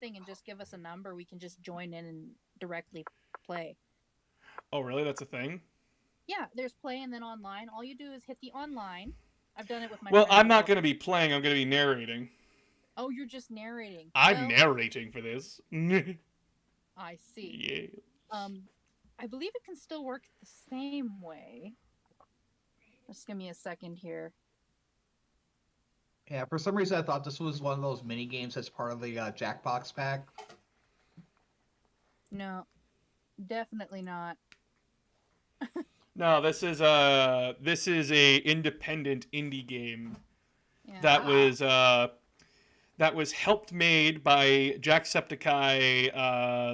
thing and just give us a number, we can just join in and directly play. Oh, really? That's a thing? Yeah, there's play and then online. All you do is hit the online. I've done it with my Well, friend I'm not before. going to be playing. I'm going to be narrating. Oh, you're just narrating. I'm Well, narrating for this. I see. Yeah. Um, I believe it can still work the same way. Just give me a second here. Yeah, for some reason I thought this was one of those mini games that's part of the Jackbox pack. No, definitely not. No, this is a independent indie game Yeah. that Ah, was helped made by Jacksepticeye,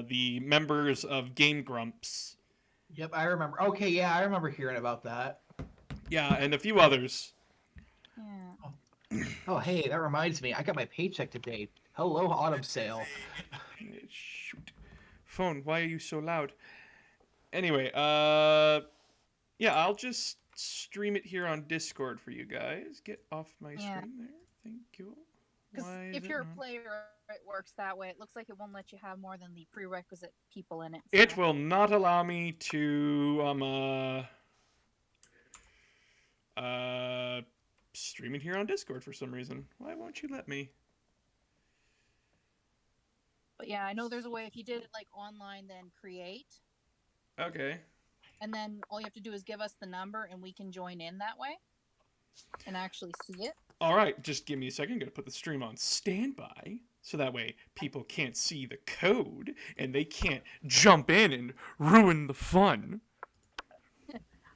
the members of Game Grumps. yep, I remember. Okay, yeah, I remember hearing about that. Yeah, and a few others. Yeah. Oh, hey, that reminds me. I got my paycheck today. Hello, autumn sale. Shoot. Phone, why are you so loud? Anyway, yeah, I'll just stream it here on Discord for you guys. Get off my Yeah. screen there. Thank you. Because Why is if it you're a not? player, it works that way. It looks like it won't let you have more than the prerequisite people in it. It So will not allow me to uh stream it here on Discord for some reason. Why won't you let me? but yeah, I know there's a way. If you did it like online, then create, Okay. and then all you have to do is give us the number, and we can join in that way and actually see it. All right, just give me a second. I'm gonna put the stream on standby so that way people can't see the code and they can't jump in and ruin the fun.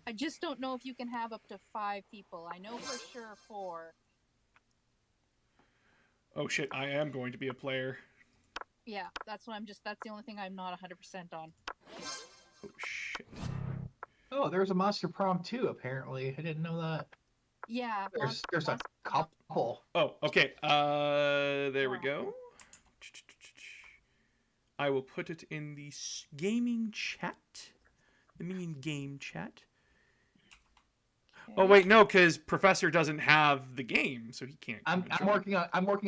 I just don't know if you can have up to 5 people. I know for sure 4. Oh shit, I am going to be a player. Yeah, that's what I'm just. That's the only thing I'm not 100% on. Oh shit. Oh, there's a Monster Prom too. Apparently, I didn't know that. Yeah, There's a couple. Oh, okay. There we Yeah. go. I will put it in the gaming chat, the minion game chat. Oh Okay. wait, no, because Professor doesn't have the game, so he can't. I'm working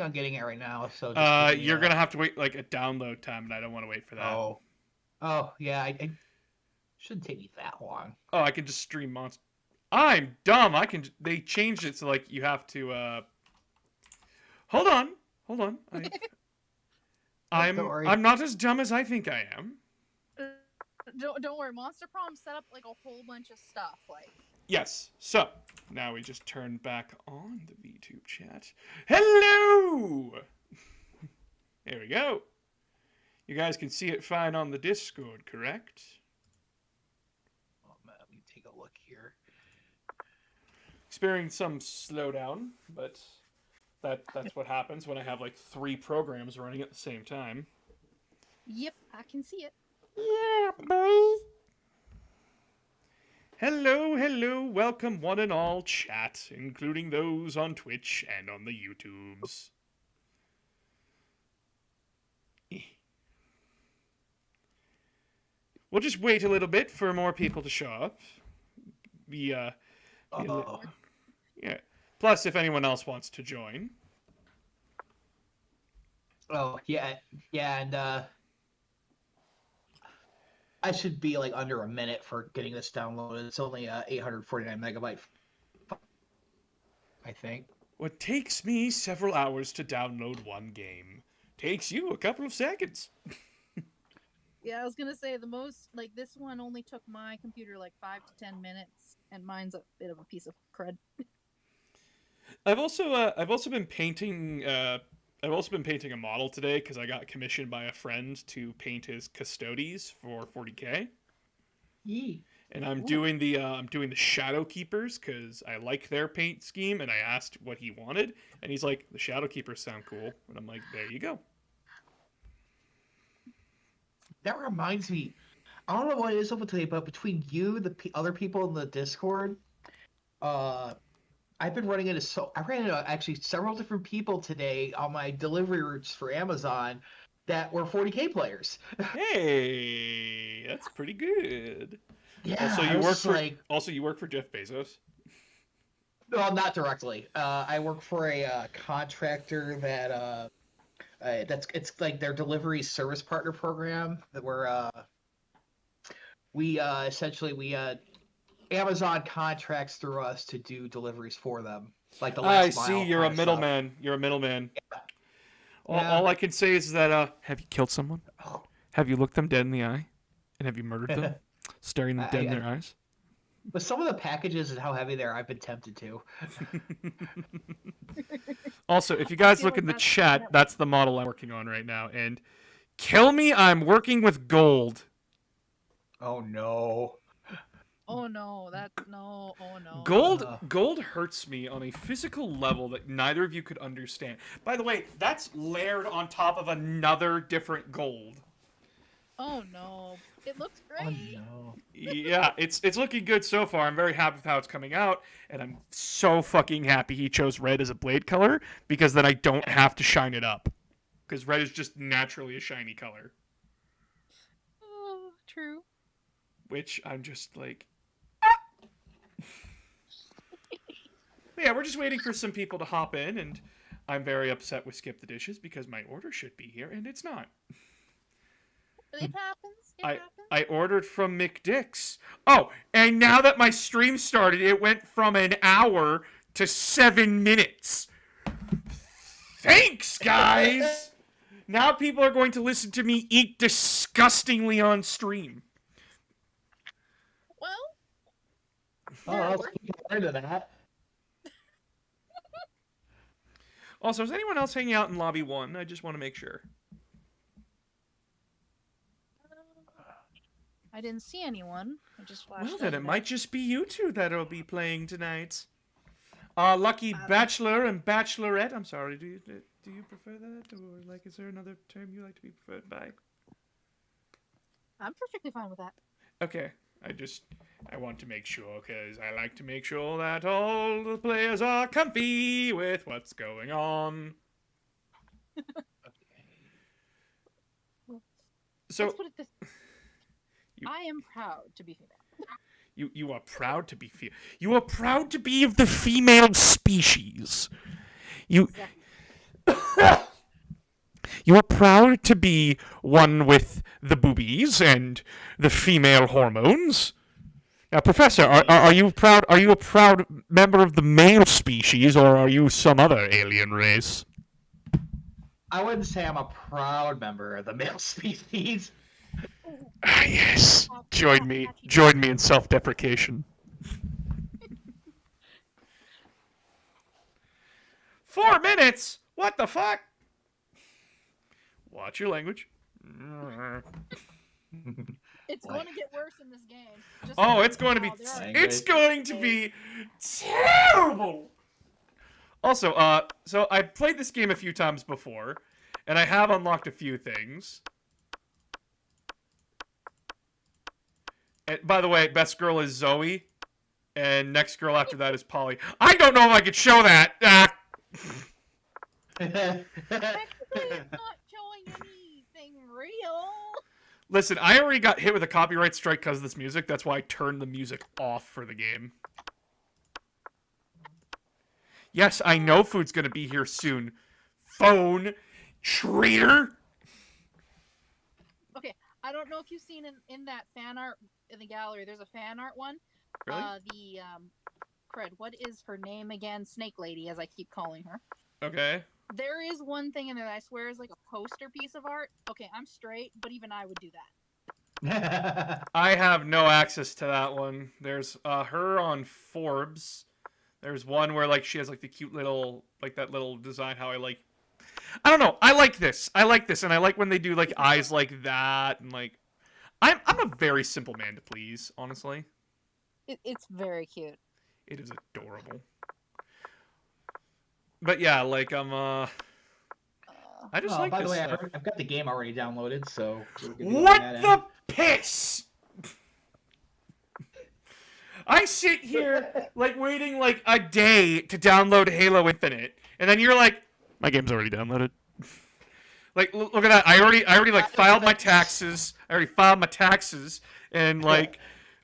on getting it right now. So just give me. You're gonna have to wait like a download time, and I don't want to wait for that. Oh yeah. I shouldn't take me that long. Oh, I can just stream monster. I'm dumb. I can. They changed it so like you have to. Hold on, hold on. Don't worry. I'm not as dumb as I think I am. Don't worry. Monster Prom set up like a whole bunch of stuff. Like Yes. So now we just turn back on the VTube chat. Hello. There we go. You guys can see it fine on the Discord, correct? Oh, man, let me take a look here. Experiencing some slowdown, but that's what happens when I have like 3 programs running at the same time. yep, I can see it. Yeah, boy. Hello, hello, welcome one and all chat, including those on Twitch and on the YouTubes. We'll just wait a little bit for more people to show up. We Oh, yeah. Plus, if anyone else wants to join. oh yeah, yeah, and I should be like under a minute for getting this downloaded. It's only 849 megabyte, I think. What takes me several hours to download one game takes you a couple of seconds. Yeah, I was gonna say the most like this one only took my computer like 5 to 10 minutes, and mine's a bit of a piece of crud. I've also been painting. I've also been painting a model today because I got commissioned by a friend to paint his Custodes for 40K, Yee. and Ooh. I'm doing the Shadow Keepers because I like their paint scheme, and I asked what he wanted, and he's like, the Shadow Keepers sound cool, and I'm like, there you go. That reminds me. I don't know what it is over today, but between you, the other people in the Discord, uh, I've been running into I ran into actually several different people today on my delivery routes for Amazon that were 40K players. Hey, that's pretty good. Yeah, Also, I was just like, you work for Jeff Bezos. well, not directly. I work for a contractor that It's like their delivery service partner program that we essentially Amazon contracts through us to do deliveries for them, like the I last see. mile You're a kind of stuff. middleman. You're a middleman. Yeah. All I can say is that have you killed someone? Oh, Have you looked them dead in the eye? And have you murdered them? Staring them dead in their eyes? with some of the packages and how heavy they are, I've been tempted to. Also, if you I guys feel look like in the that's chat, never- that's the model I'm working on right now. And kill me, I'm working with gold. Oh no. Oh no, no. Oh no. Gold hurts me on a physical level that neither of you could understand. By the way, that's layered on top of another different gold. Oh no. It looks Oh great. no. Yeah, it's looking good so far. I'm very happy with how it's coming out, and I'm so fucking happy he chose red as a blade color, because then I don't have to shine it up. Because red is just naturally a shiny color. Oh, true. Which I'm just like... Yeah, we're just waiting for some people to hop in, and I'm very upset with Skip the Dishes because my order should be here, and it's not. It happens. It happens. I ordered from McDick's. Oh, and now that my stream started, it went from an hour to 7 minutes. Thanks, guys! Now people are going to listen to me eat disgustingly on stream. Well, Oh, I was looking forward to that. Also, is anyone else hanging out in Lobby 1? I just want to make sure. I didn't see anyone. I just flashed. Well, then it might just be you two that'll be playing tonight. Lucky Bachelor and Bachelorette. I'm sorry, do you prefer that? Or, like, is there another term you like to be preferred by? I'm perfectly fine with that. Okay, I want to make sure, because I like to make sure that all the players are comfy with what's going on. So, Let's put it this. I am proud to be female. you are proud to be you are proud to be of the female species. You You are proud to be one with the boobies and the female hormones. Now, Professor, are you proud? Are you a proud member of the male species, or are you some other alien race? I wouldn't say I'm a proud member of the male species. Ah, yes. Join me in self-deprecation. 4 minutes? What the fuck? Watch your language. It's going to get worse in this game. Just Oh, so it's you going to know, be. there are- It's going to be terrible. Also, so I've played this game a few times before, and I have unlocked a few things. And by the way, best girl is Zoe, and next girl after that is Polly. I don't know if I could show that. Technically, it's not showing anything real. Listen, I already got hit with a copyright strike because of this music. That's why I turned the music off for the game. Yes, I know food's gonna be here soon. Phone traitor. Okay, I don't know if you've seen in that fan art in the gallery. There's a fan art one. Really? Cred, what is her name again? Snake Lady, as I keep calling her. Okay. There is one thing in there that I swear is like a poster piece of art. Okay, I'm straight, but even I would do that. I have no access to that one. There's her on Forbes. There's one where like she has like the cute little like that little design. How I don't know. I like this, and I like when they do like eyes like that, and like I'm a very simple man to please, honestly. It's very cute. It is adorable. But yeah, like I just like by this the way, stuff. I've got the game already downloaded, so we're gonna be What looking at the piss? I sit here like waiting like a day to download Halo Infinite, and then you're like, my game's already downloaded. Like, look at that! I already like filed my taxes. I already filed my taxes, and like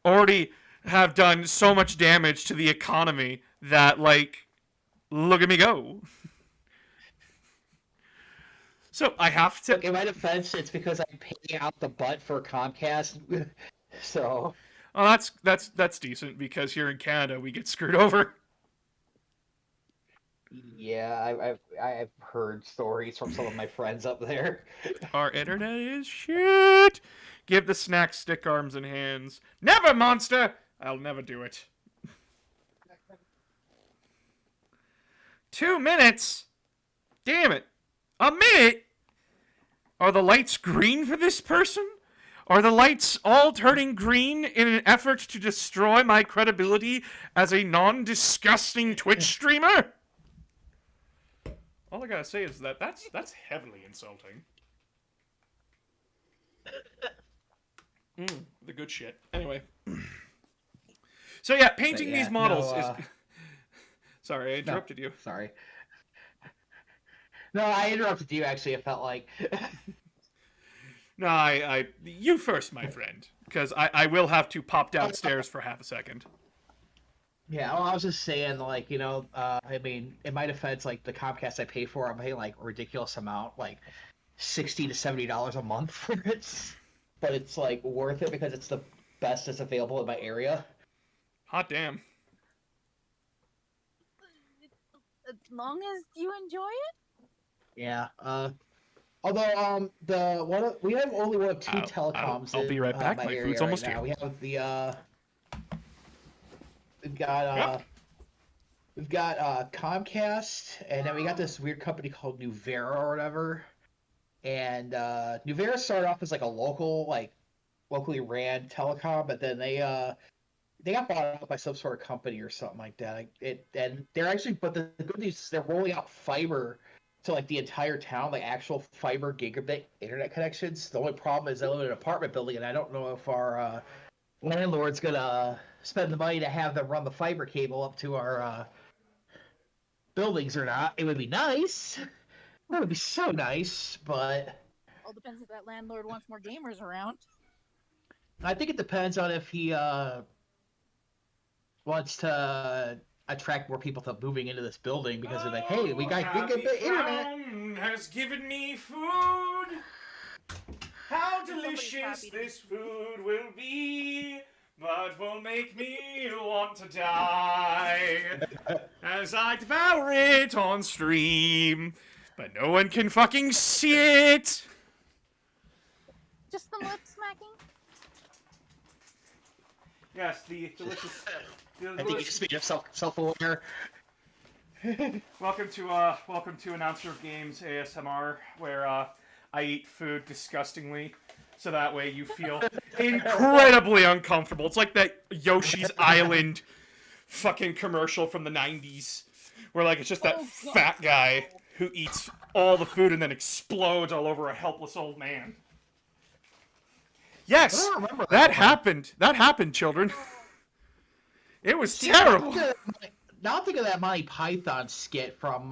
already have done so much damage to the economy that like, look at me go. So I have to. Look, in my defense, it's because I'm paying out the butt for Comcast. So Oh, that's decent because here in Canada we get screwed over. yeah, I've heard stories from some of my friends up there. Our internet is shit. Give the snack stick arms and hands. Never, monster. I'll never do it. 2 minutes. Damn it. A minute. Are the lights green for this person? Are the lights all turning green in an effort to destroy my credibility as a non-disgusting Twitch streamer? All I gotta say is that's heavily insulting. The good shit. Anyway. So yeah, painting these models is... Sorry, I interrupted you. Sorry. No, I interrupted you, actually, it felt like. No, you first, my friend. Because I will have to pop downstairs for half a second. Yeah, well, I was just saying, like, you know, I mean, in my defense, like, the Comcast I pay for, I'm paying, like, a ridiculous amount, like, $60 to $70 a month for it. But it's, like, worth it because it's the best that's available in my area. Hot damn. As long as you enjoy it. Yeah. Although we have only one of two telecoms. I'll be right back. My My area food's almost right here. now. We have the we've got Comcast, and then we got this weird company called Nuvera or whatever. And Nuvera started off as like a locally ran telecom, but then they got bought out by some sort of company or something like that. And they're actually, but the good news is they're rolling out fiber to like the entire town, like actual fiber gigabit internet connections. The only problem is I live in an apartment building, and I don't know if our landlord's gonna spend the money to have them run the fiber cable up to our buildings or not. It would be nice. That would be so nice, but All depends if that landlord wants more gamers around. I think it depends on if he wants to attract more people to moving into this building because they're like, hey, we got gigabit internet. Prom has given me food. How delicious this food will be, but will make me want to die as I devour it on stream. But no one can fucking see it. Just the lip smacking. Yes, the delicious. I think you just made yourself self-aware. Welcome to Announcer of Games ASMR, where I eat food disgustingly, so that way you feel incredibly uncomfortable. It's like that Yoshi's Island fucking commercial from the 90s, where like it's just that fat guy who eats all the food and then explodes all over a helpless old man. Yes, that happened. That happened, children. It was terrible. Now think of that Monty Python skit from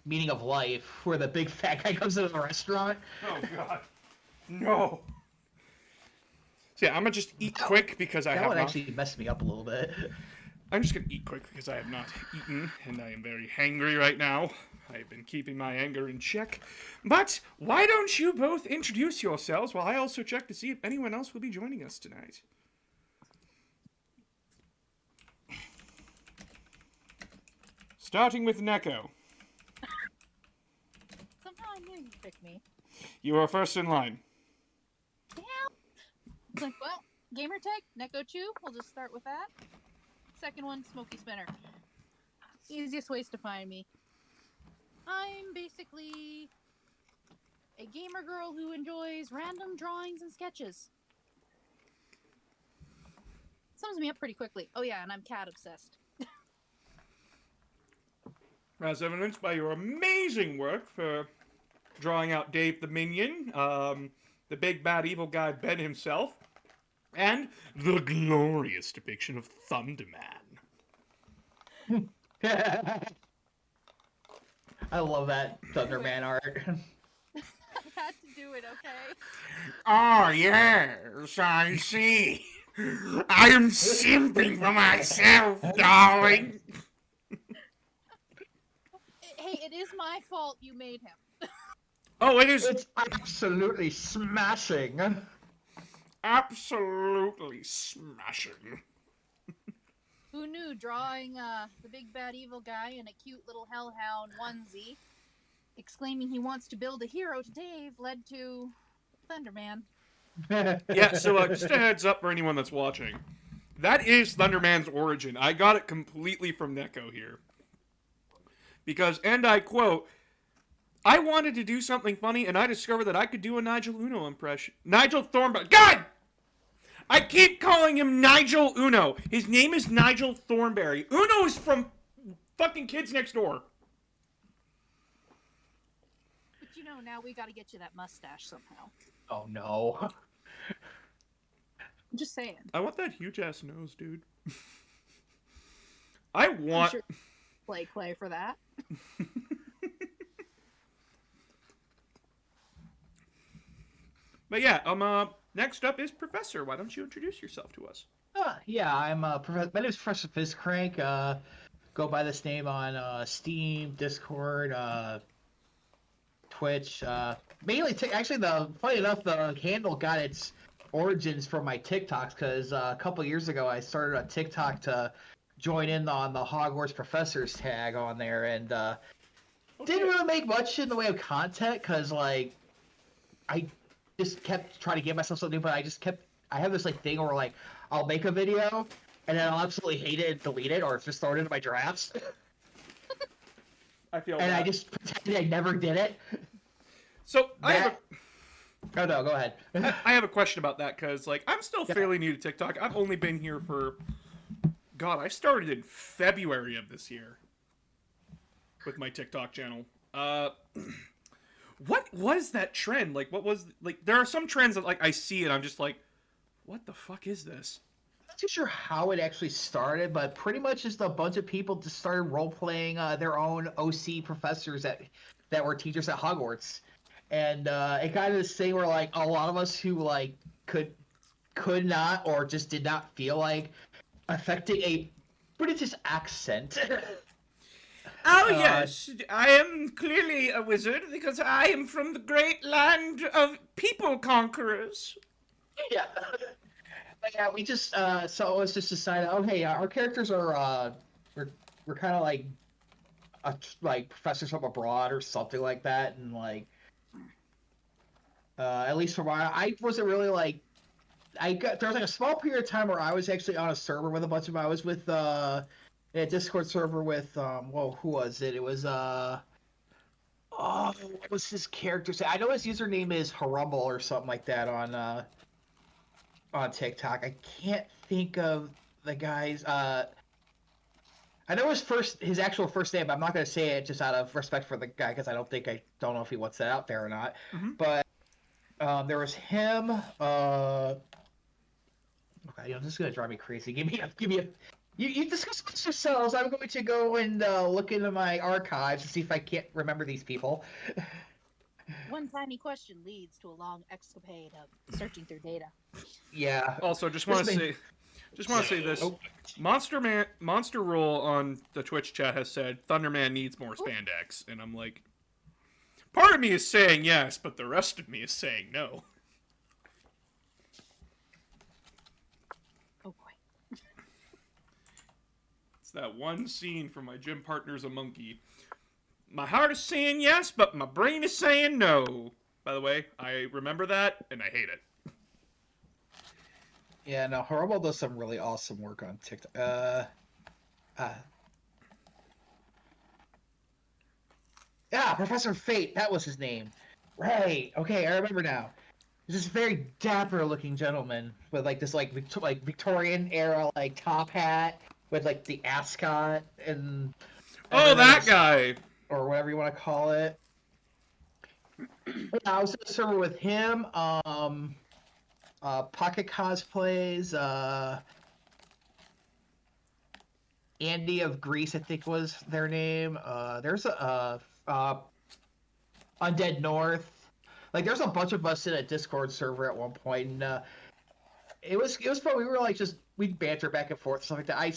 Meaning of Life, where the big fat guy comes into the restaurant. Oh god, no. So yeah, I'm gonna just eat quick because I have not. That one actually messed me up a little bit. I'm just gonna eat quick because I have not eaten and I am very hangry right now. I've been keeping my anger in check. But why don't you both introduce yourselves while I also check to see if anyone else will be joining us tonight? Starting with Neko. Somehow I knew you'd pick me. You are first in line. Damn. It's like, well, gamertag, Neko Chew. We'll just start with that. Second one, Smoky Spinner. Easiest ways to find me. I'm basically a gamer girl who enjoys random drawings and sketches. Sums me up pretty quickly. Oh yeah, and I'm cat obsessed. As evidenced by your amazing work for drawing out Dave the Minion, the big bad evil guy Ben himself, and the glorious depiction of Thunderman. I love that Thunderman art. I had to do it, okay? Oh, yes, I see. I am simping for myself, darling. Hey, it is my fault you made him. Oh, it is It's absolutely smashing. absolutely smashing. Who knew drawing the big bad evil guy in a cute little hellhound onesie, exclaiming he wants to build a hero to Dave, led to Thunderman. Yeah, so just a heads up for anyone that's watching. That is Thunderman's origin. I got it completely from Neko here. Because, and I quote, I wanted to do something funny, and I discovered that I could do a Nigel Uno impression. Nigel Thornberry. God! I keep calling him Nigel Uno. His name is Nigel Thornberry. Uno is from fucking Kids Next Door. But you know, now we gotta get you that mustache somehow. Oh no. I'm just saying. I want that huge ass nose, dude. I want. I'm sure Clay for that. But yeah, next up is Professor. Why don't you introduce yourself to us? Yeah, my name is Professor Fizzcrank. Go by this name on Steam, Discord, Twitch. Mainly, actually, funny enough, the handle got its origins from my TikToks because a couple years ago I started a TikTok to join in on the Hogwarts Professors tag on there, and didn't really make much in the way of content because like I just kept trying to give myself something new, but I have this like thing where like I'll make a video and then I'll absolutely hate it and delete it or just throw it into my drafts. I feel And bad. I just pretended I never did it. So Oh no, go ahead. I have a question about that because like I'm still fairly new to TikTok. I've only been here for I started in February of this year with my TikTok channel. What was that trend? Like, what was like? There are some trends that like I see and I'm just like, what the fuck is this? I'm not too sure how it actually started, but pretty much just a bunch of people just started role playing their own OC professors that were teachers at Hogwarts, and it got to this thing where like a lot of us who like could not or just did not feel like affecting a British accent. Oh yes, I am clearly a wizard because I am from the great land of people conquerors. Yeah. But yeah, we just so it was just decided. Oh hey, our characters are we're kind of like professors from abroad or something like that, and like at least for I wasn't really like there was like a small period of time where I was actually on a server with a bunch of I was with a Discord server with who was it? It was what was his character say? I know his username is Harumble or something like that on TikTok. I can't think of the guy's I know his actual first name, but I'm not going to say it just out of respect for the guy because I don't know if he wants that out there or not. Mm-hmm. But there was him. Okay, this is going to drive me crazy. Give me a. You discuss amongst yourselves. I'm going to go and look into my archives to see if I can't remember these people. One tiny question leads to a long escapade of searching through data. Yeah. Also, just want to say this: Oh. Monster Roll on the Twitch chat has said Thunderman needs more spandex, and I'm like, part of me is saying yes, but the rest of me is saying no. Oh boy. It's that one scene from my gym partner's a monkey. My heart is saying yes, but my brain is saying no. By the way, I remember that, and I hate it. Yeah, no, Harumble does some really awesome work on TikTok. Yeah, Professor Fate, that was his name. Right, okay, I remember now. He's this very dapper-looking gentleman with like this like Victorian era like top hat with like the ascot and Oh, that guy! or whatever you want to call it. Yeah, I was in a server with him. Pocket Cosplays, Andy of Greece, I think was their name. There's Undead North. Like, there's a bunch of us in a Discord server at one point, and it was fun. We were like we'd banter back and forth, stuff like that. I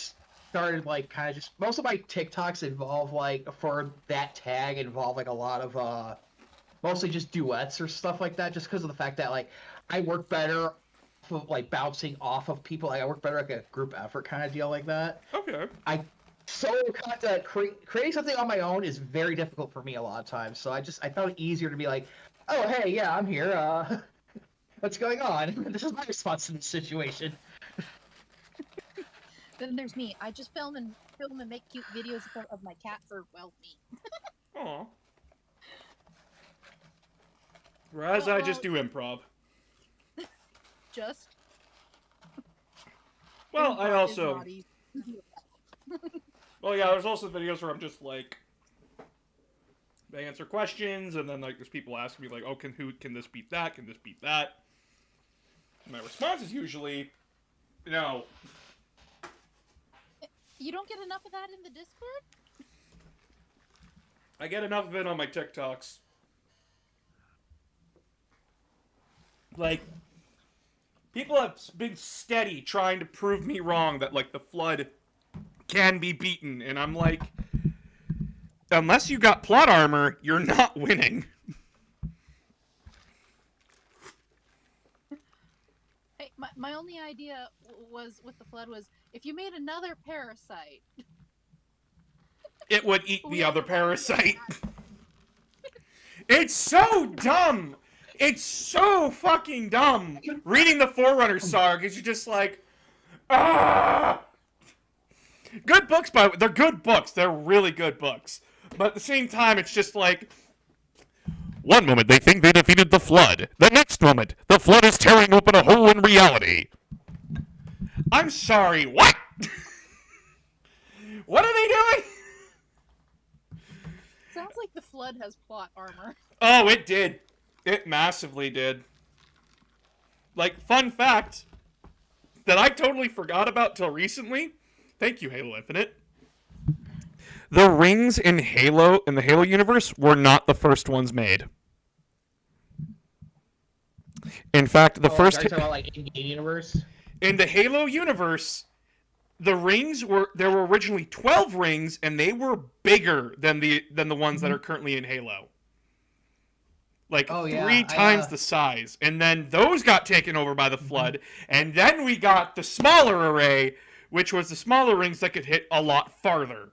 started like kind of just most of my TikToks involve like for that tag involve like a lot of mostly just duets or stuff like that, just because of the fact that like I work better of like bouncing off of people. Like I work better like a group effort kind of deal like that. Okay. Solo content, creating something on my own is very difficult for me a lot of times. So I found it easier to be like, oh hey, yeah, I'm here. What's going on? This is my response to this situation. Then there's me. I just film and make cute videos of my cat for, well, me. Aw. Whereas I just do improv. Just. Well, I Improv is also. not easy. Well, yeah, there's also videos where I'm just like, they answer questions, and then like there's people asking me like, oh, can this beat that? Can this beat that? And my response is usually, no. You don't get enough of that in the Discord? I get enough of it on my TikToks. Like, people have been steady trying to prove me wrong that like the flood can be beaten, and I'm like, unless you got plot armor, you're not winning. Hey, my only idea was with the flood was if you made another parasite, It would eat the other parasite. It's so dumb. It's so fucking dumb. Reading the Forerunner saga, because you're just like, ah. Good books, they're good books. They're really good books. But at the same time, it's just like, one moment they think they defeated the flood. The next moment, the flood is tearing open a hole in reality. I'm sorry, what? What are they doing? sounds like the flood has plot armor. Oh, it did. It massively did. Like, fun fact that I totally forgot about till recently. Thank you, Halo Infinite. The rings in the Halo universe were not the first ones made. In fact, the first... Are you talking about, like, in-game universe? In the Halo universe, the rings there were originally 12 rings, and they were bigger than the ones that are currently in Halo. Like, 3 times the size. And then those got taken over by the flood, and then we got the smaller array, which was the smaller rings that could hit a lot farther.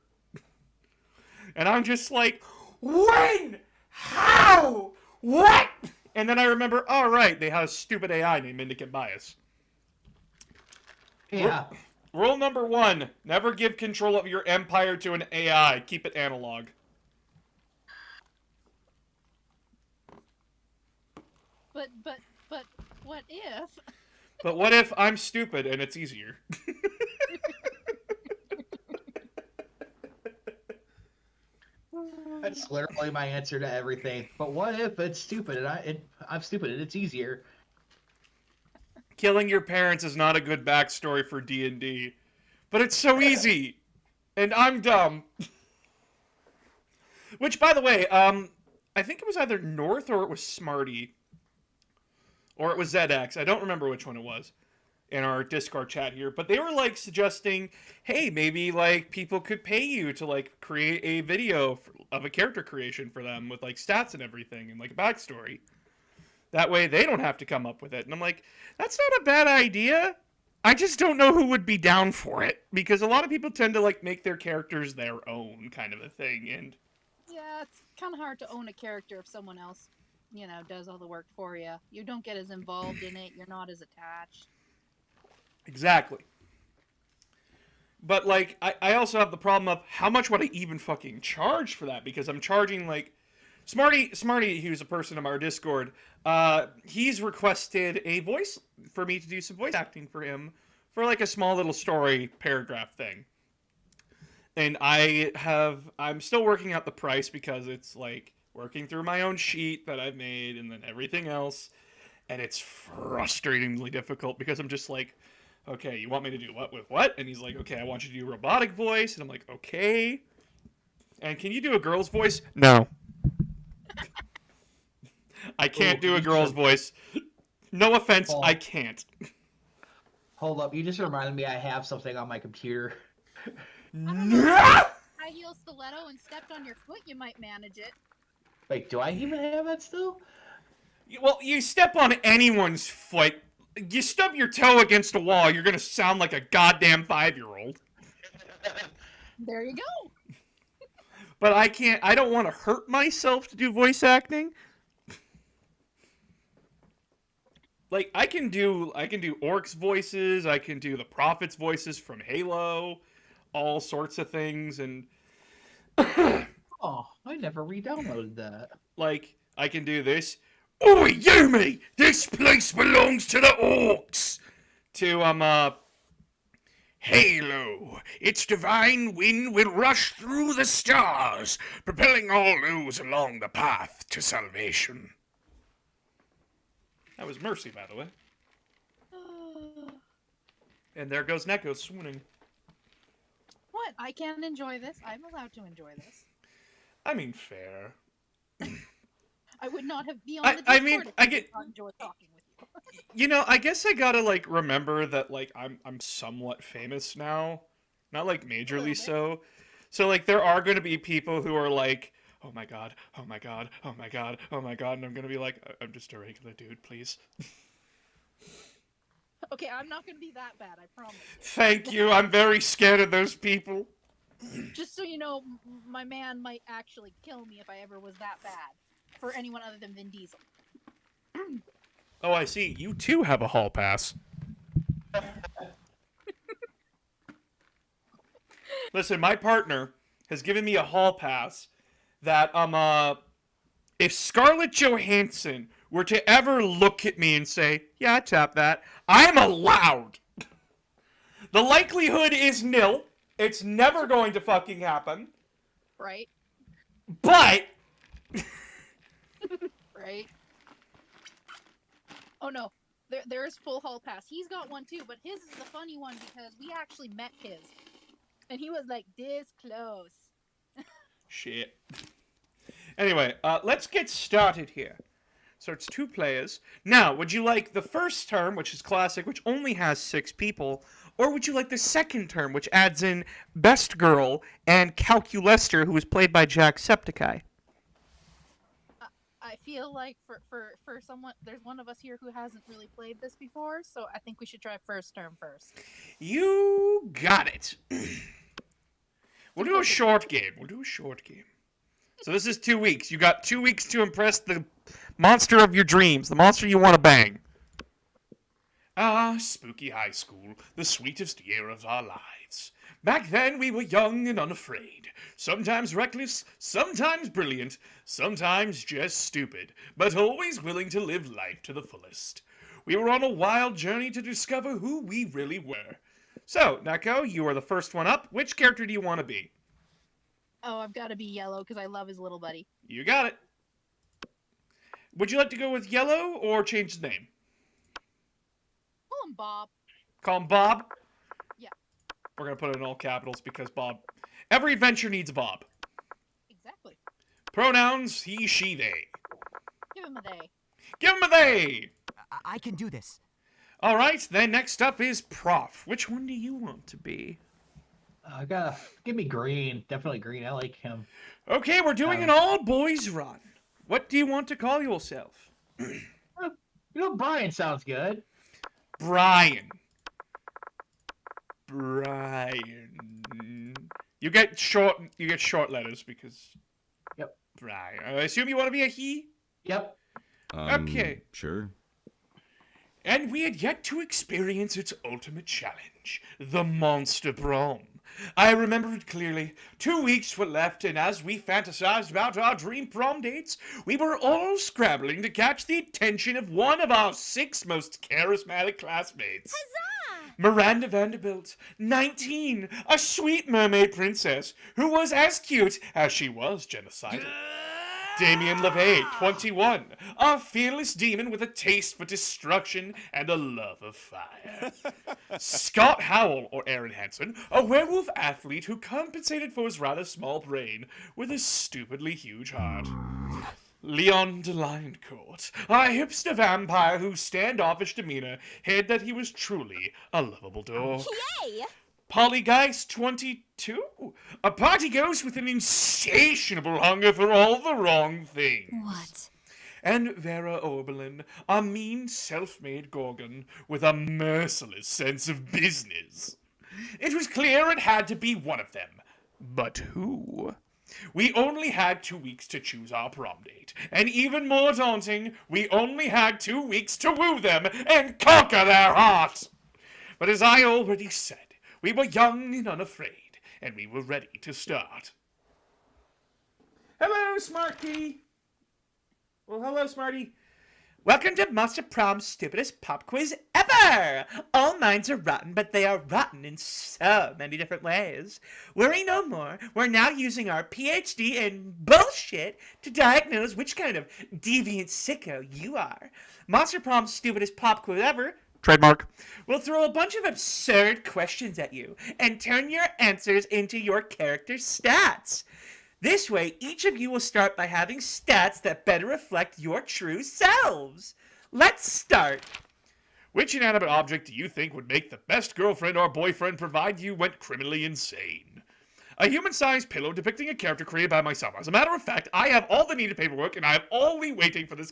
And I'm just like, when? How? What? And then I remember, oh, right, they had a stupid AI named Mendicant Bias. Yeah. Rule number 1, never give control of your empire to an AI. Keep it analog. But what if? But what if I'm stupid and it's easier? That's literally my answer to everything. But what if it's stupid and I'm stupid and it's easier? Killing your parents is not a good backstory for D&D. But it's so easy. And I'm dumb. Which, by the way, I think it was either North or it was Smarty. Or it was ZX. I don't remember which one it was in our Discord chat here. But they were, like, suggesting, hey, maybe, like, people could pay you to, like, create a video of a character creation for them with, like, stats and everything and, like, a backstory. That way they don't have to come up with it. And I'm like, that's not a bad idea. I just don't know who would be down for it. Because a lot of people tend to, like, make their characters their own kind of a thing. And yeah, it's kind of hard to own a character if someone else, you know, does all the work for you. You don't get as involved in it. You're not as attached. Exactly. But, like, I also have the problem of how much would I even fucking charge for that? Because I'm charging, like... Smarty, who's a person in our Discord, he's requested a voice for me to do some voice acting for him for, like, a small little story paragraph thing. And I'm still working out the price because it's, like, working through my own sheet that I've made and then everything else. And it's frustratingly difficult because I'm just like, okay, you want me to do what with what? And he's like, okay, I want you to do robotic voice. And I'm like, okay. And can you do a girl's voice? No. I can't do a girl's voice. No offense, I can't. Hold up, you just reminded me I have something on my computer. High heel stiletto and stepped on your foot, you might manage it. Wait, do I even have that still? Well, you step on anyone's foot, you stub your toe against a wall, you're gonna sound like a goddamn 5-year-old. There you go. But I don't want to hurt myself to do voice acting. Like, I can do orcs voices, I can do the prophets voices from Halo, all sorts of things, and Oh, I never re-downloaded that. like, I can do this. Oi, Yumi! This place belongs to the orcs! To, Halo, its divine wind will rush through the stars, propelling all those along the path to salvation. That was Mercy, by the way. And there goes Neko swooning. What? I can enjoy this. I'm allowed to enjoy this. I mean, fair. I would not have been on the Discord I mean, if I I get- did not enjoy talking with you. You know, I guess I gotta, like, remember that, like, I'm somewhat famous now. Not, like, majorly so. So, like, there are gonna be people who are like, oh my god, oh my god, oh my god, oh my god, and I'm gonna be like, I'm just a regular dude, please. Okay, I'm not going to be that bad, I promise. Thank you, I'm very scared of those people. Just so you know, my man might actually kill me if I ever was that bad. For anyone other than Vin Diesel. Oh, I see, you too have a hall pass. Listen, my partner has given me a hall pass that, if Scarlett Johansson were to ever look at me and say, yeah, I tap that, I'm allowed. The likelihood is nil. It's never going to fucking happen. Right? But Right? Oh no, there's full hall pass. He's got one too, but his is the funny one because we actually met his. And he was like this close. shit. Anyway, let's get started here. So it's 2 players. Now, would you like the first term, which is classic, which only has 6 people, or would you like the second term, which adds in Best Girl and Calculester, who is played by Jacksepticeye? I feel like for someone, there's one of us here who hasn't really played this before, so I think we should try first term first. You got it. We'll do a short game. So this is 2 weeks. You got 2 weeks to impress the monster of your dreams, the monster you want to bang. Ah, spooky high school, the sweetest year of our lives. Back then we were young and unafraid, sometimes reckless, sometimes brilliant, sometimes just stupid, but always willing to live life to the fullest. We were on a wild journey to discover who we really were. So, Neko, you are the first one up. Which character do you want to be? Oh, I've got to be Yellow because I love his little buddy. You got it. Would you like to go with Yellow or change his name? Call him Bob. Call him Bob? Yeah. We're going to put it in all capitals because Bob... Every adventure needs a Bob. Exactly. Pronouns, he, she, they. Give him a they. Give him a they! I can do this. All right, then next up is Prof. Which one do you want to be? Give me Green. Definitely Green. I like him. Okay, we're doing an all-boys run. What do you want to call yourself? Brian sounds good. Brian. You get short letters because... Yep. Brian. I assume you want to be a he? Yep. Okay. Sure. And we had yet to experience its ultimate challenge, the Monster Prom. I remember it clearly. 2 weeks were left, and as we fantasized about our dream prom dates, we were all scrambling to catch the attention of one of our 6 most charismatic classmates. Huzzah! Miranda Vanderbilt, 19, a sweet mermaid princess who was as cute as she was genocidal. Damien LeVay, 21, a fearless demon with a taste for destruction and a love of fire. Scott Howell, or Aaron Hansen, a werewolf athlete who compensated for his rather small brain with a stupidly huge heart. Leon de Lioncourt, a hipster vampire whose standoffish demeanor hid that he was truly a lovable dwarf. Yay! Polygeist22. A party ghost with an insatiable hunger for all the wrong things. What? And Vera Oberlin, a mean self-made gorgon with a merciless sense of business. It was clear it had to be one of them. But who? We only had 2 weeks to choose our prom date. And even more daunting, we only had 2 weeks to woo them and conquer their hearts. But as I already said, we were young and unafraid, and we were ready to start. Hello, Smarky. Well, hello, Smarty. Welcome to Monster Prom's stupidest pop quiz ever! All minds are rotten, but they are rotten in so many different ways. Worry no more. We're now using our PhD in bullshit to diagnose which kind of deviant sicko you are. Monster Prom's stupidest pop quiz ever, trademark, will throw a bunch of absurd questions at you and turn your answers into your character's stats. This way, each of you will start by having stats that better reflect your true selves. Let's start. Which inanimate object do you think would make the best girlfriend or boyfriend provided you went criminally insane? A human-sized pillow depicting a character created by myself. As a matter of fact, I have all the needed paperwork, and I am only waiting for this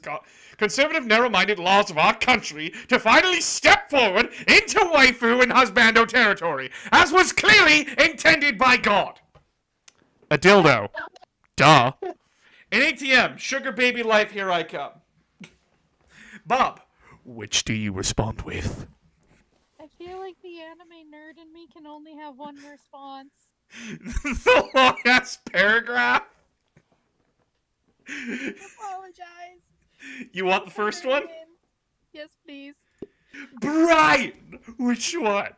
conservative, narrow-minded laws of our country to finally step forward into waifu and husbando territory, as was clearly intended by God. A dildo. Duh. An ATM. Sugar baby life, here I come. Bob, which do you respond with? I feel like the anime nerd in me can only have one response. The long-ass paragraph? Apologize. You want the first one? Yes, please. Brian! Which one?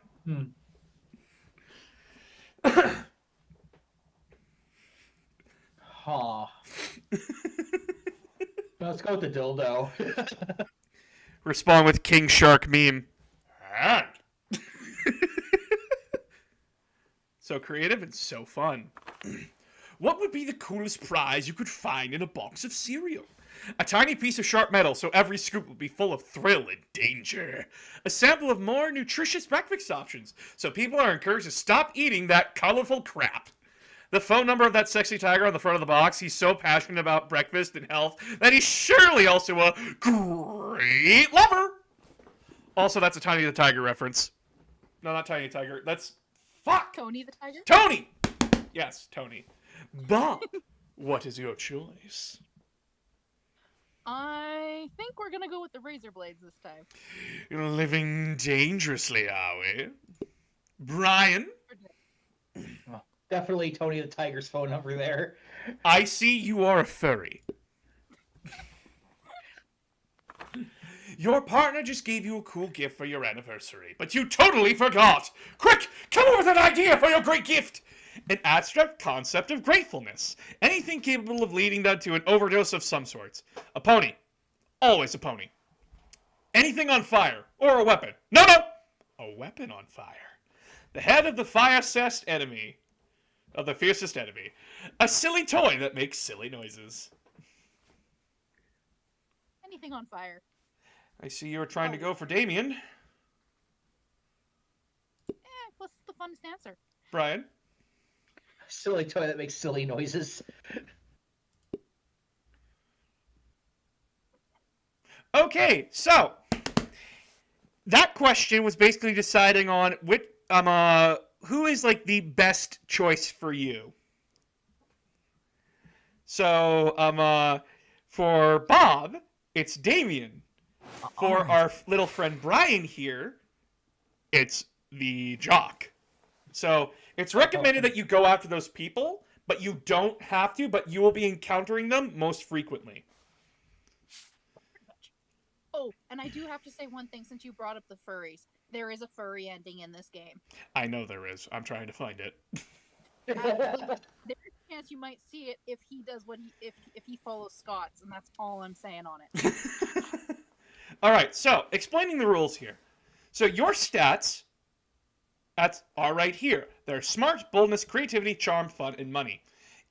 Huh. Let's go with the dildo. Respond with King Shark meme. And. So creative and so fun. What would be the coolest prize you could find in a box of cereal? A tiny piece of sharp metal so every scoop would be full of thrill and danger. A sample of more nutritious breakfast options so people are encouraged to stop eating that colorful crap. The phone number of that sexy tiger on the front of the box. He's so passionate about breakfast and health that he's surely also a great lover. Also, that's a Tiny the Tiger reference. No, not Tiny the Tiger. That's... Fuck! Tony the tiger? Tony! Yes, Tony. Bob, what is your choice? I think we're gonna go with the razor blades this time. Living dangerously, are we? Brian? Definitely Tony the Tiger's phone number there. I see you are a furry. Your partner just gave you a cool gift for your anniversary, but you totally forgot. Quick, come up with an idea for your great gift. An abstract concept of gratefulness. Anything capable of leading that to an overdose of some sorts. A pony. Always a pony. Anything on fire. Or a weapon. No! A weapon on fire. The head of the fiercest enemy. Of the fiercest enemy. A silly toy that makes silly noises. Anything on fire. I see you were trying to go for Damien. What's the funnest answer? Brian? Silly toy that makes silly noises. Okay, so that question was basically deciding on which who is like the best choice for you. So for Bob, it's Damien. For our little friend Brian here, it's the jock. So it's recommended that you go after those people, but you don't have to, but you will be encountering them most frequently. Oh, and I do have to say one thing since you brought up the furries. There is a furry ending in this game. I know there is. I'm trying to find it. There's a chance you might see it if he does what if he follows Scott's, and that's all I'm saying on it. All right, so explaining the rules here. So your stats are right here. They're smart, boldness, creativity, charm, fun, and money.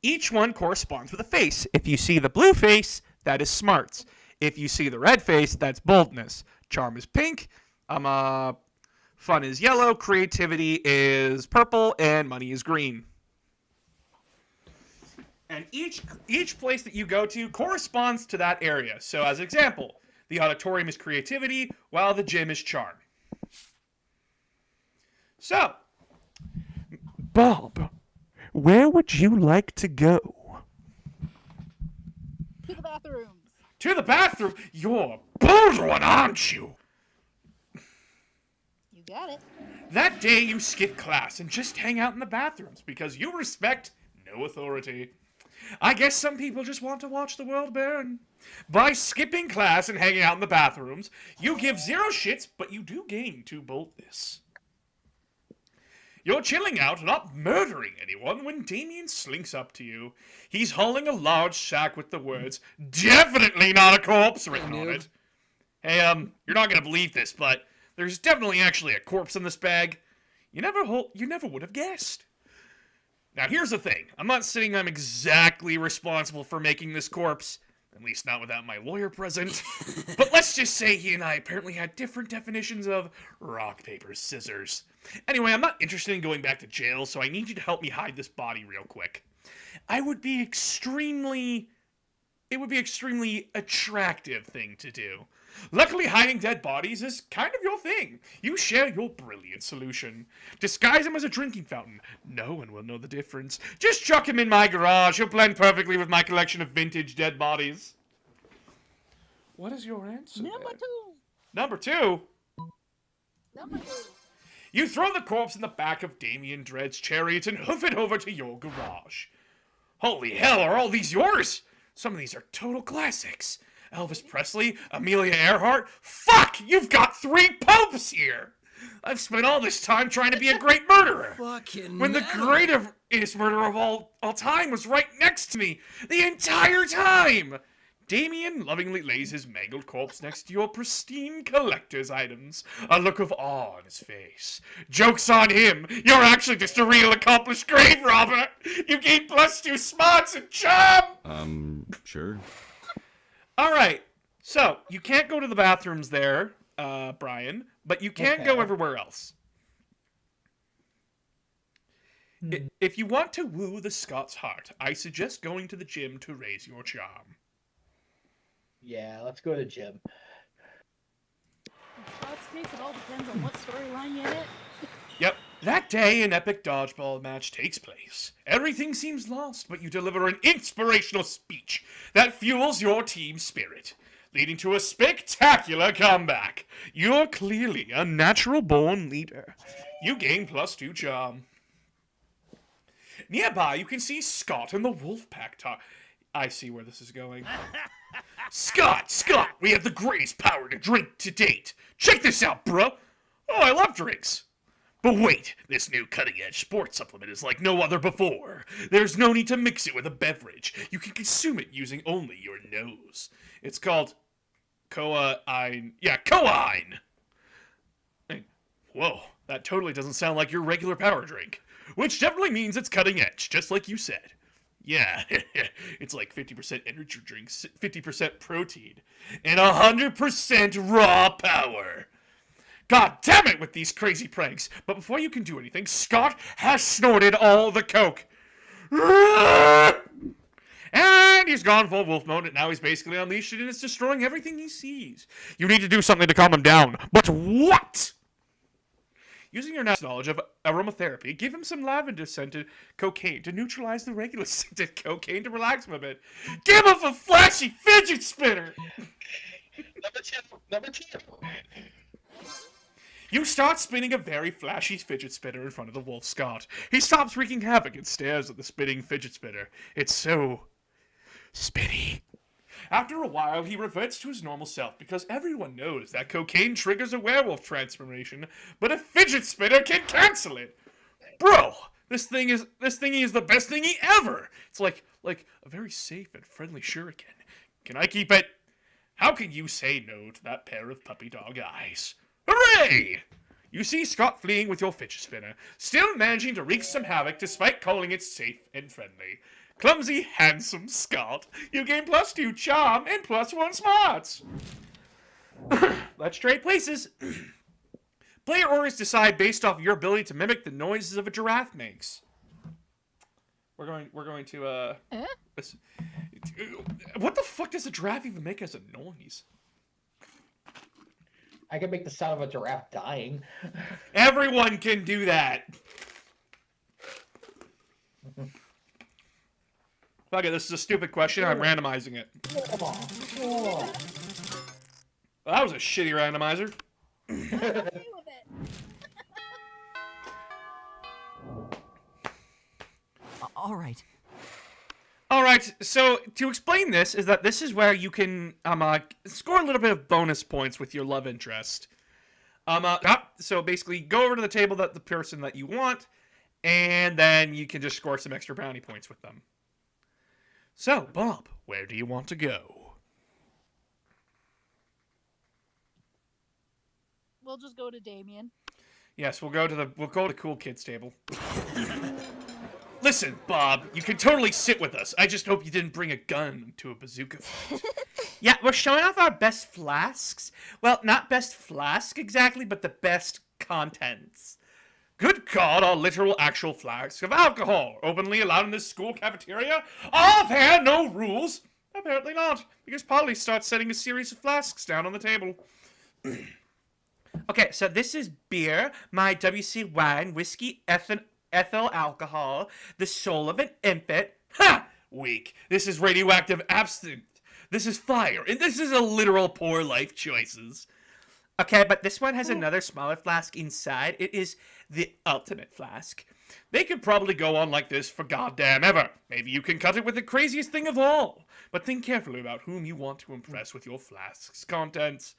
Each one corresponds with a face. If you see the blue face, that is smarts. If you see the red face, that's boldness. Charm is pink. Fun is yellow, creativity is purple, and money is green. And each place that you go to corresponds to that area. So as an example, the auditorium is creativity, while the gym is charm. So, Bob, where would you like to go? To the bathrooms. To the bathroom? You're a bold one, aren't you? You got it. That day you skip class and just hang out in the bathrooms because you respect no authority. I guess some people just want to watch the world burn. By skipping class and hanging out in the bathrooms, you give 0 shits, but you do gain 2 boldness. You're chilling out, not murdering anyone, when Damien slinks up to you. He's hauling a large sack with the words, "Definitely not a corpse," written on it. Hey, you're not gonna believe this, but there's definitely actually a corpse in this bag. You never would have guessed. Now, here's the thing. I'm not saying I'm exactly responsible for making this corpse, at least not without my lawyer present, but let's just say he and I apparently had different definitions of rock, paper, scissors. Anyway, I'm not interested in going back to jail, so I need you to help me hide this body real quick. It would be extremely attractive thing to do. Luckily, hiding dead bodies is kind of your thing. You share your brilliant solution. Disguise him as a drinking fountain. No one will know the difference. Just chuck him in my garage. He'll blend perfectly with my collection of vintage dead bodies. What is your answer? Number 2. Number 2? Number 2. You throw the corpse in the back of Damien Dread's chariot and hoof it over to your garage. Holy hell, are all these yours? Some of these are total classics. Elvis Presley, Amelia Earhart. Fuck! You've got 3 popes here! I've spent all this time trying to be a great murderer. Fucking when the greatest murderer of all time was right next to me the entire time! Damien lovingly lays his mangled corpse next to your pristine collector's items, a look of awe on his face. Joke's on him! You're actually just a real accomplished grave robber! You gain +2 smarts and charm! Sure. Alright, so, you can't go to the bathrooms there, Brian, but you can go everywhere else. If you want to woo the Scots heart, I suggest going to the gym to raise your charm. Yeah, let's go to the gym. In Scott's case, it all depends on what storyline you're in. Yep, that day an epic dodgeball match takes place. Everything seems lost, but you deliver an inspirational speech that fuels your team's spirit, leading to a spectacular comeback. You're clearly a natural-born leader. You gain +2 charm. Nearby, you can see Scott and the wolf pack I see where this is going. Scott, we have the greatest power to drink to date. Check this out, bro. Oh, I love drinks. But wait, this new cutting-edge sports supplement is like no other before. There's no need to mix it with a beverage. You can consume it using only your nose. It's called Coaine. Yeah, Coaine! Whoa, that totally doesn't sound like your regular power drink. Which definitely means it's cutting edge, just like you said. Yeah, it's like 50% energy drinks, 50% protein, and 100% raw power. God damn it with these crazy pranks. But before you can do anything, Scott has snorted all the coke. And he's gone full wolf mode, and now he's basically unleashed it, and it's destroying everything he sees. You need to do something to calm him down. But what? Using your knowledge of aromatherapy, give him some lavender-scented cocaine to neutralize the regular scented cocaine to relax him a bit. Give him a flashy fidget spinner! Number two. You start spinning a very flashy fidget spinner in front of the wolf Scott. He stops wreaking havoc and stares at the spinning fidget spinner. It's so spinny. After a while, he reverts to his normal self because everyone knows that cocaine triggers a werewolf transformation, but a fidget spinner can cancel it. Bro, this thingy is the best thingy ever. It's like a very safe and friendly shuriken. Can I keep it? How can you say no to that pair of puppy dog eyes? Hooray! You see Scott fleeing with your fidget spinner, still managing to wreak some havoc despite calling it safe and friendly. Clumsy, handsome Scott. You gain +2 charm and +1 smarts. Let's trade places. Player orders decide based off your ability to mimic the noises of a giraffe makes. We're going to Eh? What the fuck does a giraffe even make as a noise? I can make the sound of a giraffe dying. Everyone can do that. Fuck it, this is a stupid question. I'm randomizing it. Well, that was a shitty randomizer. Play with it. All right. All right, so to explain this is that this is where you can score a little bit of bonus points with your love interest. So basically, go over to the table that the person that you want, and then you can just score some extra brownie points with them. So, Bob, where do you want to go? We'll just go to Damien. Yes, we'll go to Cool Kids table. Listen, Bob, you can totally sit with us. I just hope you didn't bring a gun to a bazooka fight. Yeah, we're showing off our best flasks. Well, not best flask exactly, but the best contents. Good God, our literal actual flasks of alcohol openly allowed in this school cafeteria? Are there no rules? Apparently not, because Polly starts setting a series of flasks down on the table. Okay, so this is beer, my WC wine, whiskey, ethyl alcohol, the soul of an infant. Ha! Weak. This is radioactive absinthe. This is fire. And this is a literal poor life choices. Okay, but this one has another smaller flask inside. It is the ultimate flask. They could probably go on like this for goddamn ever. Maybe you can cut it with the craziest thing of all. But think carefully about whom you want to impress with your flask's contents.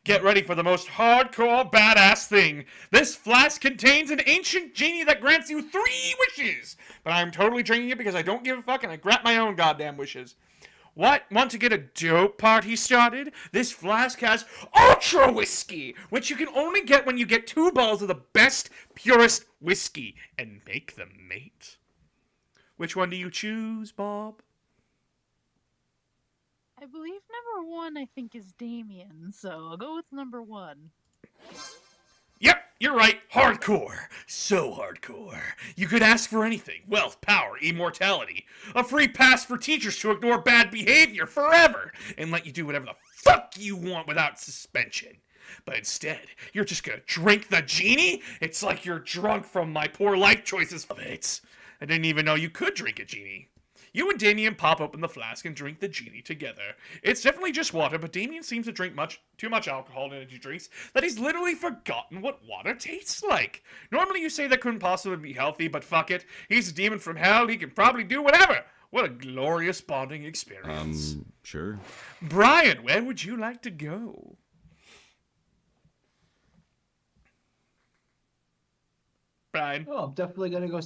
Get ready for the most hardcore badass thing. This flask contains an ancient genie that grants you 3 wishes. But I'm totally drinking it because I don't give a fuck and I grant my own goddamn wishes. What? Want to get a dope party started? This flask has Ultra Whiskey, which you can only get when you get 2 balls of the best, purest whiskey and make them mate. Which one do you choose, Bob? I believe number 1, I think, is Damien, so I'll go with number 1. Yep, you're right. Hardcore. So hardcore. You could ask for anything. Wealth, power, immortality. A free pass for teachers to ignore bad behavior forever and let you do whatever the fuck you want without suspension. But instead, you're just gonna drink the genie? It's like you're drunk from my poor life choices. I didn't even know you could drink a genie. You and Damien pop open the flask and drink the genie together. It's definitely just water, but Damien seems to drink too much alcohol and energy drinks that he's literally forgotten what water tastes like. Normally you say that couldn't possibly be healthy, but fuck it. He's a demon from hell. He can probably do whatever. What a glorious bonding experience. Sure. Brian, where would you like to go? Brian. Oh, I'm definitely gonna go.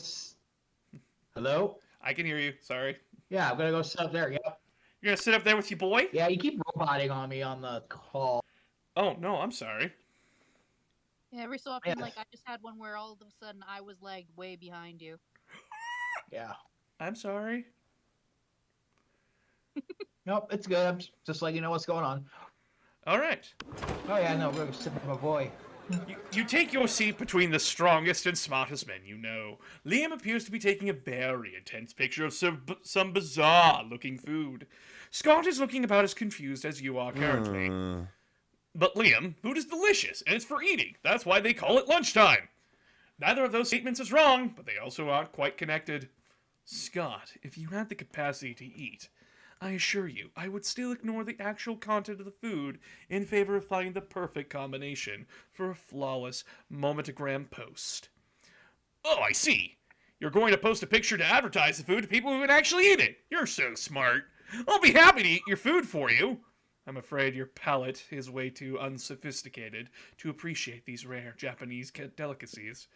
Hello? I can hear you. Sorry. Yeah, I'm gonna go sit up there. Yep. You're gonna sit up there with your boy? Yeah, you keep roboting on me on the call. Oh, no, I'm sorry. Yeah, every so often, Yeah. like, I just had one where all of a sudden I was lagged way behind you. Yeah. I'm sorry. Nope, it's good. I'm just letting you know what's going on. All right. Oh yeah, no, we're gonna sit with my boy. You take your seat between the strongest and smartest men you know. Liam appears to be taking a very intense picture of some bizarre-looking food. Scott is looking about as confused as you are currently. But Liam, food is delicious, and it's for eating. That's why they call it lunchtime. Neither of those statements is wrong, but they also aren't quite connected. Scott, if you had the capacity to eat, I assure you, I would still ignore the actual content of the food in favor of finding the perfect combination for a flawless momentagram post. Oh, I see. You're going to post a picture to advertise the food to people who would actually eat it. You're so smart. I'll be happy to eat your food for you. I'm afraid your palate is way too unsophisticated to appreciate these rare Japanese delicacies.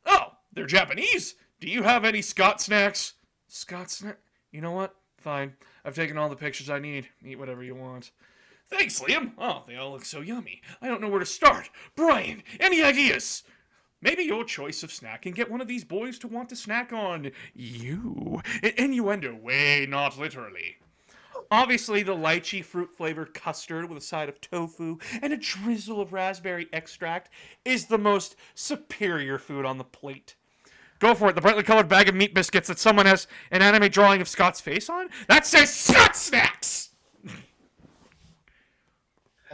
Oh, they're Japanese? Do you have any Scott snacks? Scott snack? You know what? Fine. I've taken all the pictures I need. Eat whatever you want. Thanks, Liam. Oh, they all look so yummy. I don't know where to start. Brian, any ideas? Maybe your choice of snack can get one of these boys to want to snack on you. Innuendo, way not literally. Obviously, the lychee fruit-flavored custard with a side of tofu and a drizzle of raspberry extract is the most superior food on the plate. Go for it. The brightly colored bag of meat biscuits that someone has an anime drawing of Scott's face on? That says Scott Snacks!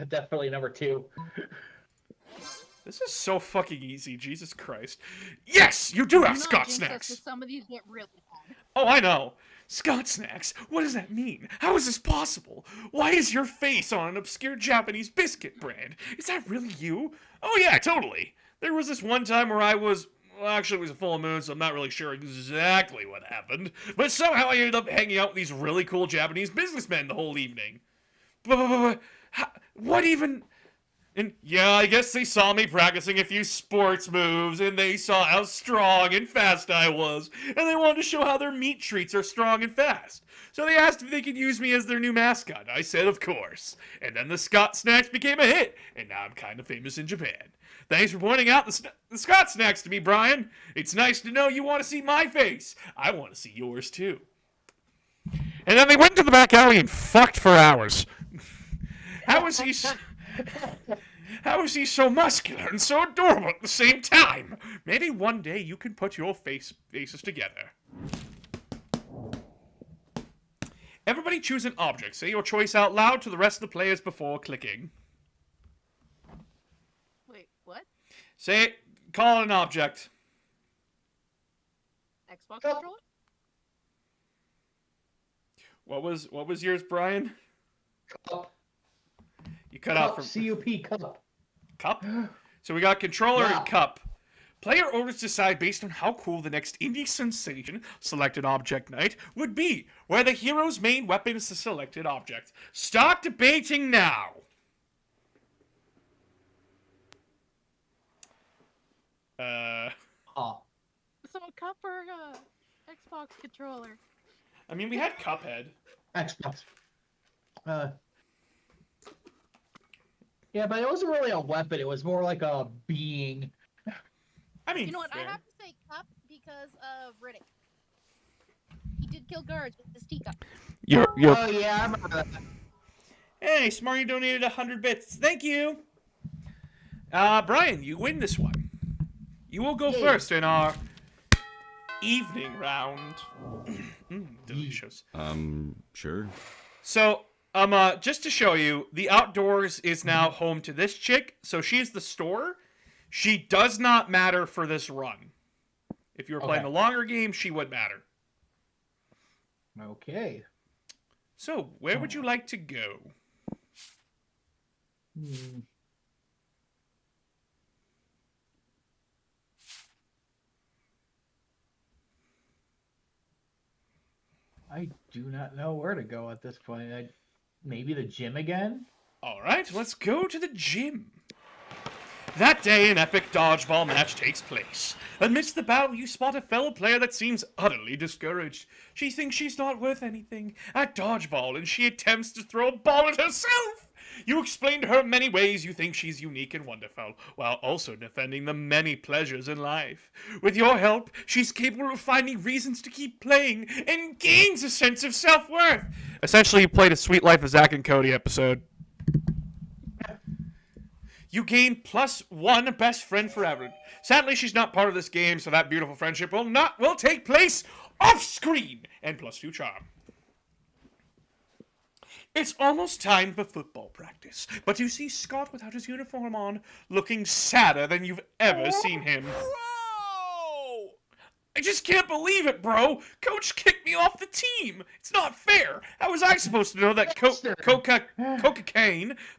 Definitely number 2. This is so fucking easy, Jesus Christ. Yes, you do have Scott Jinx us, Snacks! 'cause some of these get really hard. Oh, I know. Scott Snacks? What does that mean? How is this possible? Why is your face on an obscure Japanese biscuit brand? Is that really you? Oh yeah, totally. There was this one time where I was... Well, actually, it was a full moon, so I'm not really sure exactly what happened. But somehow I ended up hanging out with these really cool Japanese businessmen the whole evening. But what even... And yeah, I guess they saw me practicing a few sports moves, and they saw how strong and fast I was, and they wanted to show how their meat treats are strong and fast. So they asked if they could use me as their new mascot. I said, of course. And then the Scott Snacks became a hit, and now I'm kind of famous in Japan. Thanks for pointing out the Scott Snacks to me, Brian. It's nice to know you want to see my face. I want to see yours, too. And then they went to the back alley and fucked for hours. How was he... How is he so muscular and so adorable at the same time? Maybe one day you can put your faces together. Everybody choose an object. Say your choice out loud to the rest of the players before clicking. Wait, what? Say it. Call it an object. Xbox controller? What was yours, Brian? Cup. You cut out from CUP, cup. Cup? So we got controller Yeah. and cup. Player orders decide based on how cool the next indie sensation, selected object night, would be, where the hero's main weapon is the selected object. Start debating now. Oh. So a cup or Xbox controller? I mean, we had Cuphead. Xbox. Yeah, but it wasn't really a weapon. It was more like a being. I mean, You know what? fair. I have to say cup because of Riddick. He did kill guards with his teacup. You're... Oh yeah, I remember that. Hey, Smarty donated 100 bits. Thank you. Brian, you win this one. You will go Yay. first in our evening round. Delicious. Sure. So, just to show you, the outdoors is now home to this chick, so she's the store. She does not matter for this run. If you were playing Okay. a longer game, she would matter. Okay. So, where would you like to go? I do not know where to go at this point. Maybe the gym again? Alright, let's go to the gym. That day, an epic dodgeball match takes place. Amidst the battle, you spot a fellow player that seems utterly discouraged. She thinks she's not worth anything at dodgeball, and she attempts to throw a ball at herself. You explain to her many ways you think she's unique and wonderful, while also defending the many pleasures in life. With your help, she's capable of finding reasons to keep playing, and gains a sense of self-worth. Essentially, you played a Sweet Life of Zack and Cody episode. You gain +1 best friend forever. Sadly, she's not part of this game, so that beautiful friendship will take place off screen, and +2 charm. It's almost time for football practice, but you see Scott without his uniform on, looking sadder than you've ever seen him. Bro! I just can't believe it, bro! Coach kicked me off the team! It's not fair! How was I supposed to know that cocaine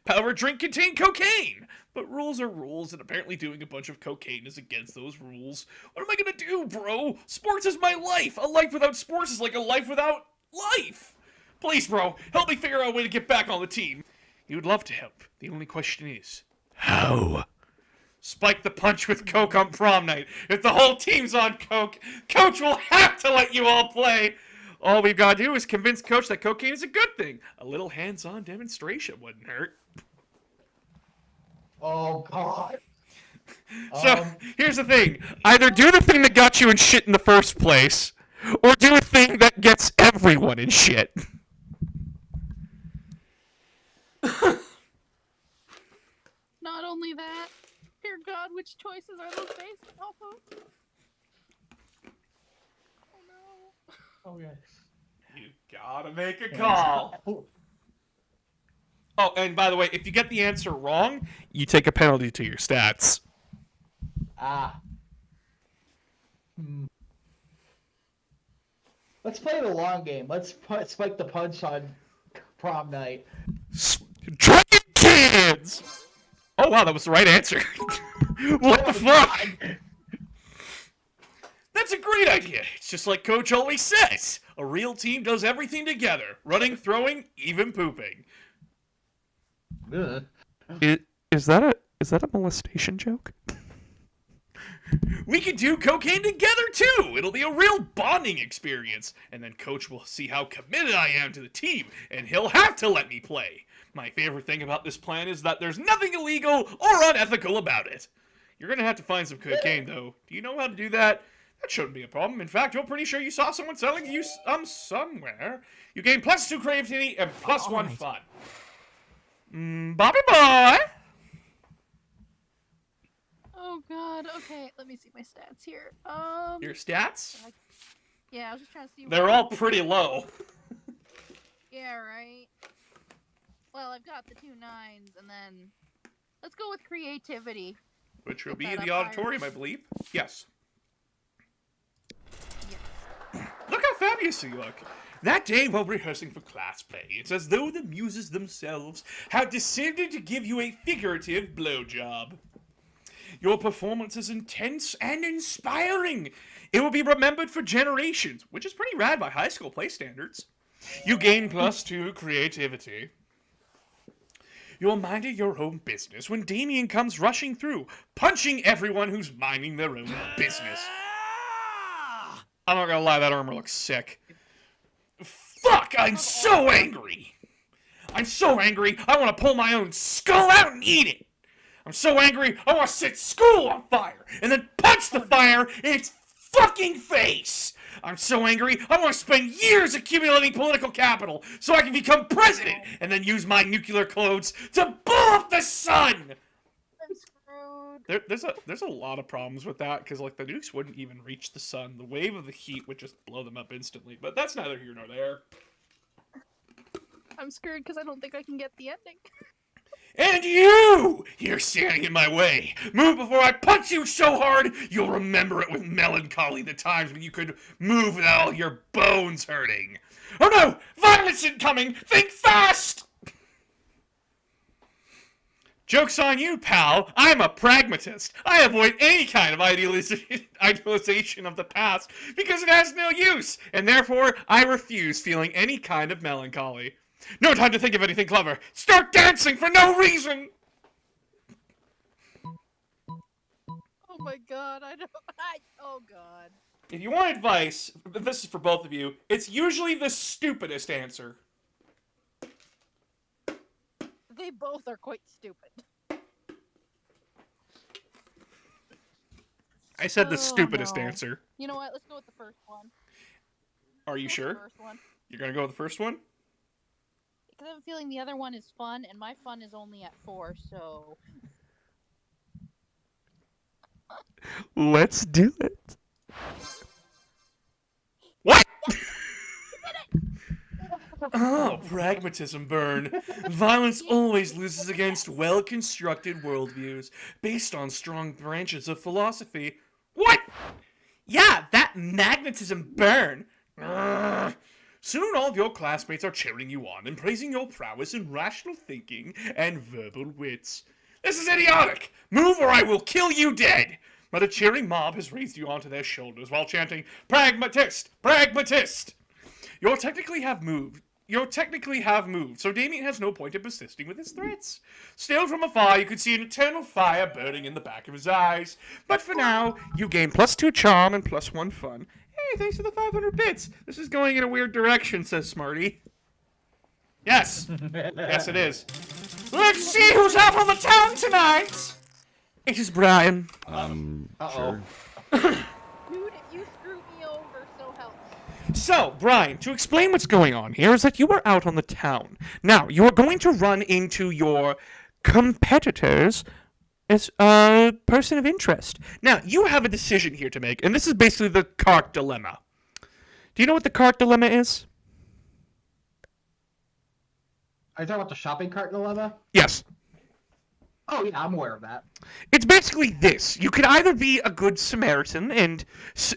powder drink contained cocaine? But rules are rules, and apparently doing a bunch of cocaine is against those rules. What am I gonna do, bro? Sports is my life! A life without sports is like a life without life! Please, bro, help me figure out a way to get back on the team. You'd love to help. The only question is, how? Spike the punch with Coke on prom night. If the whole team's on Coke, Coach will have to let you all play. All we've got to do is convince Coach that cocaine is a good thing. A little hands-on demonstration wouldn't hurt. Oh god. So, here's the thing. Either do the thing that got you in shit in the first place, or do a thing that gets everyone in shit. Not only that, dear God, which choices are those based off of? Oh no. Oh yes. You gotta make a call. Oh, and by the way, if you get the answer wrong, you take a penalty to your stats. Ah. Let's play the long game. Let's spike the punch on prom night. Dragon Kids! Oh wow, that was the right answer. What the fuck? That's a great idea. It's just like Coach always says. A real team does everything together. Running, throwing, even pooping. Ugh. Is that a molestation joke? We could do cocaine together too. It'll be a real bonding experience. And then Coach will see how committed I am to the team, and he'll have to let me play. My favorite thing about this plan is that there's nothing illegal or unethical about it. You're gonna have to find some cocaine though. Do you know how to do that? That shouldn't be a problem. In fact, you're pretty sure you saw someone selling you somewhere. You gain +2 creativity and +1 fun. Bobby boy! Oh God. Okay, let me see my stats here. Your stats? Yeah, I was just trying to see. They're all pretty low. Yeah, right. Well, I've got the 2 9s, and then let's go with creativity. Which will Get be that in the up auditorium, I believe. Yes. Yes. Look how fabulous you look. That day while rehearsing for class play, it's as though the muses themselves had descended to give you a figurative blowjob. Your performance is intense and inspiring. It will be remembered for generations, which is pretty rad by high school play standards. You gain +2 creativity. You're minding your own business when Damien comes rushing through, punching everyone who's minding their own business. I'm not gonna lie, that armor looks sick. Fuck, I'm so angry! I'm so angry, I want to pull my own skull out and eat it! I'm so angry, I want to set school on fire, and then punch the fire in its fucking face! I'm so angry, I want to spend years accumulating political capital so I can become president, and then use my nuclear codes to blow up the sun! I'm screwed. There's a lot of problems with that, because like the nukes wouldn't even reach the sun. The wave of the heat would just blow them up instantly, but that's neither here nor there. I'm screwed because I don't think I can get the ending. And you! You're standing in my way. Move before I punch you so hard, you'll remember it with melancholy the times when you could move without all your bones hurting. Oh no! Violence incoming! Think fast! Joke's on you, pal. I'm a pragmatist. I avoid any kind of idealization of the past because it has no use, and therefore I refuse feeling any kind of melancholy. No time to think of anything clever. Start dancing for no reason! Oh my God, oh God. If you want advice, this is for both of you, it's usually the stupidest answer. They both are quite stupid. I said the Oh, stupidest no. answer. You know what? Let's go with the first one. Are you Go with sure? The first one. You're gonna go with the first one? Because I have a feeling the other one is fun, and my fun is only at 4, so... Let's do it. What? Oh, pragmatism burn. Violence always loses against well-constructed worldviews based on strong branches of philosophy. What? Yeah, that magnetism burn. Urgh. Soon all of your classmates are cheering you on and praising your prowess in rational thinking and verbal wits. This is idiotic! Move or I will kill you dead! But a cheering mob has raised you onto their shoulders while chanting, "Pragmatist! Pragmatist!" You technically have moved, so Damien has no point in persisting with his threats. Still from afar, you could see an eternal fire burning in the back of his eyes. But for now, you gain +2 charm and +1 fun. Hey, thanks for the 500 bits. This is going in a weird direction, says Smarty. Yes. Yes, it is. Let's see who's up on the town tonight. It is Brian. Sure. Dude, if you screw me over, so help me. So, Brian, to explain what's going on here is that you are out on the town. Now, you are going to run into your competitors as a person of interest. Now, you have a decision here to make, and this is basically the cart dilemma. Do you know what the cart dilemma is? Are you talking about the shopping cart dilemma? Yes. Oh yeah, I'm aware of that. It's basically this. You could either be a good Samaritan and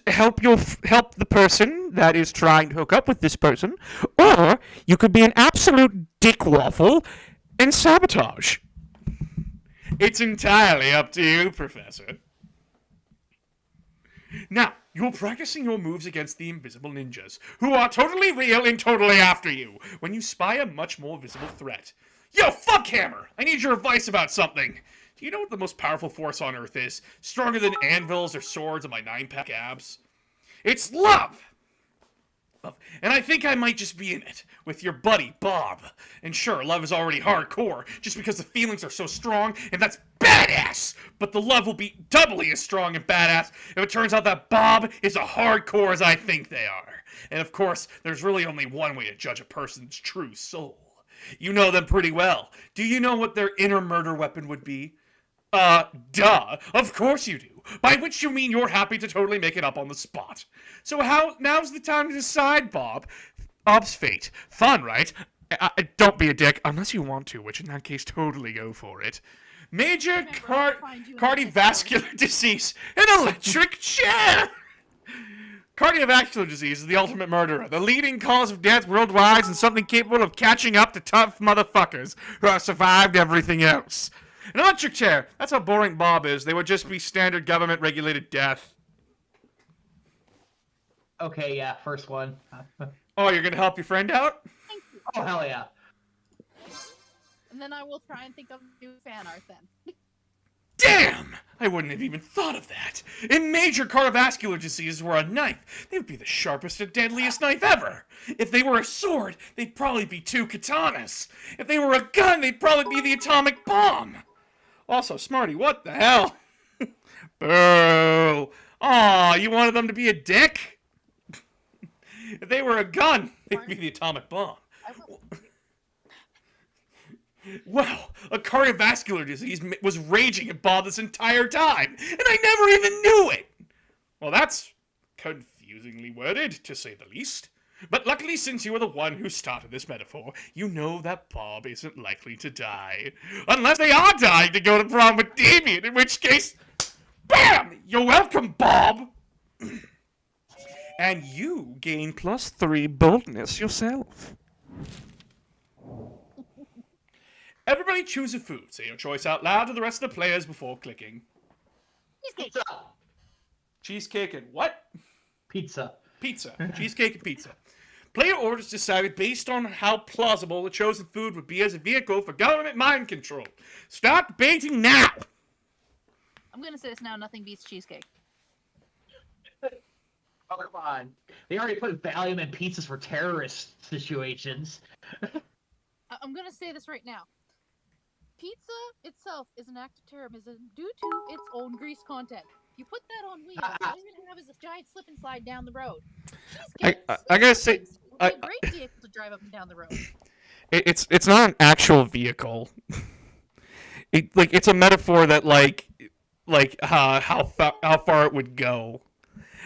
help the person that is trying to hook up with this person, or you could be an absolute dickwaffle and sabotage. It's entirely up to you, Professor. Now, you're practicing your moves against the invisible ninjas, who are totally real and totally after you, when you spy a much more visible threat. Yo, fuckhammer! I need your advice about something. Do you know what the most powerful force on Earth is? Stronger than anvils or swords on my 9-pack abs? It's love! And I think I might just be in it, with your buddy, Bob. And sure, love is already hardcore, just because the feelings are so strong, and that's badass! But the love will be doubly as strong and badass if it turns out that Bob is as hardcore as I think they are. And of course, there's really only one way to judge a person's true soul. You know them pretty well. Do you know what their inner murder weapon would be? Duh. Of course you do. By which you mean you're happy to totally make it up on the spot. So now's the time to decide, Bob. Bob's fate. Fun, right? Don't be a dick, unless you want to, which in that case, totally go for it. Major cardiovascular disease. An electric chair! Cardiovascular disease is the ultimate murderer, the leading cause of death worldwide, and something capable of catching up to tough motherfuckers who have survived everything else. An electric chair, that's how boring Bob is. They would just be standard government-regulated death. Okay, yeah, first one. Oh, you're gonna help your friend out? Thank you. Oh, hell yeah. And then I will try and think of new fan art then. Damn! I wouldn't have even thought of that. If major cardiovascular diseases were a knife, they would be the sharpest and deadliest knife ever. If they were a sword, they'd probably be 2 katanas. If they were a gun, they'd probably be the atomic bomb. Also, Smarty, what the hell? Boo! Aw, you wanted them to be a dick? If they were a gun, they'd be the atomic bomb. Well, a cardiovascular disease was raging in Bob this entire time, and I never even knew it! Well, that's confusingly worded, to say the least. But luckily, since you were the one who started this metaphor, you know that Bob isn't likely to die. Unless they are dying to go to prom with Damien, in which case, BAM! You're welcome, Bob! And you gain +3 boldness yourself. Everybody choose a food. Say your choice out loud to the rest of the players before clicking. Pizza. Cheesecake and what? Pizza. Pizza. Cheesecake and pizza. Player orders decided based on how plausible the chosen food would be as a vehicle for government mind control. Start debating now! I'm gonna say this now, nothing beats cheesecake. Oh, come on. They already put Valium in pizzas for terrorist situations. I'm gonna say this right now. Pizza itself is an act of terrorism due to its own grease content. If you put that on wheels, all you're gonna have is a giant slip and slide down the road. I gotta say, It's a great vehicle to drive up and down the road. it's not an actual vehicle. It's a metaphor that how far it would go.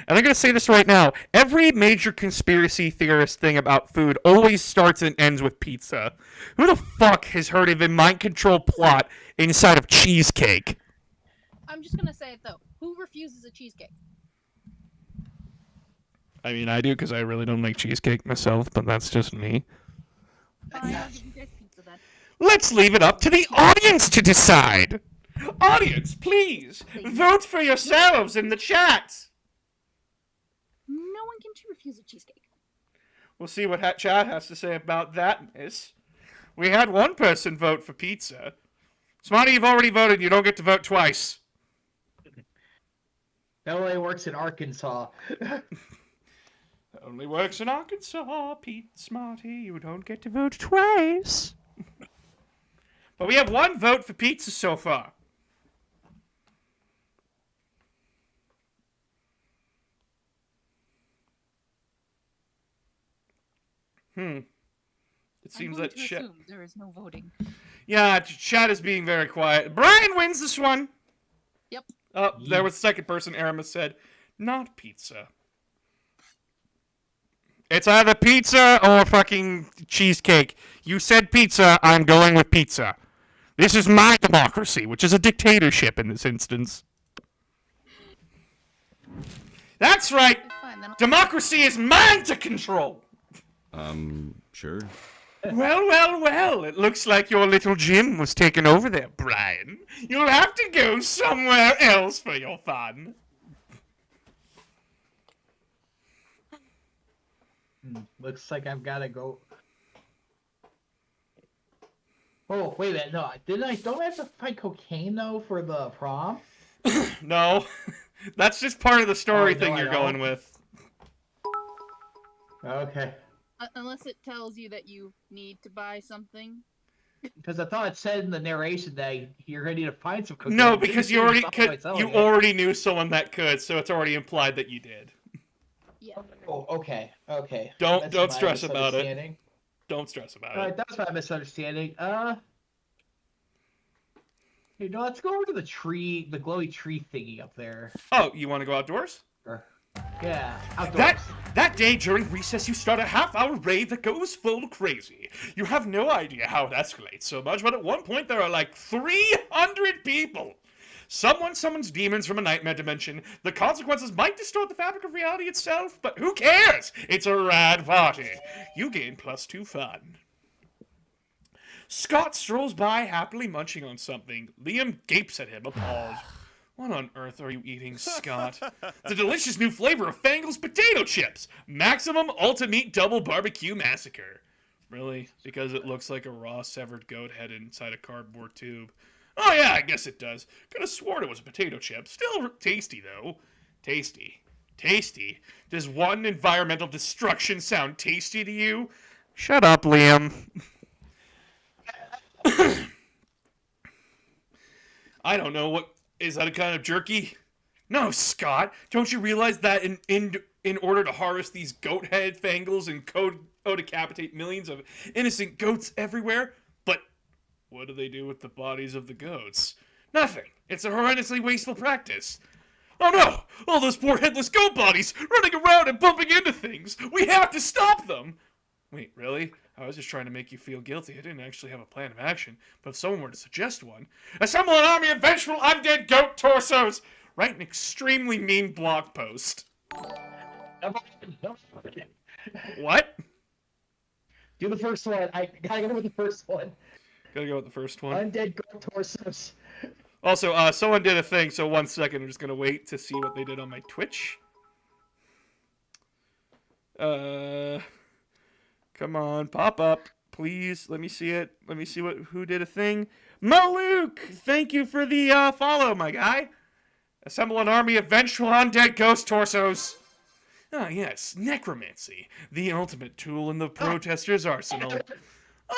And I'm gonna say this right now. Every major conspiracy theorist thing about food always starts and ends with pizza. Who the fuck has heard of a mind control plot inside of cheesecake? I'm just gonna say it though. Who refuses a cheesecake? I mean, I do because I really don't make cheesecake myself, but that's just me. Fine, I'll give you guys pizza then. Let's leave it up to the audience to decide. Audience, please vote for yourselves in the chat. No one can refuse a cheesecake. We'll see what chat has to say about that, miss. We had one person vote for pizza. Smarty, you've already voted. You don't get to vote twice. That only works in Arkansas. That only works in Arkansas, Pete Smarty. You don't get to vote twice. But we have one vote for pizza so far. It seems that chat. assume there is no voting. Yeah, chat is being very quiet. Brian wins this one. Yep. Oh, there was the second person. Aramis said, not pizza. It's either pizza or fucking cheesecake. You said pizza, I'm going with pizza. This is my democracy, which is a dictatorship in this instance. That's right! Fine, then Democracy is mine to control! Sure. Well, it looks like your little gym was taken over there, Brian. You'll have to go somewhere else for your fun. Looks like I've got to go. Oh, wait a minute. No, don't I have to find cocaine, though, for the prom? No, that's just part of the story Oh, no, thing I you're don't. going with. Okay. unless it tells you that you need to buy something. Because I thought it said in the narration that you're going to need to find some cocaine. No, It didn't because say you already stop by could. selling You it. already knew someone that could, so it's already implied that you did. Yeah. Oh, okay. Don't That's my stress about it. misunderstanding. Don't stress about Alright, it. that's my misunderstanding. Hey, no, let's go over to the tree, the glowy tree thingy up there. Oh, you want to go outdoors? Yeah, outdoors. That day during recess, you start a half-hour rave that goes full crazy. You have no idea how it escalates so much, but at one point there are like 300 people. Someone summons demons from a nightmare dimension. The consequences might distort the fabric of reality itself, but who cares? It's a rad party. You gain +2 fun. Scott strolls by, happily munching on something. Liam gapes at him, appalled. What on earth are you eating, Scott? The delicious new flavor of Fangle's potato chips. Maximum Ultimate Double Barbecue Massacre. Really? Because it looks like a raw severed goat head inside a cardboard tube. Oh yeah, I guess it does. Could have sworn it was a potato chip. Still tasty, though. Tasty. Tasty. Does one environmental destruction sound tasty to you? Shut up, Liam. I don't know, what is that, a kind of jerky? No, Scott, don't you realize that in order to harvest these goat head fangles and decapitate millions of innocent goats everywhere? But what do they do with the bodies of the goats? Nothing. It's a horrendously wasteful practice. Oh no! All those poor headless goat bodies running around and bumping into things! We have to stop them! Wait, really? I was just trying to make you feel guilty. I didn't actually have a plan of action, but if someone were to suggest one, assemble an army of vengeful undead goat torsos! Write an extremely mean blog post. What? Do the first one. I gotta go with the first one. Gotta go with the first one. Undead goat torsos. Also, someone did a thing, so 1 second. I'm just gonna wait to see what they did on my Twitch. Come on, pop up, please. Let me see it. Let me see who did a thing. Malouk, thank you for the follow, my guy. Assemble an army of vengeful undead ghost torsos. Ah, yes, necromancy, the ultimate tool in the protesters' arsenal.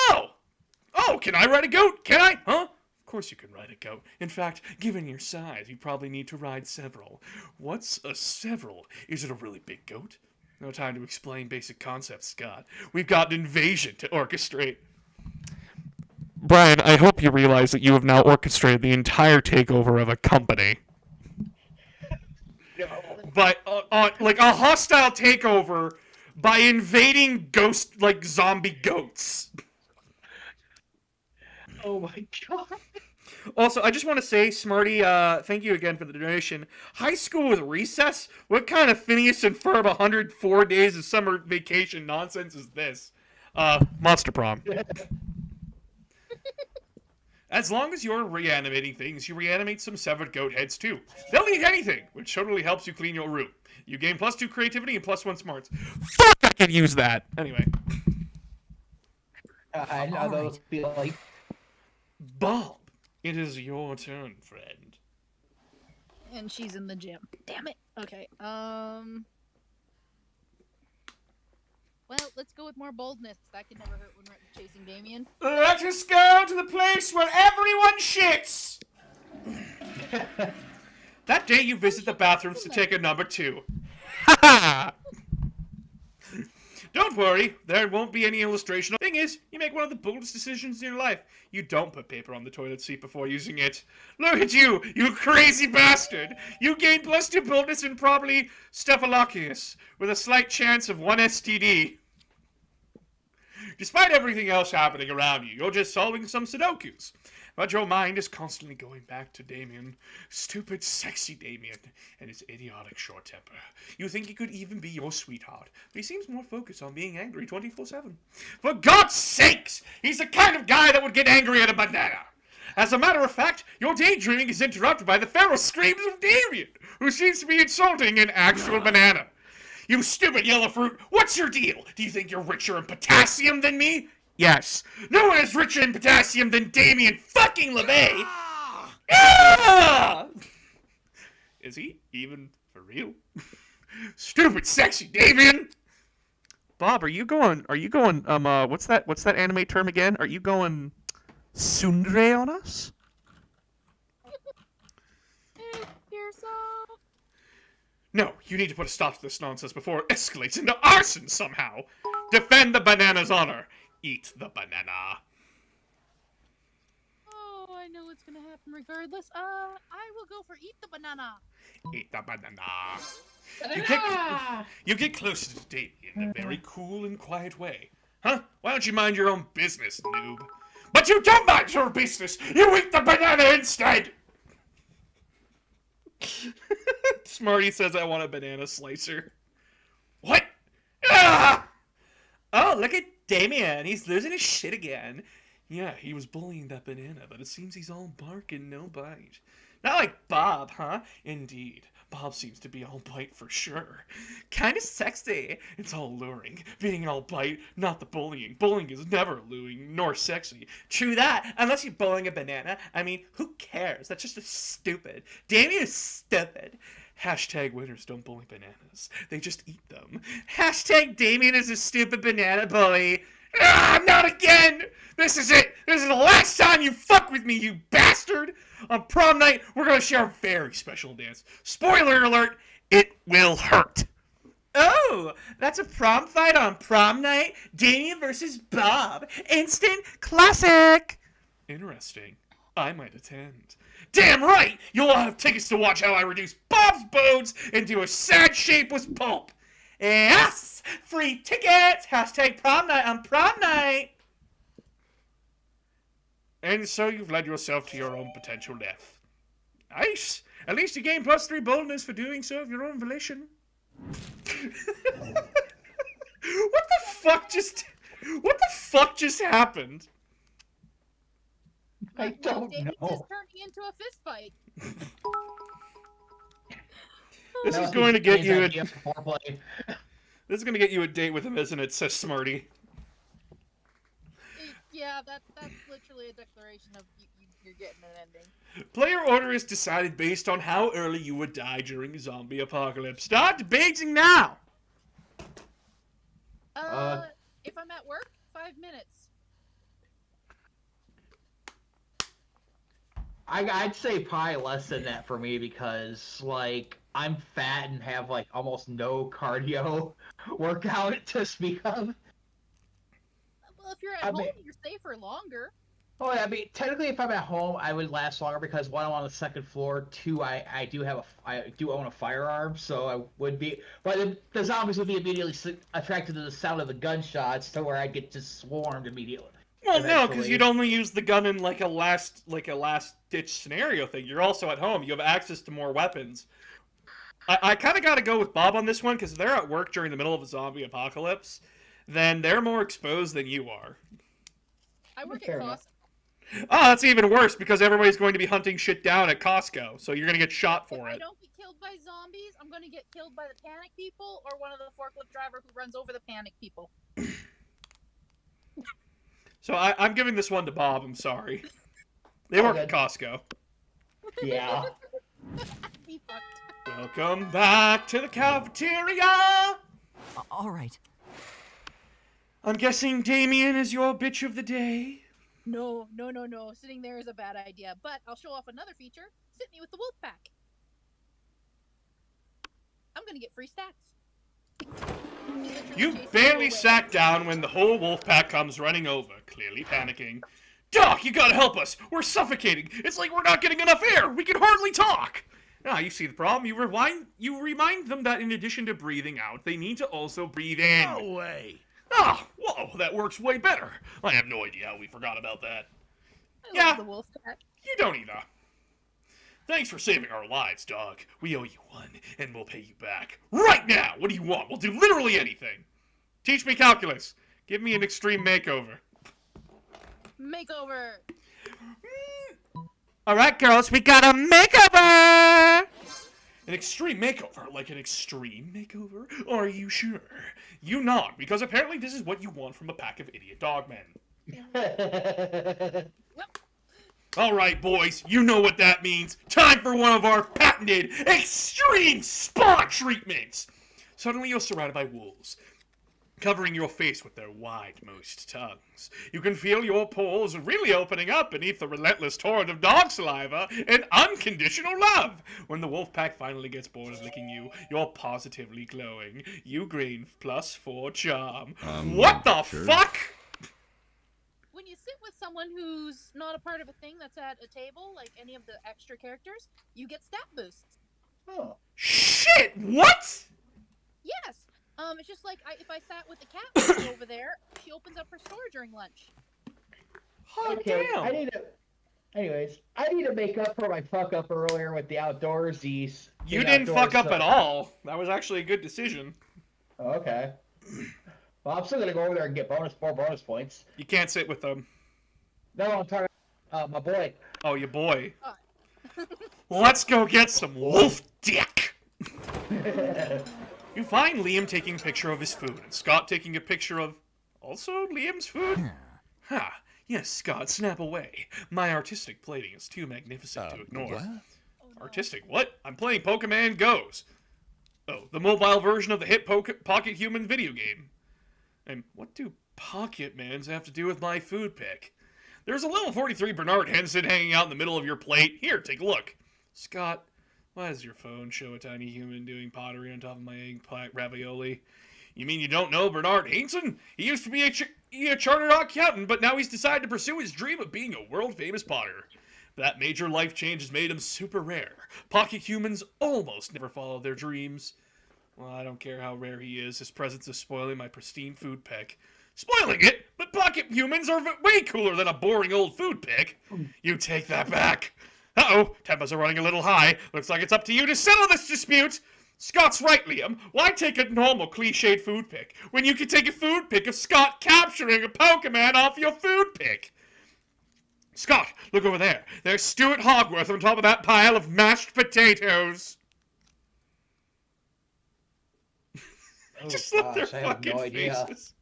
Oh, can I ride a goat? Can I? Huh? Of course you can ride a goat. In fact, given your size, you probably need to ride several. What's a several? Is it a really big goat? No time to explain basic concepts, Scott. We've got an invasion to orchestrate. Brian, I hope you realize that you have now orchestrated the entire takeover of a company. But, like, a hostile takeover by invading zombie goats. Oh my god. Also, I just want to say, Smarty, thank you again for the donation. High school with recess? What kind of Phineas and Ferb 104 days of summer vacation nonsense is this? Monster Prom. As long as you're reanimating things, you reanimate some severed goat heads too. They'll eat anything, which totally helps you clean your room. You gain +2 creativity and +1 smarts. Fuck, I could use that! Anyway. I know those feel like. Bob, it is your turn, friend. And she's in the gym. Damn it. Okay. Well, let's go with more boldness. That could never hurt when we're chasing Damien. Let us go to the place where everyone shits! That day you visit the bathrooms to take a number 2. Ha ha! Don't worry, there won't be any illustration. Thing is, you make one of the boldest decisions in your life. You don't put paper on the toilet seat before using it. Look at you, you crazy bastard! You gained +2 boldness and probably Staphylococcus, with a slight chance of 1 STD. Despite everything else happening around you, you're just solving some Sudokus. But your mind is constantly going back to Damien. Stupid, sexy Damien, and his idiotic short temper. You think he could even be your sweetheart, but he seems more focused on being angry 24/7. For God's sakes! He's the kind of guy that would get angry at a banana! As a matter of fact, your daydreaming is interrupted by the feral screams of Damien, who seems to be insulting an actual banana. You stupid yellow fruit, what's your deal? Do you think you're richer in potassium than me? Yes. No one is richer in potassium than Damien fucking LeVay! Ah! Is he even for real? Stupid sexy Damien! Bob, are you going, what's that anime term again? Are you going tsundere on us? No, you need to put a stop to this nonsense before it escalates into arson somehow. Defend the banana's honor. Eat the banana. Oh, I know what's gonna happen regardless. I will go for eat the banana. Eat the banana. You get closer to Damien in a very cool and quiet way. Huh? Why don't you mind your own business, noob? But you don't mind your business! You eat the banana instead! Smarty says I want a banana slicer. What? Ah! Oh, look at Damien. He's losing his shit again. Yeah, he was bullying that banana, but it seems he's all bark and no bite. Not like Bob, huh? Indeed. Bob seems to be all bite for sure. Kinda sexy. It's all alluring. Being all bite, not the bullying. Bullying is never alluring, nor sexy. True that, unless you're bullying a banana. I mean, who cares? That's just stupid. Damien is stupid. Hashtag winners don't bully bananas. They just eat them. Hashtag Damien is a stupid banana bully. Ah, not again! This is it! This is the last time you fuck with me, you bastard! On prom night, we're gonna share a very special dance. Spoiler alert, it will hurt. Oh, that's a prom fight on prom night? Damien versus Bob. Instant classic! Interesting. I might attend. Damn right! You'll all have tickets to watch how I reduce Bob's bones into a sad shapeless pulp. Yes! Free tickets! Hashtag prom night on prom night! And so you've led yourself to your own potential death. Nice! At least you gain +3 boldness for doing so of your own volition. What the fuck just happened? I don't David know. just turning into a fist fight. This is going to get you a... foreplay. This is going to get you a date with him, isn't it? Says Smarty. Yeah, that's literally a declaration of you're getting an ending. Player order is decided based on how early you would die during a zombie apocalypse. Start debating now! If I'm at work, 5 minutes. I'd say probably less than that for me because, like, I'm fat and have, like, almost no cardio workout to speak of. Well, if you're at home, you're safer longer. Oh, I mean, technically, if I'm at home, I would last longer because one, I'm on the second floor. Two, I do own a firearm, so I would be. But the zombies would be immediately attracted to the sound of the gunshots, to where I'd get just swarmed immediately. Well, no, because you'd only use the gun in like a last ditch scenario thing. You're also at home. You have access to more weapons. I kind of got to go with Bob on this one because if they're at work during the middle of a zombie apocalypse, then they're more exposed than you are. I work at Costco. Oh, that's even worse because everybody's going to be hunting shit down at Costco, so you're going to get shot for it. If I don't get killed by zombies, I'm going to get killed by the panic people or one of the forklift driver who runs over the panic people. So I'm giving this one to Bob, I'm sorry. They work at Costco. Yeah. Be fucked. Welcome back to the cafeteria! All right. I'm guessing Damien is your bitch of the day? No. Sitting there is a bad idea, but I'll show off another feature. Sit me with the wolf pack. I'm gonna get free stats. You barely sat down when the whole wolf pack comes running over, clearly panicking. Doc, you gotta help us! We're suffocating! It's like we're not getting enough air! We can hardly talk! Ah, you see the problem? You remind them that in addition to breathing out, they need to also breathe in. No way. Ah, whoa, that works way better. I have no idea how we forgot about that. I love the wolf pack. You don't either. Thanks for saving our lives, dog. We owe you one, and we'll pay you back. Right now! What do you want? We'll do literally anything. Teach me calculus. Give me an extreme makeover. Makeover! Alright, girls, we got a makeover! An extreme makeover? Like an extreme makeover? Are you sure? You nod, because apparently this is what you want from a pack of idiot dogmen. Alright, boys, you know what that means. Time for one of our patented extreme spa treatments! Suddenly you're surrounded by wolves, covering your face with their wide-mouthed tongues. You can feel your pores really opening up beneath the relentless torrent of dog saliva and unconditional love. When the wolf pack finally gets bored of licking you, you're positively glowing. You gain +4 charm. What the sure. fuck? When you sit with someone who's not a part of a thing that's at a table, like any of the extra characters, you get stat boosts. Oh. Shit, what? Yes! It's just like if I sat with the cat over there, she opens up her store during lunch. Oh, Okay, damn. I need to make up for my fuck up earlier with the outdoorsies. You didn't fuck up at all. That was actually a good decision. Oh, okay. Well, I'm still gonna go over there and get 4 bonus points. You can't sit with them. No, I'm talking my boy. Oh, your boy. Let's go get some wolf dick. You find Liam taking a picture of his food, and Scott taking a picture of, also, Liam's food? Ha! Yes, Scott, snap away. My artistic plating is too magnificent to ignore. What? Oh, no. Artistic what? I'm playing Pokemon Goes. Oh, the mobile version of the hit Pocket Human video game. And what do Pocket Mans have to do with my food pick? There's a level 43 Bernard Henson hanging out in the middle of your plate. Here, take a look. Scott, why does your phone show a tiny human doing pottery on top of my eggplant ravioli? You mean you don't know Bernard Henson? He used to be a chartered accountant, but now he's decided to pursue his dream of being a world-famous potter. That major life change has made him super rare. Pocket humans almost never follow their dreams. Well, I don't care how rare he is. His presence is spoiling my pristine food pick. Spoiling it? But pocket humans are way cooler than a boring old food pick. You take that back. Uh-oh, tempers are running a little high. Looks like it's up to you to settle this dispute. Scott's right, Liam. Why take a normal cliched food pick when you can take a food pick of Scott capturing a Pokemon off your food pick? Scott, look over there. There's Stuart Hogworth on top of that pile of mashed potatoes. Oh, Just look their gosh, I have fucking no idea. faces.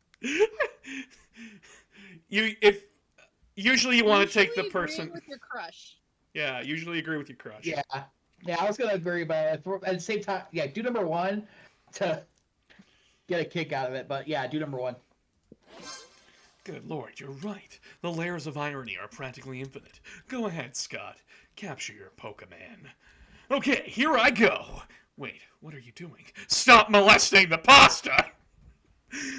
Usually you want to take the Usually person. agree with your crush. Yeah, usually agree with your crush. Yeah, I was gonna agree, but at the same time, yeah, do number 1 to get a kick out of it. But yeah, do number 1. Good lord, you're right. The layers of irony are practically infinite. Go ahead, Scott. Capture your Pokemon. Okay, here I go. Wait, what are you doing? Stop molesting the pasta!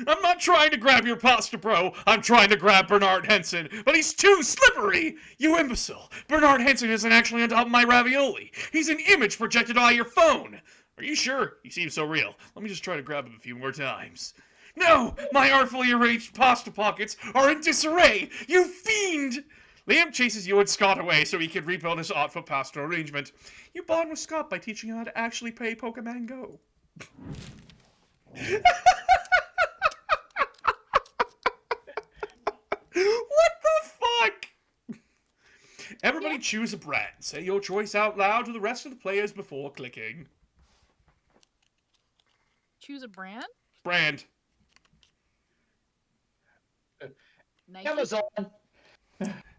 I'm not trying to grab your pasta, bro. I'm trying to grab Bernard Henson, but he's too slippery! You imbecile! Bernard Henson isn't actually on top of my ravioli. He's an image projected by your phone. Are you sure? He seems so real. Let me just try to grab him a few more times. No! My artfully arranged pasta pockets are in disarray! You fiend! Liam chases you and Scott away so he can rebuild his artful pasta arrangement. You bond with Scott by teaching him how to actually play Pokemon Go. What the fuck? Everybody choose a brand. Say your choice out loud to the rest of the players before clicking. Choose a brand? Brand. Nike? Amazon.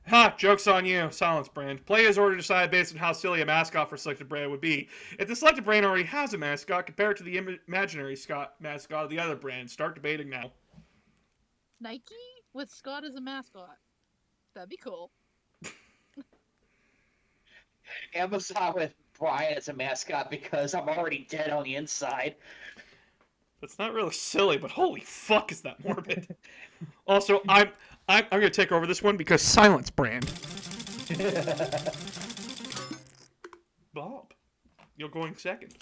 Ha! Joke's on you. Silence brand. Players order to decide based on how silly a mascot for selected brand would be. If the selected brand already has a mascot, compare it to the imaginary mascot of the other brand. Start debating now. Nike with Scott as a mascot. That'd be cool. Amazon with Brian as a mascot because I'm already dead on the inside. That's not really silly, but holy fuck, is that morbid? Also, I'm gonna take over this one because silence brand. Bob, you're going second.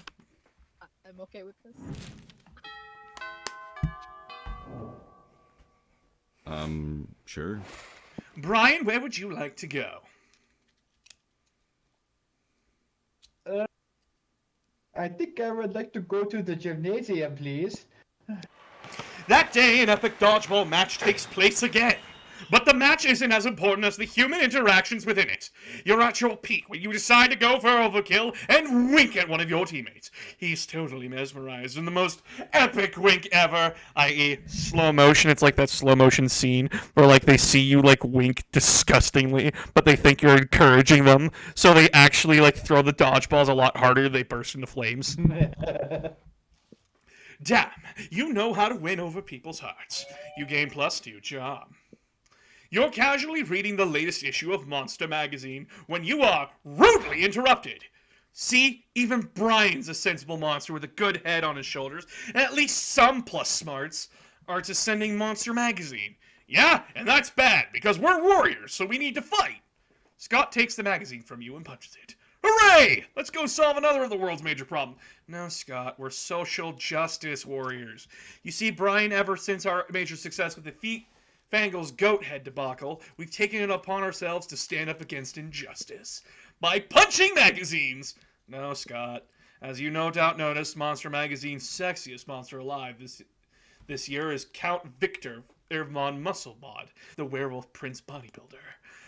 I'm okay with this. Sure. Brian, where would you like to go? I think I would like to go to the gymnasium, please. That day, an epic dodgeball match takes place again. But the match isn't as important as the human interactions within it. You're at your peak when you decide to go for overkill and wink at one of your teammates. He's totally mesmerized in the most epic wink ever, i.e. slow motion. It's like that slow motion scene where like they see you like wink disgustingly, but they think you're encouraging them, so they actually like throw the dodgeballs a lot harder. They burst into flames. Damn, you know how to win over people's hearts. You gain +2 charm. You're casually reading the latest issue of Monster Magazine when you are rudely interrupted. See, even Brian's a sensible monster with a good head on his shoulders, and at least some plus smarts are to sending Monster Magazine. Yeah, and that's bad, because we're warriors, so we need to fight. Scott takes the magazine from you and punches it. Hooray! Let's go solve another of the world's major problems. No, Scott, we're social justice warriors. You see, Brian, ever since our major success with defeat Fangle's goat head debacle, we've taken it upon ourselves to stand up against injustice. By punching magazines! No, Scott. As you no doubt noticed, Monster Magazine's sexiest monster alive this year is Count Victor von Musclebod, the werewolf prince bodybuilder.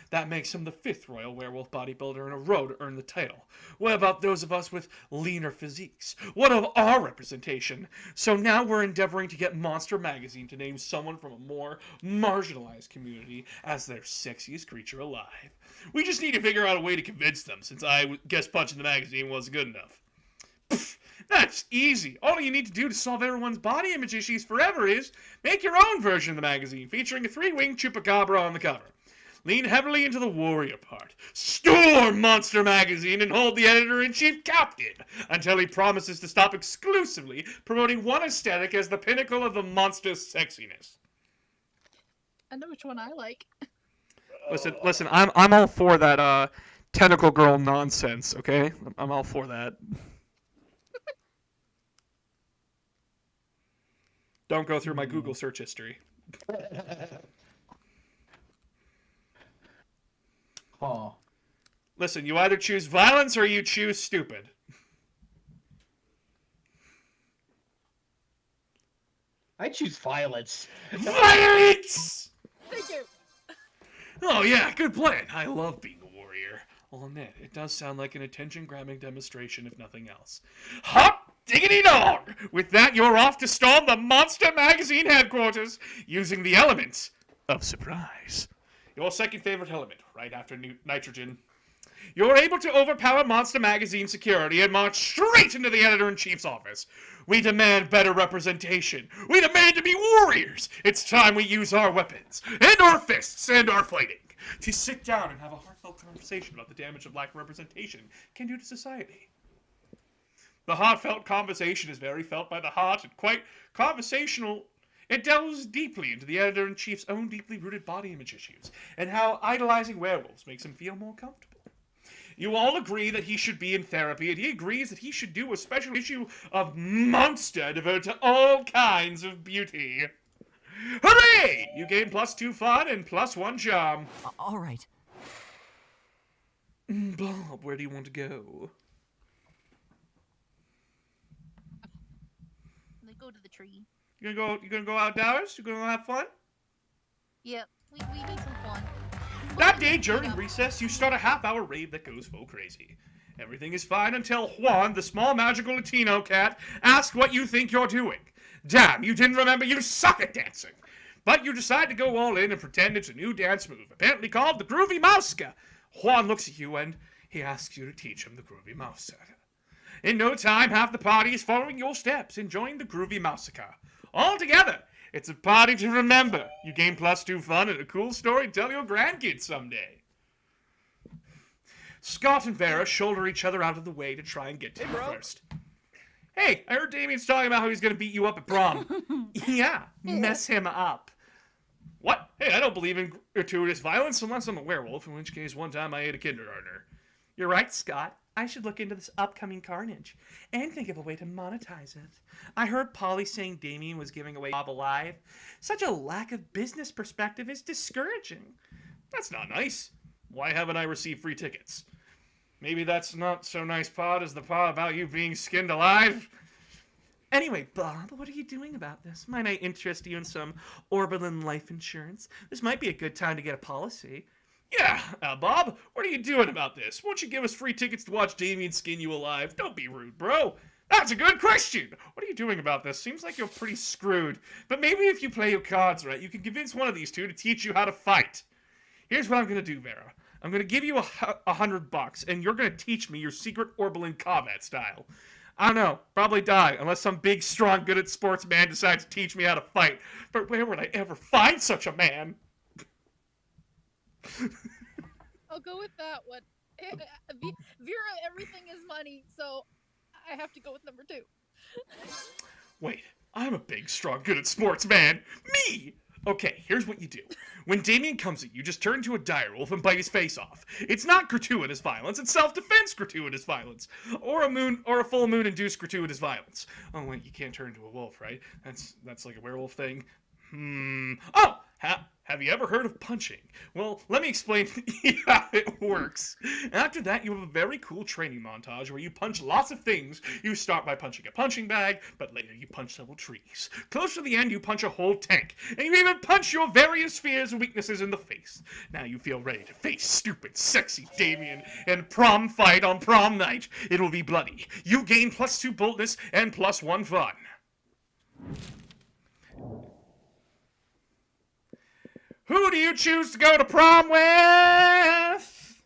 That makes him the 5th royal werewolf bodybuilder in a row to earn the title. What about those of us with leaner physiques? What of our representation? So now we're endeavoring to get Monster Magazine to name someone from a more marginalized community as their sexiest creature alive. We just need to figure out a way to convince them, since I guess punching the magazine wasn't good enough. Pfft, that's easy. All you need to do to solve everyone's body image issues forever is make your own version of the magazine, featuring a 3-winged chupacabra on the cover. Lean heavily into the warrior part. Storm Monster Magazine and hold the editor-in-chief captive until he promises to stop exclusively promoting one aesthetic as the pinnacle of the monster's sexiness. I know which one I like. Listen, I'm all for that tentacle girl nonsense, okay? I'm all for that. Don't go through my Google search history. Oh. Listen, you either choose violence or you choose stupid. I choose violence. Violence! Thank you. Oh yeah, good plan. I love being a warrior. I'll admit, it does sound like an attention-grabbing demonstration, if nothing else. Hot diggity dog! With that, you're off to storm the Monster Magazine headquarters using the elements of surprise. Your second favorite element, right after nitrogen. You're able to overpower Monster Magazine security and march straight into the editor-in-chief's office. We demand better representation. We demand to be warriors. It's time we use our weapons, and our fists, and our fighting, to sit down and have a heartfelt conversation about the damage of lack of representation can do to society. The heartfelt conversation is very felt by the heart and quite conversational. It delves deeply into the editor-in-chief's own deeply rooted body image issues, and how idolizing werewolves makes him feel more comfortable. You all agree that he should be in therapy, and he agrees that he should do a special issue of Monster devoted to all kinds of beauty. Hooray! You gain +2 fun and +1 charm. All right. Bob, where do you want to go? They go to the tree. You gonna go outdoors? You gonna have fun? Yep, we need some fun. That day during recess, you start a half-hour rave that goes full crazy. Everything is fine until Juan, the small magical Latino cat, asks what you think you're doing. Damn, you didn't remember you suck at dancing. But you decide to go all in and pretend it's a new dance move, apparently called the Groovy Mouska. Juan looks at you and he asks you to teach him the Groovy Mouska. In no time, half the party is following your steps, enjoying the Groovy Mousica. All together, it's a party to remember. You gain +2 fun and a cool story to tell your grandkids someday. Scott and Vera shoulder each other out of the way to try and get to you first. Hey, I heard Damien's talking about how he's gonna beat you up at prom. Yeah, mess him up. What? Hey, I don't believe in gratuitous violence unless I'm a werewolf, in which case one time I ate a kindergartner. You're right, Scott. I should look into this upcoming carnage and think of a way to monetize it. I heard Polly saying Damien was giving away Bob alive. Such a lack of business perspective is discouraging. That's not nice. Why haven't I received free tickets? Maybe that's not so nice pod as the pod about you being skinned alive? Anyway, Bob, what are you doing about this? Might I interest you in some Oberlin life insurance? This might be a good time to get a policy. Yeah, Bob, what are you doing about this? Won't you give us free tickets to watch Damien skin you alive? Don't be rude, bro. That's a good question. What are you doing about this? Seems like you're pretty screwed. But maybe if you play your cards right, you can convince one of these two to teach you how to fight. Here's what I'm going to do, Vera. I'm going to give you $100, and you're going to teach me your secret Oberlin combat style. I don't know, probably die, unless some big, strong, good at sports man decides to teach me how to fight. But where would I ever find such a man? I'll go with that one. Vera, everything is money, so I have to go with number 2. Wait, I'm a big, strong, good at sports man. Me! Okay, here's what you do. When Damien comes at you, just turn into a direwolf and bite his face off. It's not gratuitous violence, it's self-defense gratuitous violence. Or a full moon induced gratuitous violence. Oh wait, you can't turn into a wolf, right? That's like a werewolf thing. Oh! Have you ever heard of punching? Well, let me explain how it works. After that, you have a very cool training montage where you punch lots of things. You start by punching a punching bag, but later you punch several trees. Close to the end, you punch a whole tank. And you even punch your various fears and weaknesses in the face. Now you feel ready to face stupid, sexy Damien and prom fight on prom night. It will be bloody. You gain +2 boldness and +1 fun. Who do you choose to go to prom with?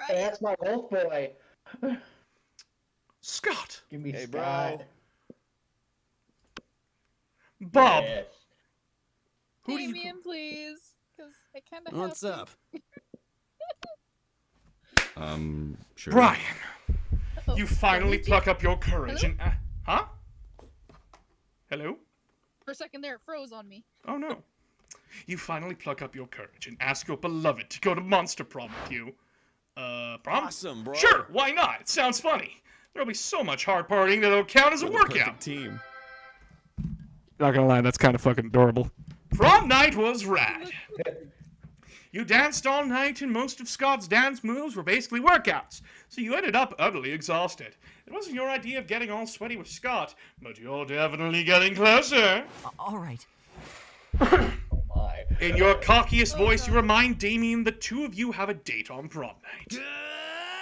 That's my wolf boy. Scott. Give me Hey, Scott. Bob. Yes. Who do you... Damien, please, because I kind of What's up? Sure. Brian. Oh, You finally Luigi? pluck up your courage and... huh? Hello? For a second there, it froze on me. Oh, no. You finally pluck up your courage and ask your beloved to go to Monster Prom with you. Prom? Awesome, bro. Sure, why not? It sounds funny. There'll be so much hard partying that it'll count as a We're the workout. perfect team. Not gonna lie, that's kind of fucking adorable. Prom night was rad. You danced all night, and most of Scott's dance moves were basically workouts, so you ended up utterly exhausted. It wasn't your idea of getting all sweaty with Scott, but you're definitely getting closer. All right. Oh my. In your cockiest voice, you remind Damien the two of you have a date on prom night.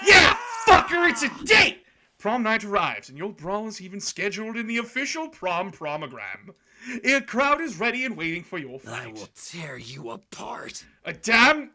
Yeah, fucker, it's a date! Prom night arrives, and your brawl is even scheduled in the official prom promogram. A crowd is ready and waiting for your I fight. will tear you apart. Damn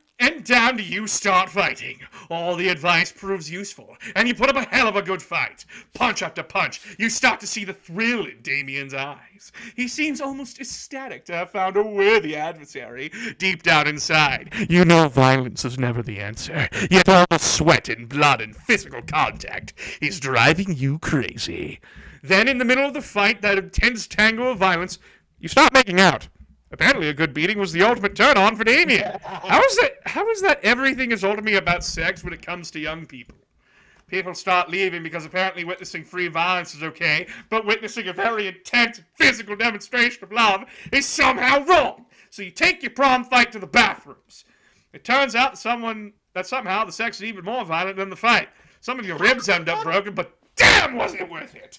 do you start fighting. All the advice proves useful, and you put up a hell of a good fight. Punch after punch, you start to see the thrill in Damien's eyes. He seems almost ecstatic to have found a worthy adversary. Deep down inside, you know violence is never the answer. Yet all the sweat and blood and physical contact is driving you crazy. Then, in the middle of the fight, that intense tango of violence, you stop making out. Apparently a good beating was the ultimate turn-on for Damien. How is that everything is told to me about sex when it comes to young people? People start leaving because apparently witnessing free violence is okay, but witnessing a very intense physical demonstration of love is somehow wrong. So you take your prom fight to the bathrooms. It turns out that somehow the sex is even more violent than the fight. Some of your ribs end up broken, but damn was it worth it!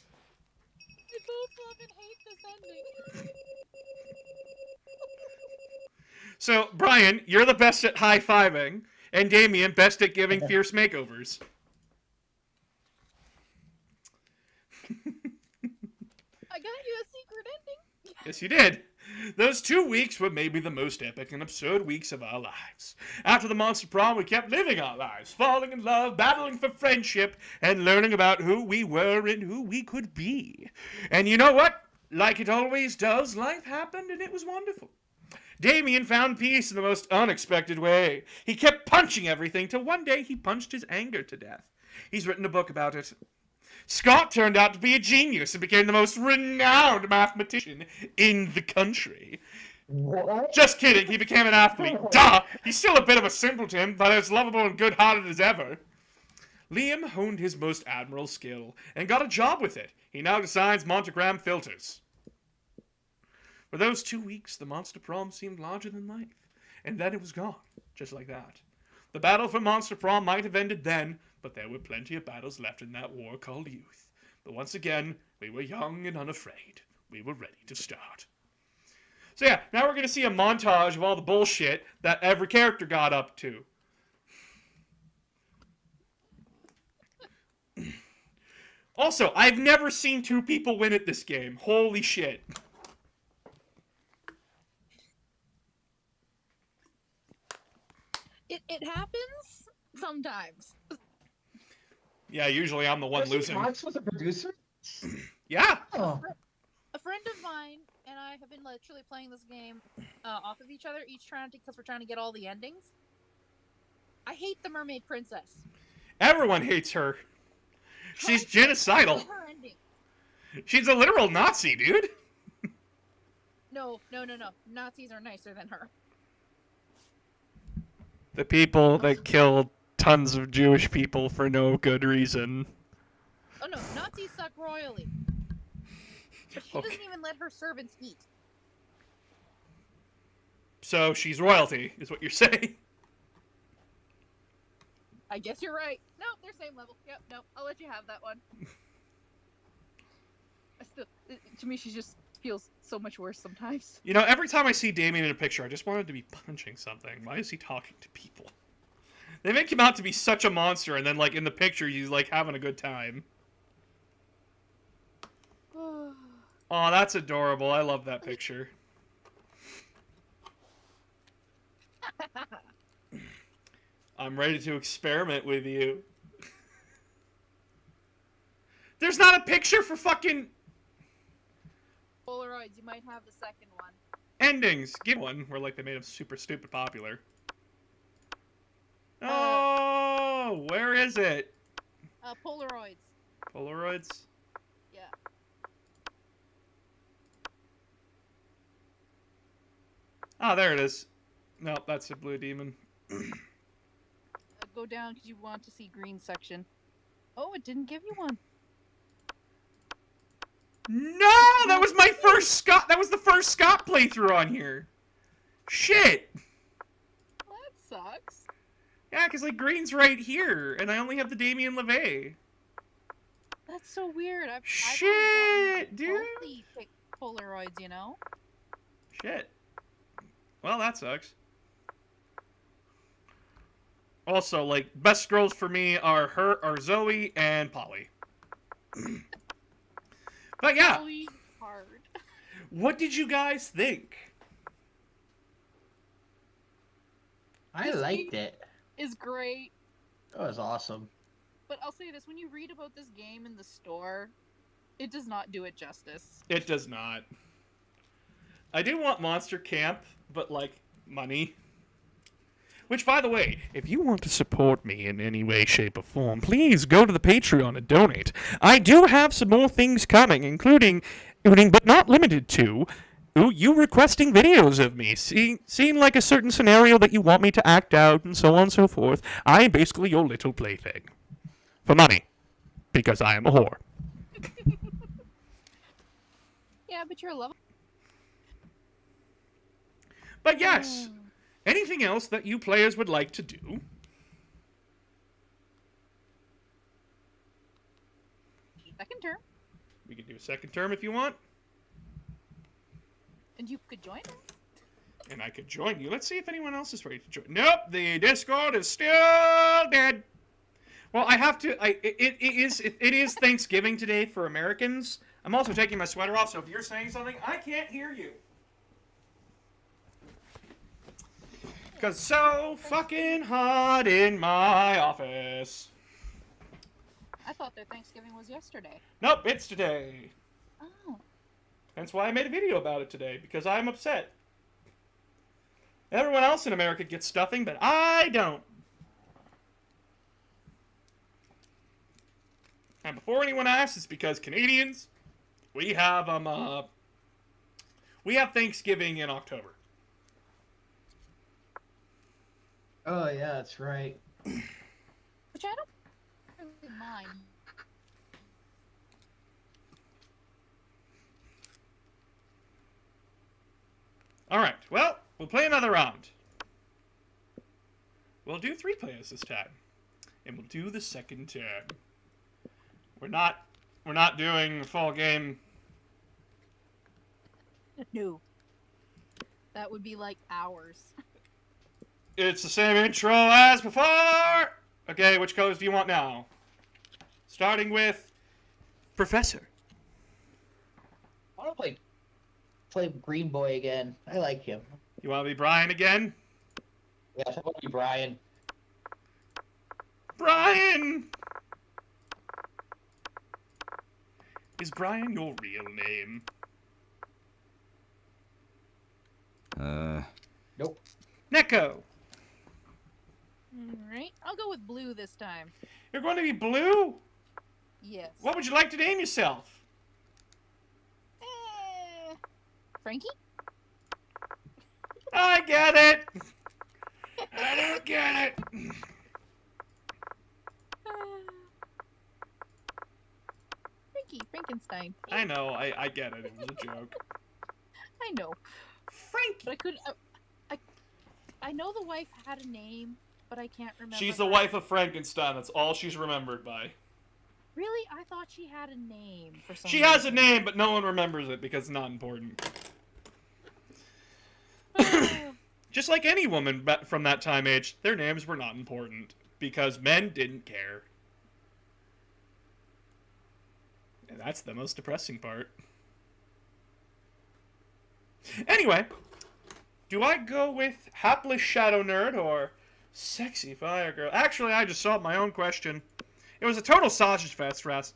I both love and hate this ending. So, Brian, you're the best at high-fiving, and Damien, best at giving fierce makeovers. I got you a secret ending. Yes, you did. Those 2 weeks were maybe the most epic and absurd weeks of our lives. After the Monster Prom, we kept living our lives, falling in love, battling for friendship, and learning about who we were and who we could be. And you know what? Like it always does, life happened and it was wonderful. Damien found peace in the most unexpected way. He kept punching everything till one day he punched his anger to death. He's written a book about it. Scott turned out to be a genius and became the most renowned mathematician in the country. What? Just kidding, he became an athlete. Duh! He's still a bit of a simpleton, but as lovable and good-hearted as ever. Liam honed his most admirable skill and got a job with it. He now designs Montogram filters. For those 2 weeks, the Monster Prom seemed larger than life, and then it was gone, just like that. The battle for Monster Prom might have ended then, but there were plenty of battles left in that war called youth. But once again, we were young and unafraid. We were ready to start. So yeah, now we're going to see a montage of all the bullshit that every character got up to. Also, I've never seen 2 people win at this game. Holy shit. It happens sometimes. Yeah, usually I'm the one losing. Max was a producer? Yeah. Oh. A friend of mine and I have been literally playing this game off of each other, each trying to, because we're trying to get all the endings. I hate the Mermaid Princess. Everyone hates her. She's genocidal. Her ending. She's a literal Nazi, dude. No. Nazis are nicer than her. The people that killed tons of Jewish people for no good reason. Oh no, Nazis suck royally. But she doesn't even let her servants eat. So she's royalty, is what you're saying. I guess you're right. No, they're same level. Yep, no, I'll let you have that one. To me, she just feels so much worse sometimes. You know, every time I see Damien in a picture, I just want him to be punching something. Why is he talking to people? They make him out to be such a monster, and then, like, in the picture, he's, like, having a good time. Oh, that's adorable. I love that picture. I'm ready to experiment with you. There's not a picture for fucking... Polaroids, you might have the second one. endings. Give one where, like, they made him super stupid popular. Oh, where is it? Polaroids. Polaroids? Yeah. Ah, there it is. No, that's a blue demon. Go down because you want to see green section. Oh, it didn't give you one. No, that was my first Scott. That was the first Scott playthrough on here. Shit. Well, that sucks. Yeah, because like green's right here, and I only have the Damien LeVay. That's so weird. Shit, dude. Totally pick Polaroids, you know. Shit. Well, that sucks. Also, like, best girls for me are Zoe and Polly. But yeah. Really hard. What did you guys think? I liked it. Is great. That was awesome. But I'll say this, when you read about this game in the store, it does not do it justice. It does not. I do want Monster Camp, but, like, money. Which, by the way, if you want to support me in any way, shape, or form, please go to the Patreon and donate. I do have some more things coming, including but not limited to, you requesting videos of me, seeing like a certain scenario that you want me to act out, and so on and so forth. I am basically your little plaything. For money. Because I am a whore. Yeah, but you're a level. But yes, anything else that you players would like to do? Second term. We can do a second term if you want. And you could join us. And I could join you. Let's see if anyone else is ready to join. Nope, the Discord is still dead. Well, I have to. It is Thanksgiving today for Americans. I'm also taking my sweater off, so if you're saying something, I can't hear you. Because it's so fucking hot in my office. I thought their Thanksgiving was yesterday. Nope, it's today. Oh. That's why I made a video about it today, because I'm upset. Everyone else in America gets stuffing, but I don't. And before anyone asks, it's because Canadians, we have Thanksgiving in October. Oh yeah, that's right. Which I don't really mind. Alright, well, we'll play another round. We'll do 3 players this time. And we'll do the second turn. We're not doing a full game. No. That would be like hours. It's the same intro as before! Okay, which colors do you want now? Starting with Professor. I want to play Green Boy again. I like him. You want to be Brian again? Yeah, I want to be Brian. Brian! Is Brian your real name? Nope. Neko. Alright, I'll go with blue this time. You're going to be blue? Yes. What would you like to name yourself? Frankie? I get it! I don't get it! Frankenstein. I know, I get it. It was a joke. I know. Frankie! But I couldn't. I know the wife had a name, but I can't remember. She's the her. wife of Frankenstein. That's all she's remembered by. Really? I thought she had a name for some She has a reason. name, but no one remembers it because it's not important. Just like any woman from that time age, their names were not important because men didn't care. And that's the most depressing part. Anyway, do I go with Hapless Shadow Nerd or Sexy Fire Girl? Actually, I just solved my own question. It was a total sausage fest last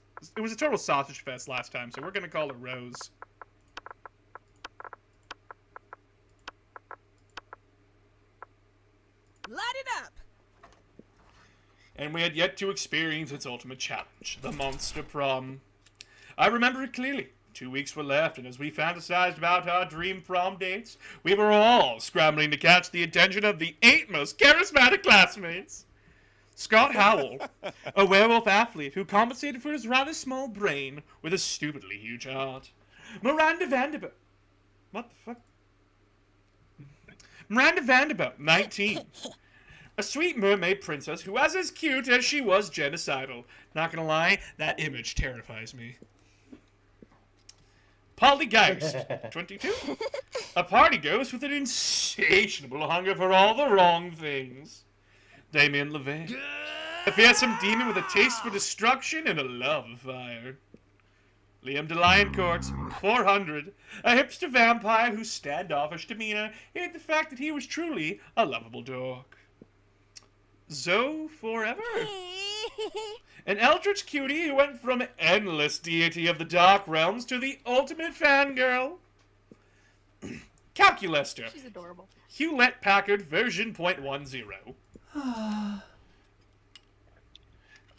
time, so we're gonna call her Rose. Light it up! And we had yet to experience its ultimate challenge, the Monster Prom. I remember it clearly. 2 weeks were left, and as we fantasized about our dream prom dates, we were all scrambling to catch the attention of the 8 most charismatic classmates. Scott Howell, a werewolf athlete who compensated for his rather small brain with a stupidly huge heart. Miranda Vanderbilt. What the fuck? Miranda Vanderbilt, 19. A sweet mermaid princess who was as cute as she was genocidal. Not gonna lie, that image terrifies me. Poltergeist, 22. A party ghost with an insatiable hunger for all the wrong things. Damien Levine, a fearsome demon with a taste for destruction and a love of fire. Liam de Lioncourt, 400, a hipster vampire whose standoffish demeanor hid the fact that he was truly a lovable dog. Zoe Forever, an eldritch cutie who went from endless deity of the dark realms to the ultimate fangirl. Calculester, She's adorable. Hewlett Packard version .10.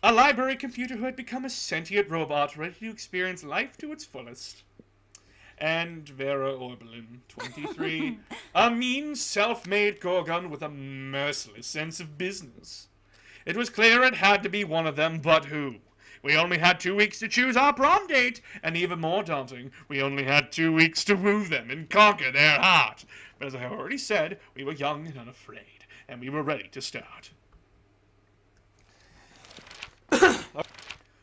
A library computer who had become a sentient robot ready to experience life to its fullest. And Vera Oberlin, 23, a mean, self-made Gorgon with a merciless sense of business. It was clear it had to be one of them, but who? We only had 2 weeks to choose our prom date, and even more daunting, we only had 2 weeks to woo them and conquer their heart. But as I already said, we were young and unafraid, and we were ready to start.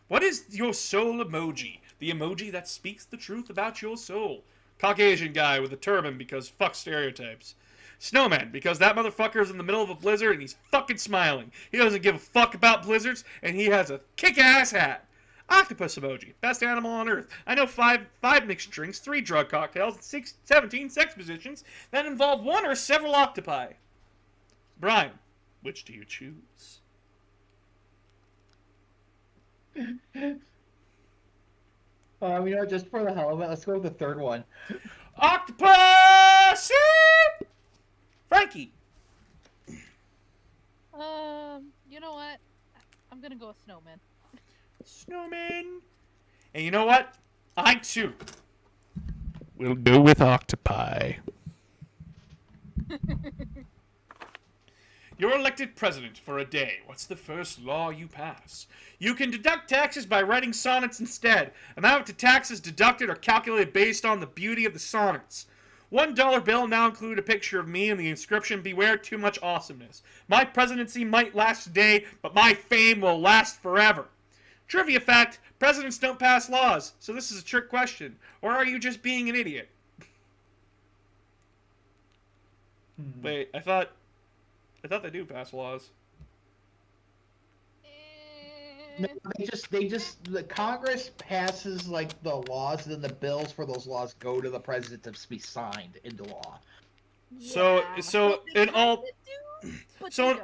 What is your soul emoji? The emoji that speaks the truth about your soul. Caucasian guy with a turban because fuck stereotypes. Snowman because that motherfucker's in the middle of a blizzard and he's fucking smiling. He doesn't give a fuck about blizzards and he has a kick-ass hat. Octopus emoji. Best animal on earth. I know five mixed drinks, 3 drug cocktails, and 17 sex positions that involve 1 or several octopi. Brian, which do you choose? You know, just for the hell of it, let's go with the third one. Octopus! Frankie. You know what? I'm gonna go with snowman. Snowman. And you know what? I, too, will go with octopi. You're elected president for a day. What's the first law you pass? You can deduct taxes by writing sonnets instead. Amount to taxes deducted are calculated based on the beauty of the sonnets. $1 bill now include a picture of me and the inscription, "Beware too much awesomeness." My presidency might last a day, but my fame will last forever. Trivia fact, presidents don't pass laws, so this is a trick question. Or are you just being an idiot? Wait, I thought they do pass laws. No, the Congress passes like the laws, and then the bills for those laws go to the president to be signed into law. So in all so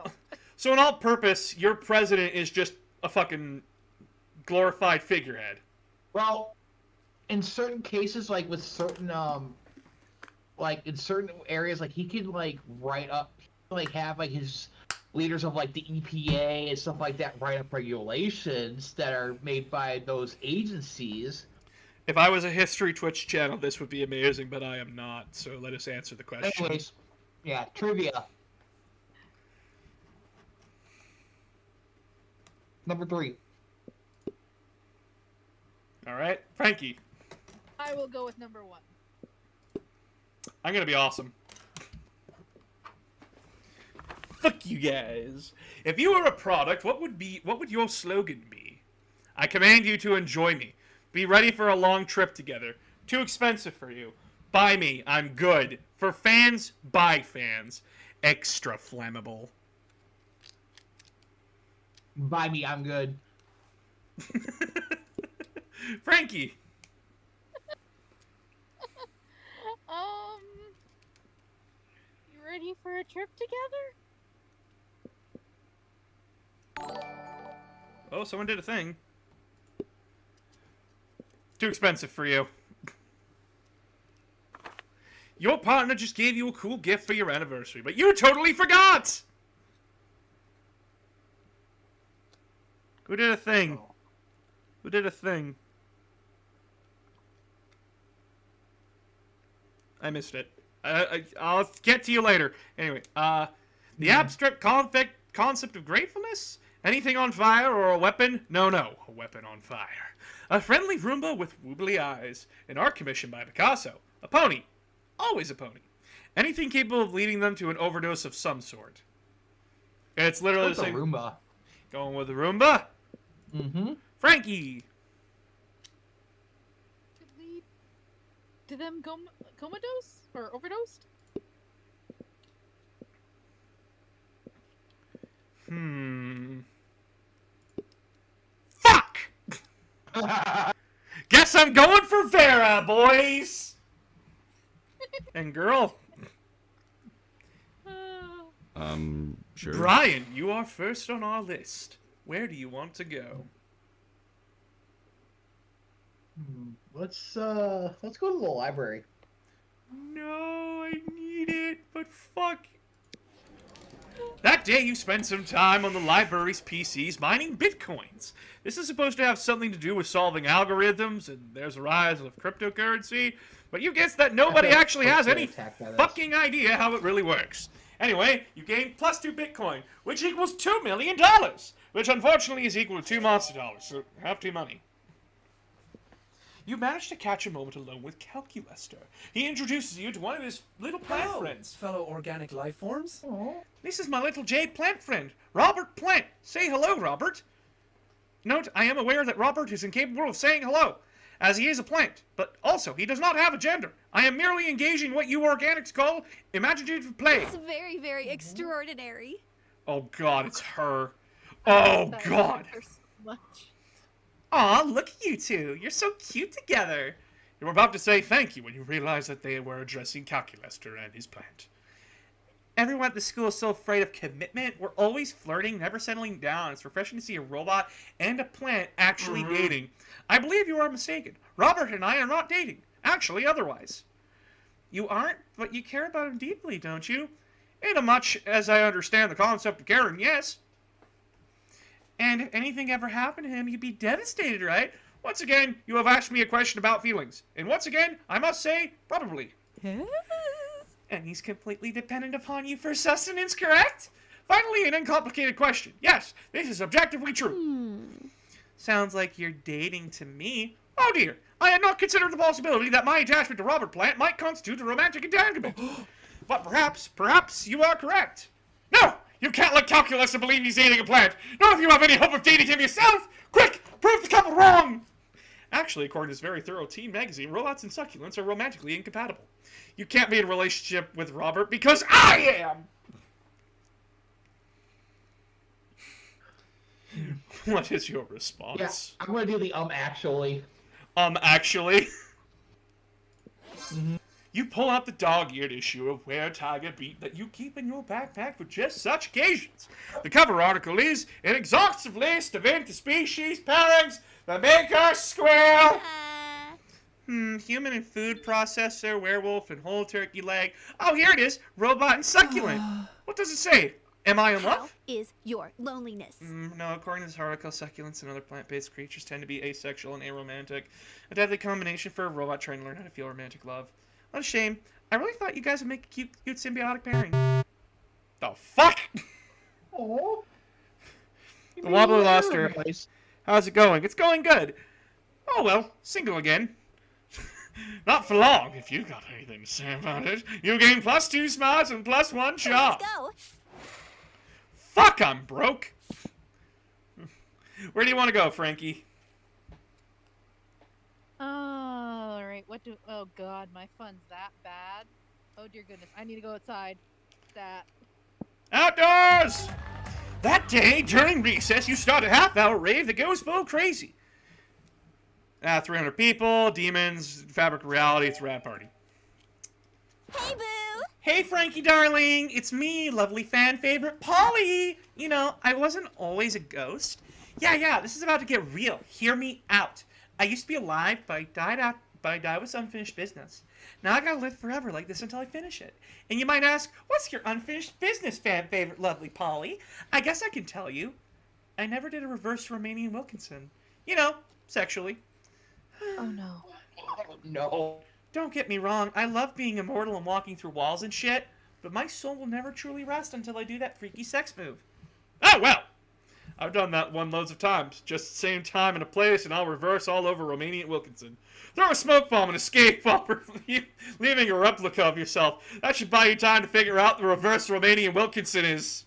in all purpose, your president is just a fucking glorified figurehead. Well, in certain cases, like with certain like in certain areas, like he can like write up, like have like his leaders of like the EPA and stuff like that write up regulations that are made by those agencies. If I was a History Twitch channel, this would be amazing, but I am not. So let us answer the question. Anyways, yeah, trivia. Number 3. All right, Frankie. I will go with number 1. I'm gonna be awesome. Fuck you guys. If you were a product, what would your slogan be? I command you to enjoy me. Be ready for a long trip together. Too expensive for you. Buy me, I'm good. For fans, by fans. Extra flammable. Buy me, I'm good. Frankie. You ready for a trip together? Oh, someone did a thing. Too expensive for you. Your partner just gave you a cool gift for your anniversary, but you totally forgot! Who did a thing? Who did a thing? I missed it. I'll get to you later. Anyway, the abstract concept of gratefulness? Anything on fire or a weapon? No, a weapon on fire. A friendly Roomba with woobly eyes. An art commissioned by Picasso. A pony. Always a pony. Anything capable of leading them to an overdose of some sort. It's literally the same. Roomba. Going with the Roomba? Mm-hmm. Frankie! To lead to them comatose or overdosed? Fuck! Guess I'm going for Vera, boys! And girl. Sure. Brian, you are first on our list. Where do you want to go? Let's go to the library. No, I need it, but fuck. That day you spent some time on the library's PCs mining bitcoins. This is supposed to have something to do with solving algorithms, and there's a rise of cryptocurrency, but you guess that nobody actually has any fucking idea how it really works. Anyway, you gained plus 2 bitcoin, which equals $2 million, which unfortunately is equal to 2 monster dollars, so have 2 money. You managed to catch a moment alone with Calculester. He introduces you to one of his little plant friends. fellow organic life forms. This is my little jade plant friend, Robert Plant. Say hello, Robert. Note, I am aware that Robert is incapable of saying hello, as he is a plant, but also he does not have a gender. I am merely engaging what you organics call imaginative play. It's very, very extraordinary. Oh god, it's her. Oh god. Aw, look at you two. You're so cute together. You were about to say thank you when you realized that they were addressing Calculester and his plant. Everyone at the school is so afraid of commitment. We're always flirting, never settling down. It's refreshing to see a robot and a plant actually dating. I believe you are mistaken. Robert and I are not dating. Actually, otherwise. You aren't, but you care about him deeply, don't you? In as much as I understand the concept of caring, yes. And if anything ever happened to him, you'd be devastated, right? Once again, you have asked me a question about feelings. And once again, I must say, probably. And he's completely dependent upon you for sustenance, correct? Finally, an uncomplicated question. Yes, this is objectively true. Sounds like you're dating to me. Oh dear, I had not considered the possibility that my attachment to Robert Plant might constitute a romantic entanglement. But perhaps you are correct. No, you can't let calculus and believe he's dating a plant. Not if you have any hope of dating him yourself. Quick, prove the couple wrong. Actually, according to this very thorough teen magazine, robots and succulents are romantically incompatible. You can't be in a relationship with Robert because I am! What is your response? Yeah, I'm gonna do the actually. Actually? You pull out the dog-eared issue of Where Tiger Beat that you keep in your backpack for just such occasions. The cover article is an exhaustive list of interspecies pairings that make us square. Human and food processor, werewolf and whole turkey leg. Oh, here it is. Robot and succulent. What does it say? Am I in How love? is your loneliness? No, according to this article, succulents and other plant-based creatures tend to be asexual and aromantic. A deadly combination for a robot trying to learn how to feel romantic love. What a shame. I really thought you guys would make a cute symbiotic pairing. The fuck? Oh. The Wobbler lost her. How's it going? It's going good. Oh well, single again. Not for long, if you got anything to say about it. You gain +2 smarts and +1 charm. Let's go. Fuck, I'm broke. Where do you want to go, Frankie? All right. Oh God, my fun's that bad. Oh dear goodness, I need to go outside. That. Outdoors! That day, during recess, you start a half-hour rave that goes full crazy. 300 people, demons, fabric of reality, it's a rad party. Hey, boo. Hey, Frankie, darling, it's me, lovely fan favorite, Polly. You know, I wasn't always a ghost. Yeah, this is about to get real. Hear me out. I used to be alive, but I died with unfinished business. Now I gotta live forever like this until I finish it. And you might ask, what's your unfinished business, fan favorite, lovely Polly? I guess I can tell you. I never did a reverse Romanian Wilkinson. You know, sexually. Oh no. Oh, no. Don't get me wrong, I love being immortal and walking through walls and shit, but my soul will never truly rest until I do that freaky sex move. Oh, well! I've done that one loads of times. Just the same time and a place, and I'll reverse all over Romanian Wilkinson. Throw a smoke bomb and escape while leaving a replica of yourself. That should buy you time to figure out the reverse Romanian Wilkinson is.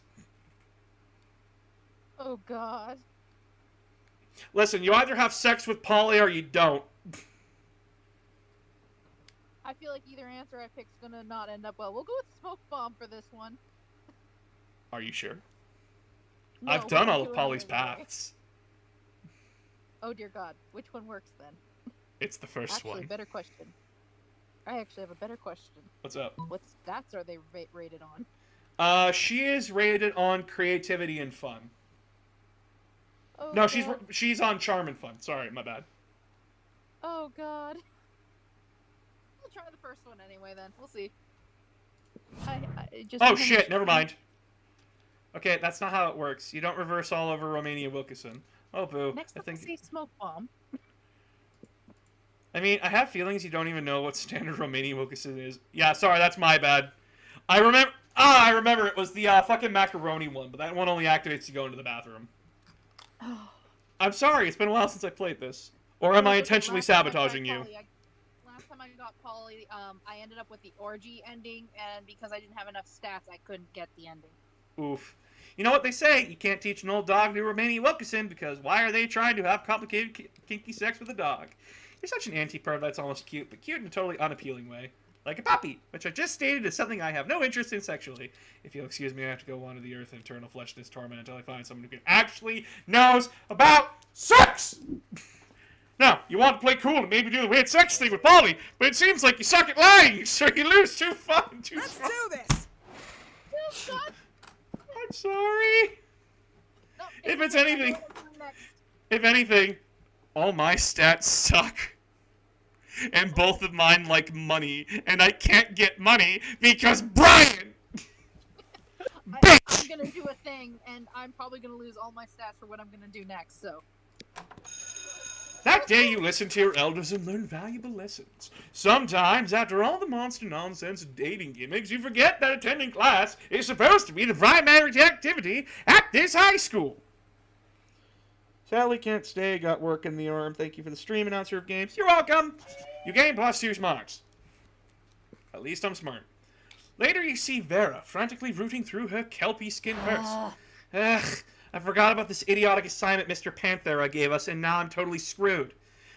Oh God. Listen, you either have sex with Polly or you don't. I feel like either answer I pick's gonna not end up well. We'll go with smoke bomb for this one. Are you sure? No, I've done we'll all do of it Polly's anyway. paths. Oh dear God, which one works then? It's the first Actually, one. better question. I actually have a better question. What's up? What stats are they rated on? She is rated on creativity and fun. Oh, No, God. she's on charm and fun. Sorry, my bad. Oh God. We'll try the first one anyway. Then we'll see. I just. Oh shit! Never mind. Okay, that's not how it works. You don't reverse all over Romania Wilkinson. Oh boo! Next I up, we'll think. see smoke bomb. I mean, I have feelings you don't even know what standard Romanian Wilkinson is. Yeah, sorry, that's my bad. I remember it was the fucking macaroni one, but that one only activates you go into the bathroom. I'm sorry, it's been a while since I played this. Or am I intentionally sabotaging you? Last time I got Polly, I ended up with the orgy ending, and because I didn't have enough stats, I couldn't get the ending. Oof. You know what they say, you can't teach an old dog to Romanian Wilkinson, because why are they trying to have complicated kinky sex with a dog? You're such an anti-perv that's almost cute, but cute in a totally unappealing way. Like a puppy, which I just stated is something I have no interest in sexually. If you'll excuse me, I have to go wander the earth in eternal fleshless torment until I find someone who actually knows about sex! Now, you want to play cool and maybe do the weird sex thing with Polly, but it seems like you suck at lying, so you lose too fun too Let's strong. do this! Oh, God. I'm sorry. No, If it's anything, all my stats suck. And both of mine like money, and I can't get money because Brian! Bitch! gonna do a thing, and I'm probably gonna lose all my stats for what I'm gonna do next. So. That day you listened to your elders and learned valuable lessons. Sometimes, after all the monster nonsense and dating gimmicks, you forget that attending class is supposed to be the primary activity at this high school. Sally can't stay, got work in the arm. Thank you for the stream, announcer of games. You're welcome! You gain +2 smarts. At least I'm smart. Later you see Vera frantically rooting through her kelpie skin purse. Ugh, I forgot about this idiotic assignment Mr. Panthera gave us, and now I'm totally screwed.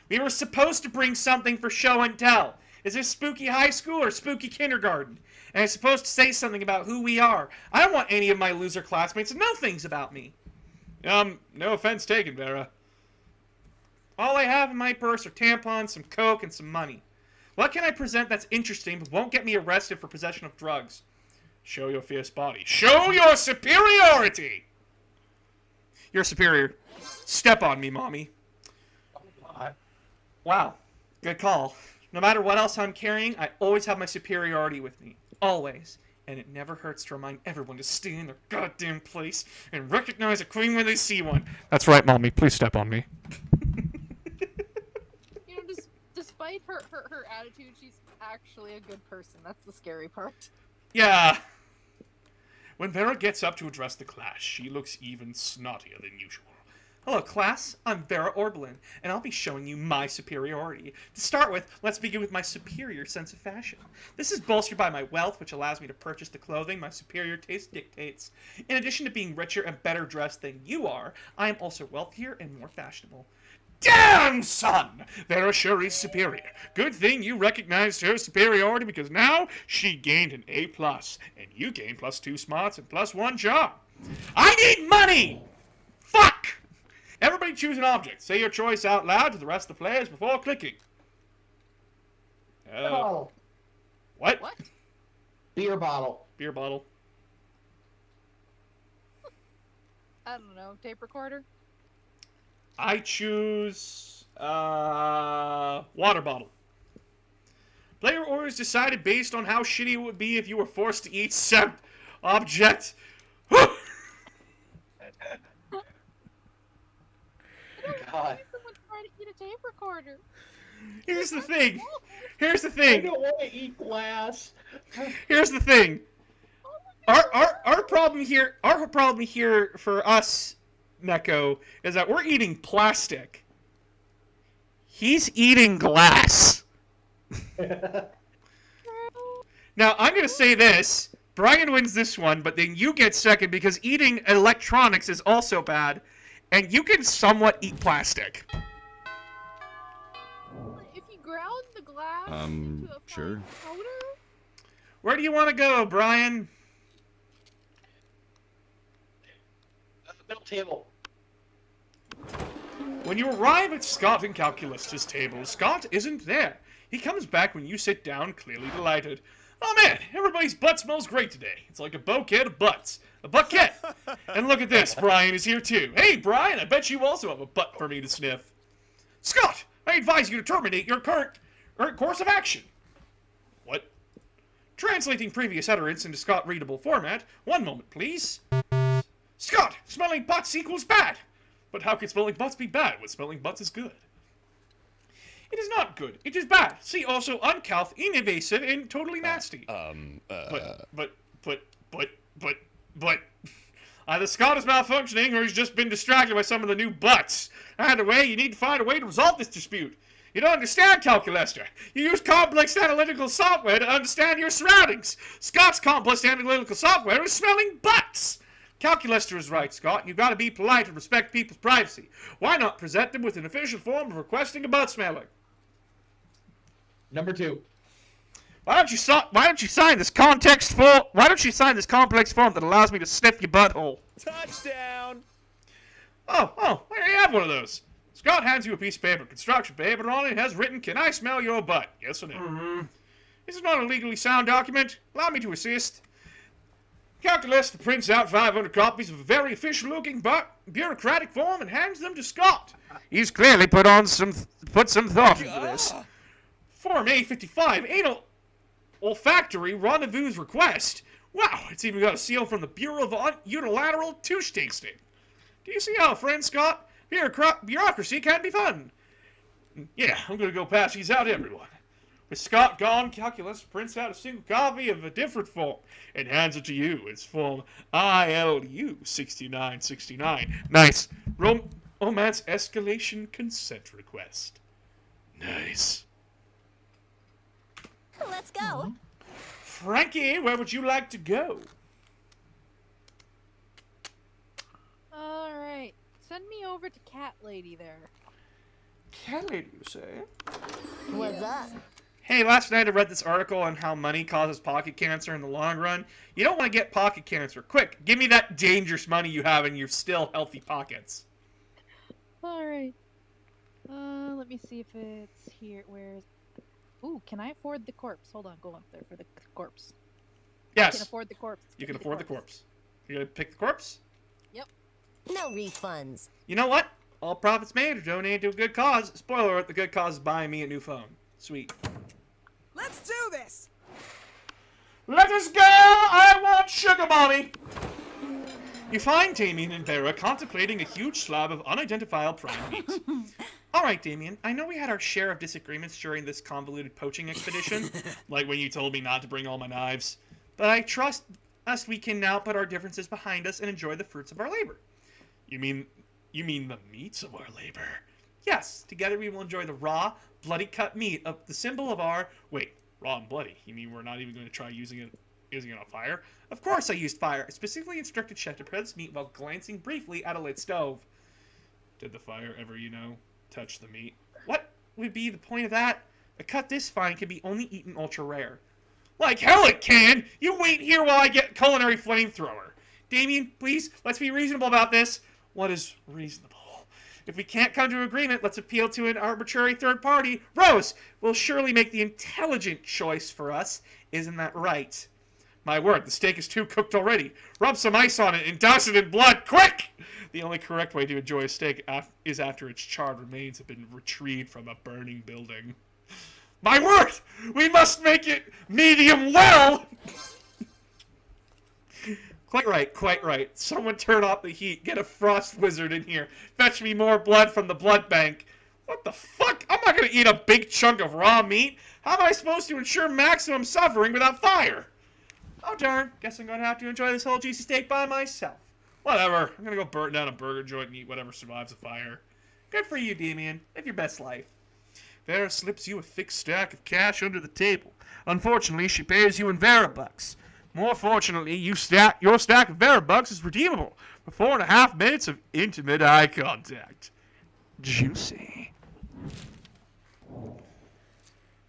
We were supposed to bring something for show and tell. Is this spooky high school or spooky kindergarten? And it's supposed to say something about who we are. I don't want any of my loser classmates to know things about me. No offense taken, Vera. All I have in my purse are tampons, some coke, and some money. What can I present that's interesting but won't get me arrested for possession of drugs? Show your fierce body. Show your superiority! You're superior. Step on me, mommy. Wow. Good call. No matter what else I'm carrying, I always have my superiority with me. Always. And it never hurts to remind everyone to stay in their goddamn place and recognize a queen when they see one. That's right, mommy. Please step on me. You know, despite her attitude, she's actually a good person. That's the scary part. Yeah. When Vera gets up to address the class, she looks even snottier than usual. Hello, class. I'm Vera Orblin, and I'll be showing you my superiority. To start with, let's begin with my superior sense of fashion. This is bolstered by my wealth, which allows me to purchase the clothing my superior taste dictates. In addition to being richer and better dressed than you are, I am also wealthier and more fashionable. Damn, son! Vera sure is superior. Good thing you recognized her superiority because now she gained an A+, and you gained +2 smarts and +1 charm. I need money! Fuck! Everybody choose an object. Say your choice out loud to the rest of the players before clicking. Bottle. What? What? Beer bottle. Beer bottle. I don't know. Tape recorder? I choose water bottle. Player orders decided based on how shitty it would be if you were forced to eat said object. God. Someone trying to eat a tape recorder. Here's the thing. I don't want to eat glass. Here's the thing. Our problem here for us, Neko, is that we're eating plastic. He's eating glass. Now, I'm going to say this. Brian wins this one, but then you get second because eating electronics is also bad, and you can somewhat eat plastic. If you ground the glass into a Sure. powder? Where do you want to go, Brian? Middle table. When you arrive at Scott and Calculus' table, Scott isn't there. He comes back when you sit down, clearly delighted. Oh man, everybody's butt smells great today. It's like a bouquet of butts. A bucket! And look at this, Brian is here too. Hey, Brian, I bet you also have a butt for me to sniff. Scott, I advise you to terminate your current course of action. What? Translating previous utterance into Scott-readable format. One moment, please. Scott, smelling butts equals bad. But how can smelling butts be bad when smelling butts is good? It is not good. It is bad. See also uncalf, invasive, and totally nasty. But either Scott is malfunctioning or he's just been distracted by some of the new butts. Either way, you need to find a way to resolve this dispute. You don't understand, Calculester. You use complex analytical software to understand your surroundings. Scott's complex analytical software is smelling butts. Calculester is right, Scott. You've got to be polite and respect people's privacy. Why not present them with an official form of requesting a butt smelling? Number 2. Why don't you sign this complex form that allows me to sniff your butthole? Touchdown! Oh, there you have one of those. Scott hands you a piece of paper, construction paper, on it has written, "Can I smell your butt?" Yes or no? Mm-hmm. This is not a legally sound document. Allow me to assist. Calculus prints out 500 copies of a very official-looking but bureaucratic form and hands them to Scott. He's clearly put some thought into this. Form A55, anal olfactory rendezvous request. Wow, it's even got a seal from the Bureau of Unilateral Touche Tasting. Do you see how, friend Scott? Bureaucracy can be fun. Yeah, I'm gonna go pass these out to everyone. With Scott gone, Calculus prints out a single copy of a different form and hands it to you. It's form ILU 6969. Nice. Romance escalation consent request. Nice. Let's go. Frankie, where would you like to go? All right. Send me over to Cat Lady there. Cat lady, you say? What's up? Hey, last night I read this article on how money causes pocket cancer in the long run. You don't want to get pocket cancer. Quick, give me that dangerous money you have in your still healthy pockets. All right. Let me see if it's here. Where's? Ooh, can I afford the corpse? Hold on, go up there for the corpse. I can Yes, afford the corpse. you can afford the corpse. You gonna pick the corpse? No refunds. You know what? All profits made are donated to a good cause. Spoiler alert, the good cause is buying me a new phone. Sweet. Let's do this! Let us go! I want sugar, mommy! You find Damien and Vera contemplating a huge slab of unidentifiable prime meat. Alright, Damien, I know we had our share of disagreements during this convoluted poaching expedition, like when you told me not to bring all my knives, but I trust us we can now put our differences behind us and enjoy the fruits of our labor. You mean the meats of our labor? Yes, together we will enjoy the raw, bloody cut meat of the symbol of our... Wait, raw and bloody? You mean we're not even going to try using it on fire? Of course I used fire. I specifically instructed Chef to prepare this meat while glancing briefly at a lit stove. Did the fire ever, touch the meat? What would be the point of that? A cut this fine can be only eaten ultra rare. Like hell it can! You wait here while I get culinary flamethrower. Damien, please, let's be reasonable about this. What is reasonable? If we can't come to an agreement, let's appeal to an arbitrary third party. Rose will surely make the intelligent choice for us. Isn't that right? My word, the steak is too cooked already. Rub some ice on it and douse it in blood, quick! The only correct way to enjoy a steak is after its charred remains have been retrieved from a burning building. My word! We must make it medium well! Quite right. Someone turn off the heat. Get a frost wizard in here. Fetch me more blood from the blood bank. What the fuck? I'm not gonna eat a big chunk of raw meat. How am I supposed to ensure maximum suffering without fire? Oh darn. Guess I'm gonna have to enjoy this whole juicy steak by myself. Whatever. I'm gonna go burn down a burger joint and eat whatever survives a fire. Good for you, Damien. Live your best life. Vera slips you a thick stack of cash under the table. Unfortunately, she pays you in Vera bucks. More fortunately, your stack of Veribucks is redeemable for 4.5 minutes of intimate eye contact. Juicy.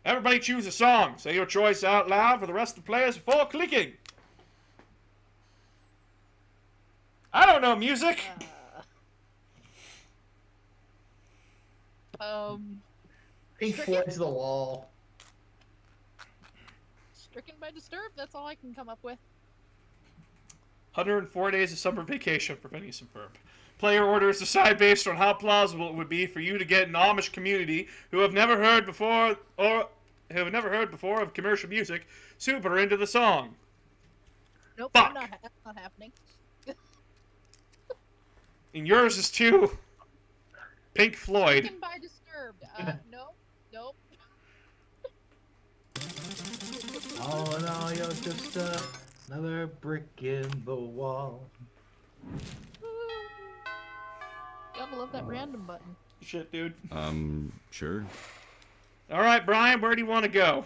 Everybody choose a song. Say your choice out loud for the rest of the players before clicking. I don't know music. Pink Floyd's The Wall. Stricken by Disturbed. That's all I can come up with. 104 days of summer vacation for Phineas and Ferb. Player orders decide based on how plausible it would be for you to get an Amish community who have never heard before of commercial music super into the song. Nope, Fuck. that's not happening. And yours is too Pink Floyd. Stricken by Disturbed. Nope. Oh no, you're just another brick in the wall. Gotta love that random button. Shit, dude. Sure. All right, Brian, where do you want to go?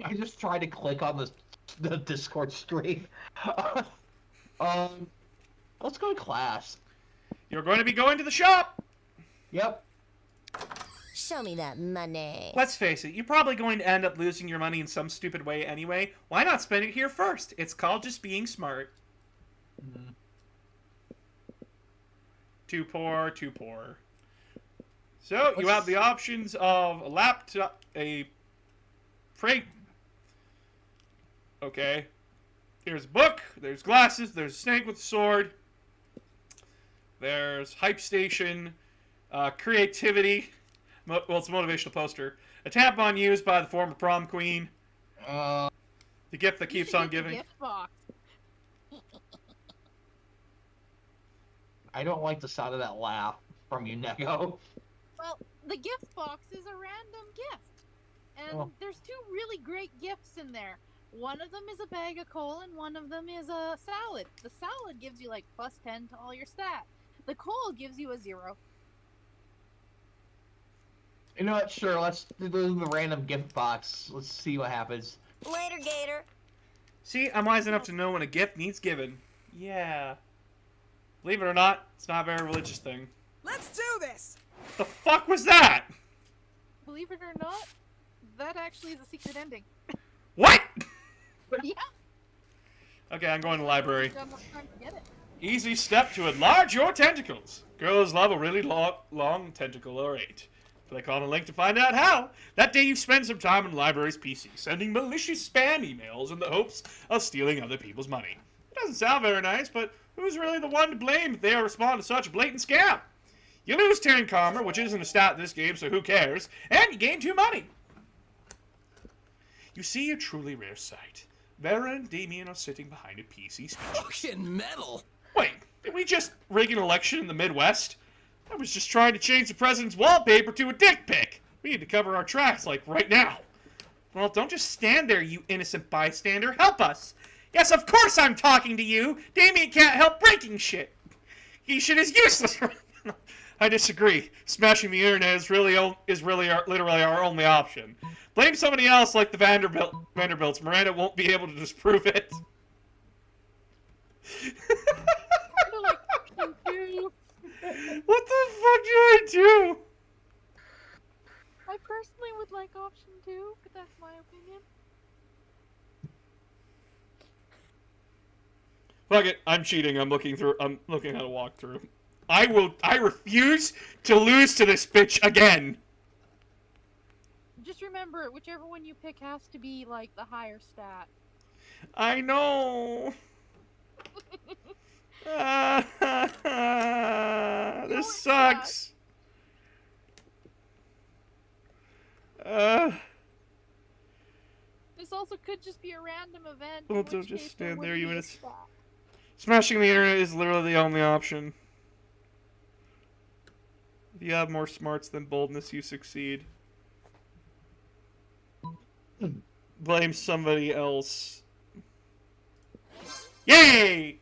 I just tried to click on the Discord stream. Let's go to class. You're going to be going to the shop. Yep. Show me that money. Let's face it, you're probably going to end up losing your money in some stupid way anyway. Why not spend it here first? It's called just being smart. Too poor, too poor. So, you have the options of a laptop, Okay. Here's a book, there's glasses, there's a snake with a sword. There's Hype Station, Creativity. Well, it's a motivational poster. A tampon used by the former prom queen. The gift that keeps on giving. Gift box. I don't like the sound of that laugh from you, Neko. Well, the gift box is a random gift. And Oh. there's two really great gifts in there. One of them is a bag of coal and one of them is a salad. The salad gives you like +10 to all your stats. The coal gives you a 0. You know what? Sure, let's do the random gift box. Let's see what happens. Later, Gator. See, I'm wise enough to know when a gift needs given. Yeah. Believe it or not, it's not a very religious thing. Let's do this. The fuck was that? Believe it or not, that actually is a secret ending. What? Yeah. Okay, I'm going to the library. Got enough time to get it. Easy step to enlarge your tentacles. Girls love a really long tentacle or 8. Click on a link to find out how. That day you spend some time on the library's PC, sending malicious spam emails in the hopes of stealing other people's money. It doesn't sound very nice, but who's really the one to blame if they respond to such a blatant scam? You lose 10 karma, which isn't a stat in this game, so who cares? And you gain 2 money. You see a truly rare sight. Vera and Damien are sitting behind a PC speech. Fucking metal. Wait, did we just rig an election in the Midwest? I was just trying to change the president's wallpaper to a dick pic. We need to cover our tracks, like, right now. Well, don't just stand there, you innocent bystander. Help us. Yes, of course I'm talking to you. Damien can't help breaking shit. He shit is useless. I disagree. Smashing the internet is literally our only option. Blame somebody else like the Vanderbilts. Miranda won't be able to disprove it. What the fuck do I do? I personally would like option 2, but that's my opinion. Fuck it, I'm cheating. I'm looking at a walkthrough. I refuse to lose to this bitch again. Just remember, whichever one you pick has to be like the higher stat. I know. This sucks. This also could just be a random event. Well, in don't which just case there stand there, wouldn't you be a innocent. stat. Smashing the internet is literally the only option. If you have more smarts than boldness, you succeed. Blame somebody else. Yay!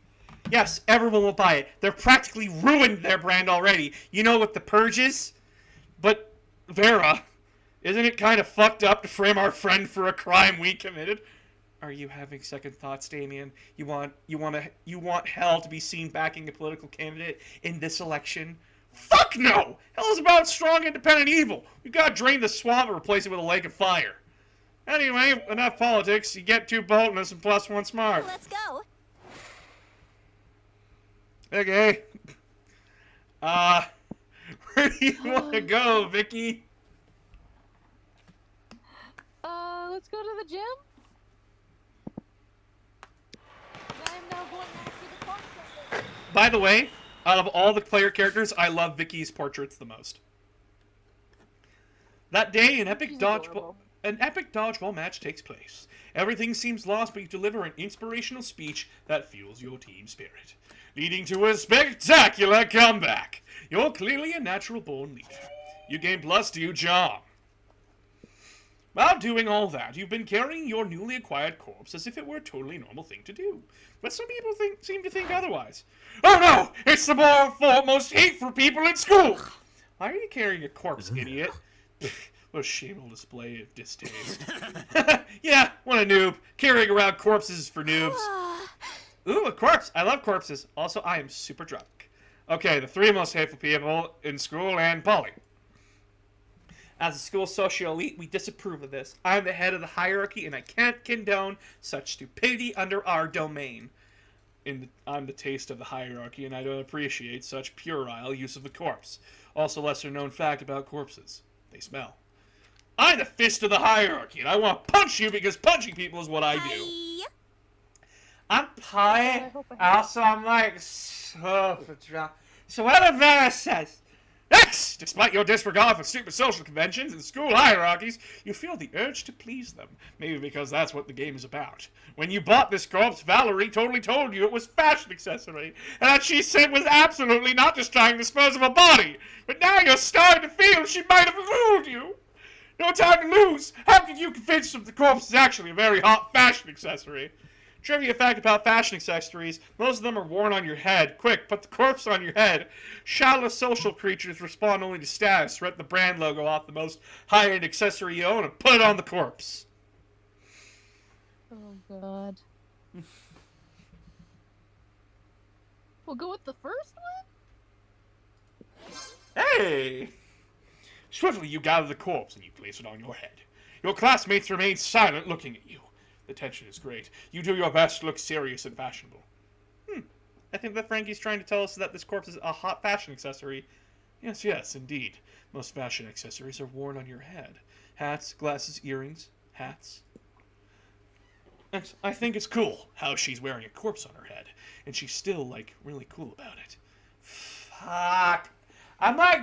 Yes, everyone will buy it. They're practically ruined their brand already. You know what the purge is? But, Vera, isn't it kind of fucked up to frame our friend for a crime we committed? Are you having second thoughts, Damien? You want hell to be seen backing a political candidate in this election? Fuck no! Hell is about strong, independent evil. We've got to drain the swamp and replace it with a lake of fire. Anyway, enough politics. You get 2 boldness and +1 smart. Let's go. Okay. Where do you want to go, Vicky? Let's go to the gym. I am now going back to the park center. By the way, out of all the player characters, I love Vicky's portraits the most. That day, an epic She's dodgeball adorable. match takes place. Everything seems lost, but you deliver an inspirational speech that fuels your team spirit, leading to a spectacular comeback. You're clearly a natural-born leader. You gain +2 charm. While doing all that, you've been carrying your newly acquired corpse as if it were a totally normal thing to do. But some people seem to think otherwise. Oh no! It's the most hateful people in school! Why are you carrying a corpse, idiot? What a shameful display of distaste. Yeah, what a noob. Carrying around corpses is for noobs. Ooh, a corpse. I love corpses. Also, I am super drunk. Okay, the 3 most hateful people in school and Polly. As a school social elite, we disapprove of this. I'm the head of the hierarchy, and I can't condone such stupidity under our domain. I'm the taste of the hierarchy, and I don't appreciate such puerile use of the corpse. Also, lesser-known fact about corpses. They smell. I'm the fist of the hierarchy, and I want to punch you because punching people is what I do. Hi. I'm Polly. hope I have- Also, I'm like so drunk. So whatever Vera says. Next, despite your disregard for stupid social conventions and school hierarchies, you feel the urge to please them. Maybe because that's what the game is about. When you bought this corpse, Valerie totally told you it was fashion accessory, and that she said was absolutely not just trying to dispose of a body. But now you're starting to feel she might have fooled you. No time to lose. How can you convince them the corpse is actually a very hot fashion accessory? Trivia fact about fashion accessories, most of them are worn on your head. Quick, put the corpse on your head. Shallow social creatures respond only to status. Rip the brand logo off the most high-end accessory you own and put it on the corpse. Oh, God. We'll go with the first one? Hey! Swiftly you gather the corpse and you place it on your head. Your classmates remain silent looking at you. The tension is great. You do your best to look serious and fashionable. I think that Frankie's trying to tell us that this corpse is a hot fashion accessory. Yes, indeed. Most fashion accessories are worn on your head. Hats, glasses, earrings, hats. And I think it's cool how she's wearing a corpse on her head. And she's still, like, really cool about it. Fuck. I'm, like,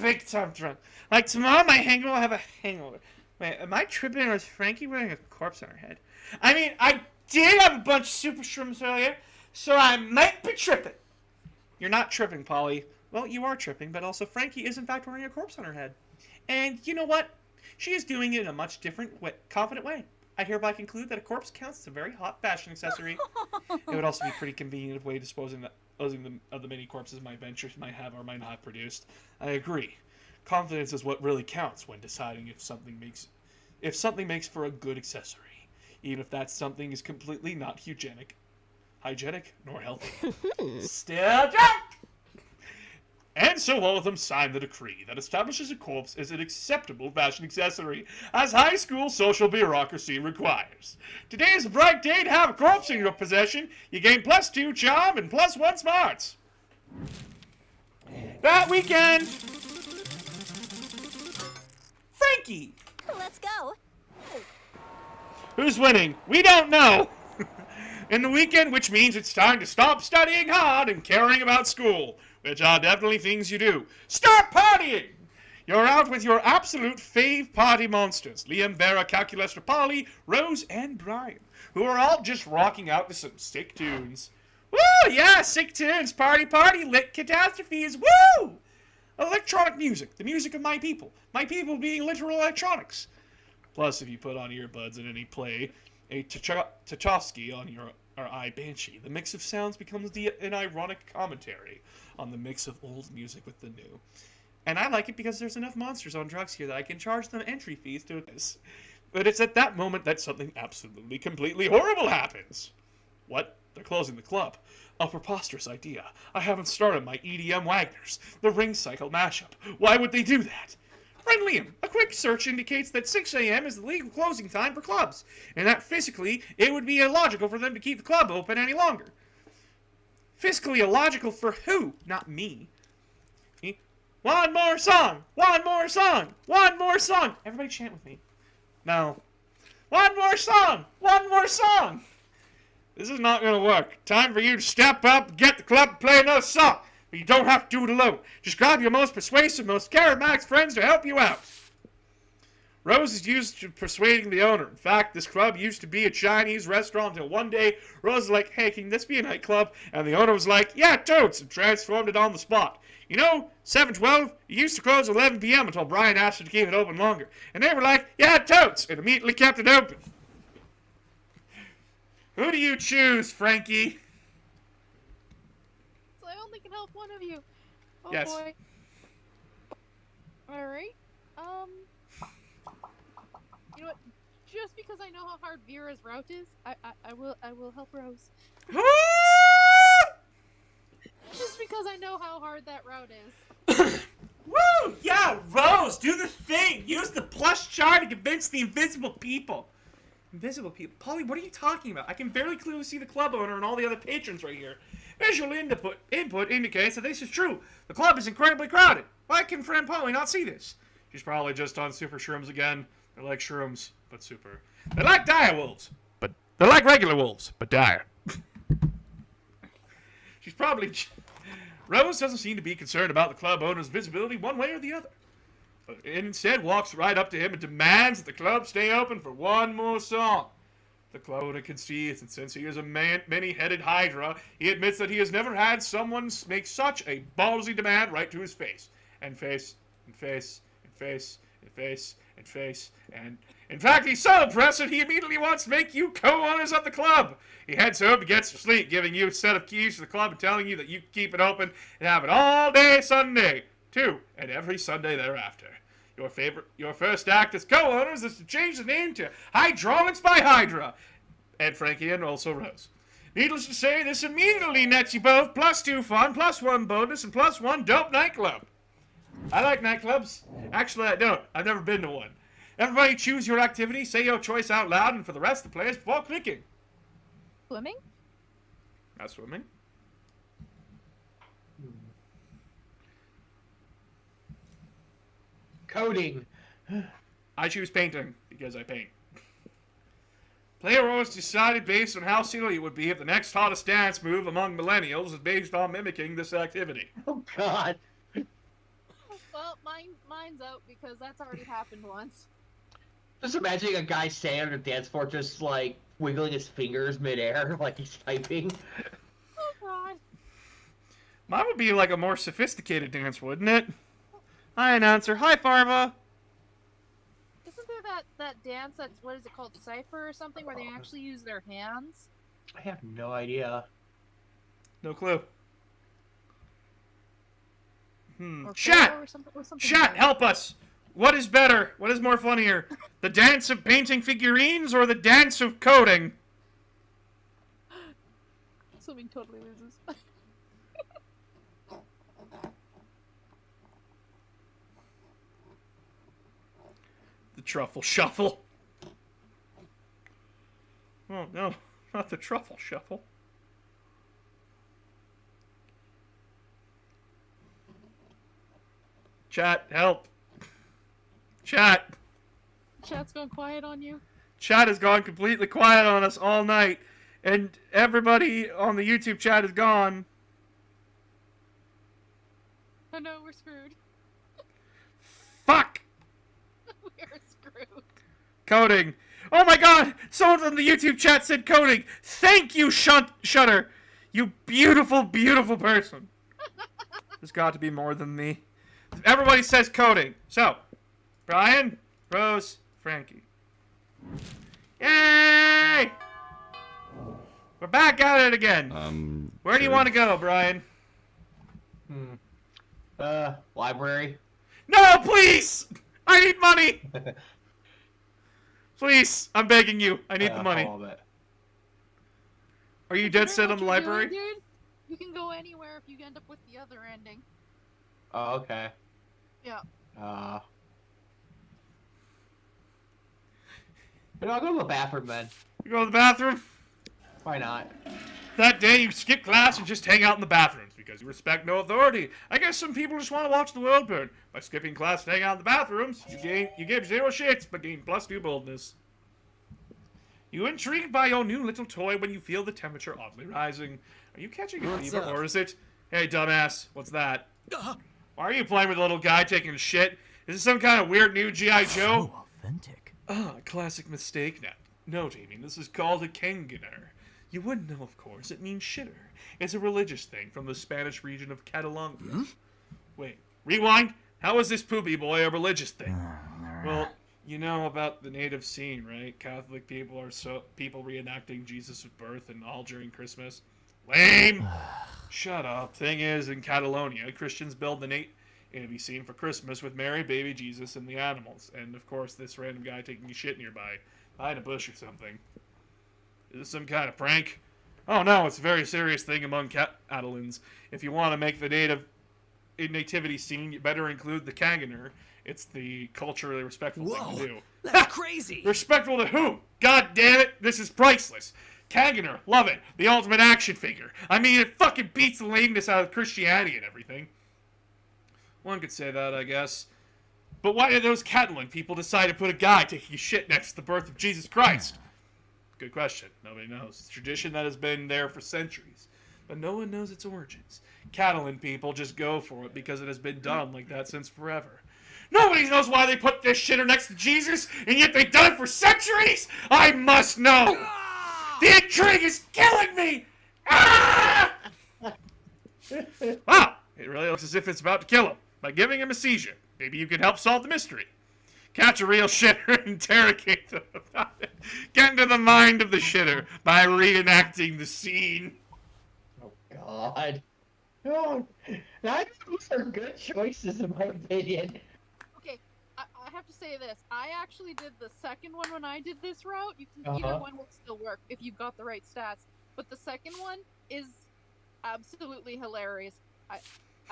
big time drunk. Like, tomorrow my hangover will have a hangover. Wait, am I tripping or is Frankie wearing a corpse on her head? I mean, I did have a bunch of super shrooms earlier, so I might be tripping. You're not tripping, Polly. Well, you are tripping, but also Frankie is in fact wearing a corpse on her head. And you know what? She is doing it in a much different, confident way. I hereby conclude that a corpse counts as a very hot fashion accessory. It would also be a pretty convenient way of disposing of the many corpses my ventures might have or might not have produced. I agree. Confidence is what really counts when deciding if something makes for a good accessory, even if that something is completely not hygienic, nor healthy. Still drunk! And so all of them signed the decree that establishes a corpse as an acceptable fashion accessory, as high school social bureaucracy requires. Today is a bright day to have a corpse in your possession. You gain +2 charm and +1 smarts. That weekend, Frankie! Let's go. Who's winning? We don't know! In the weekend, which means it's time to stop studying hard and caring about school, which are definitely things you do. Start partying! You're out with your absolute fave party monsters, Liam, Vera, Calculus, Polly, Rose, and Brian, who are all just rocking out to some sick tunes. Woo! Yeah, sick tunes! Party, party, lit catastrophes! Woo! Electronic music, the music of my people being literal electronics. Plus, if you put on earbuds and any play a Tchaikovsky on your eye banshee, the mix of sounds becomes an ironic commentary on the mix of old music with the new. And I like it because there's enough monsters on drugs here that I can charge them entry fees to this. But it's at that moment that something absolutely, completely horrible happens. What? They're closing the club. A preposterous idea. I haven't started my EDM Wagners, the Ring Cycle mashup. Why would they do that? Friend Liam, a quick search indicates that 6 a.m. is the legal closing time for clubs, and that physically it would be illogical for them to keep the club open any longer. Fiscally illogical for who? Not me. One more song! One more song! One more song! Everybody chant with me. No. One more song! One more song! This is not going to work. Time for you to step up, get the club, and play another song. But you don't have to do it alone. Just grab your most persuasive, most charismatic friends to help you out. Rose is used to persuading the owner. In fact, this club used to be a Chinese restaurant until one day Rose was like, hey, can this be a nightclub? And the owner was like, yeah, totes, and transformed it on the spot. You know, 712, it used to close 11 p.m. until Brian asked her to keep it open longer. And they were like, yeah, totes, and immediately kept it open. Who do you choose, Frankie? So I only can help one of you. Oh Yes. boy. Alright. You know what? Just because I know how hard Vera's route is, I will help Rose. Just because I know how hard that route is. Woo! Yeah, Rose, do the thing! Use the plus chart to convince the invisible people. Invisible people? Polly, what are you talking about? I can barely clearly see the club owner and all the other patrons right here. Visual input indicates that this is true. The club is incredibly crowded. Why can friend Polly not see this? She's probably just on super shrooms again. They're like shrooms, but super. They're like dire wolves, but they're like regular wolves, but dire. She's probably Rose doesn't seem to be concerned about the club owner's visibility one way or the other, but instead walks right up to him and demands that the club stay open for one more song. The club owner concedes, and since he is a many-headed hydra, he admits that he has never had someone make such a ballsy demand right to his face. And face, and face, and face, and face, and face, and... In fact, he's so impressive, he immediately wants to make you co-owners of the club. He heads home to get some sleep, giving you a set of keys to the club and telling you that you can keep it open and have it all day Sunday, too, and every Sunday thereafter. Your first act as co-owners is to change the name to Hydraulics by Hydra, and Frankie and also Rose. Needless to say, this immediately nets you both +2 fun, +1 bonus, and +1 dope nightclub. I like nightclubs. Actually, I don't. I've never been to one. Everybody choose your activity, say your choice out loud, and for the rest of the players before clicking. Swimming? Not swimming. Coding. I choose painting, because I paint. Player roles decided based on how silly it would be if the next hottest dance move among millennials is based on mimicking this activity. Oh, God. Well, mine's out because that's already happened once. Just imagining a guy standing on the dance floor just, like, wiggling his fingers midair like he's typing. Oh, God. Mine would be like a more sophisticated dance, wouldn't it? Hi, announcer. Hi, Farva. Isn't there that dance that's, what is it called, Cypher or something, where they actually use their hands? I have no idea. No clue. Or Chat! or something Chat, like that. help us! What is better? What is more funnier? The dance of painting figurines or the dance of coding? Swimming totally loses. The truffle shuffle. Oh no, not the truffle shuffle. Chat, help. Chat. Chat's gone quiet on you. Chat has gone completely quiet on us all night. And everybody on the YouTube chat is gone. Oh no, we're screwed. Fuck! We are screwed. Coding. Oh my god! Someone from the YouTube chat said coding. Thank you, Shutter. You beautiful, beautiful person. There's got to be more than me. Everybody says coding. So, Brian, Rose, Frankie. Yay! We're back at it again. Where do you Sure. want to go, Brian? Library. No, please! I need money! Please, I'm begging you. I need the money. All of it. Are you dead set on the library? Dude, you can go anywhere if you end up with the other ending. Oh, okay. Yeah. I'll go to the bathroom then. You go to the bathroom? Why not? That day you skip class and just hang out in the bathrooms because you respect no authority. I guess some people just want to watch the world burn. By skipping class and hanging out in the bathrooms, you give 0 shits but gain +2 boldness. You intrigued by your new little toy when you feel the temperature oddly rising. Are you catching a What's fever up? or is it? Hey dumbass, what's that? Why are you playing with a little guy taking a shit? Is this some kind of weird new G.I. Joe? So authentic. Ah, classic mistake. No, Damien, this is called a kanganer. You wouldn't know, of course. It means shitter. It's a religious thing from the Spanish region of Catalonia. Wait, rewind? How is this poopy boy a religious thing? Well, you know about the native scene, right? Catholic people are people reenacting Jesus' birth and all during Christmas. Lame! Shut up. Thing is, in Catalonia, Christians build the nativity scene for Christmas with Mary, baby Jesus, and the animals. And, of course, this random guy taking a shit nearby. Behind a bush or something. Is this some kind of prank? Oh no, it's a very serious thing among Catalans. If you want to make the nativity scene, you better include the kanganer. It's the culturally respectful thing to do. That's crazy. Respectful to whom? God damn it, this is priceless. Kanganer, love it. The ultimate action figure. I mean, it fucking beats the lameness out of Christianity and everything. One could say that, I guess. But why did those Catalan people decide to put a guy taking a shit next to the birth of Jesus Christ? Good question. Nobody knows. It's a tradition that has been there for centuries. but no one knows its origins. Catalan people just go for it because it has been done like that since forever. Nobody knows why they put this shitter next to Jesus, and yet they've done it for centuries! I must know! The intrigue is killing me! Ah! Wow, it really looks as if it's about to kill him by giving him a seizure. Maybe you could help solve the mystery. Catch a real shitter and interrogate them about it. Get into the mind of the shitter by reenacting the scene. Oh, God. No, these are good choices, in my opinion. Okay, I have to say this. I actually did the second one when I did this route. You can either one will still work if you got the right stats, but the second one is absolutely hilarious.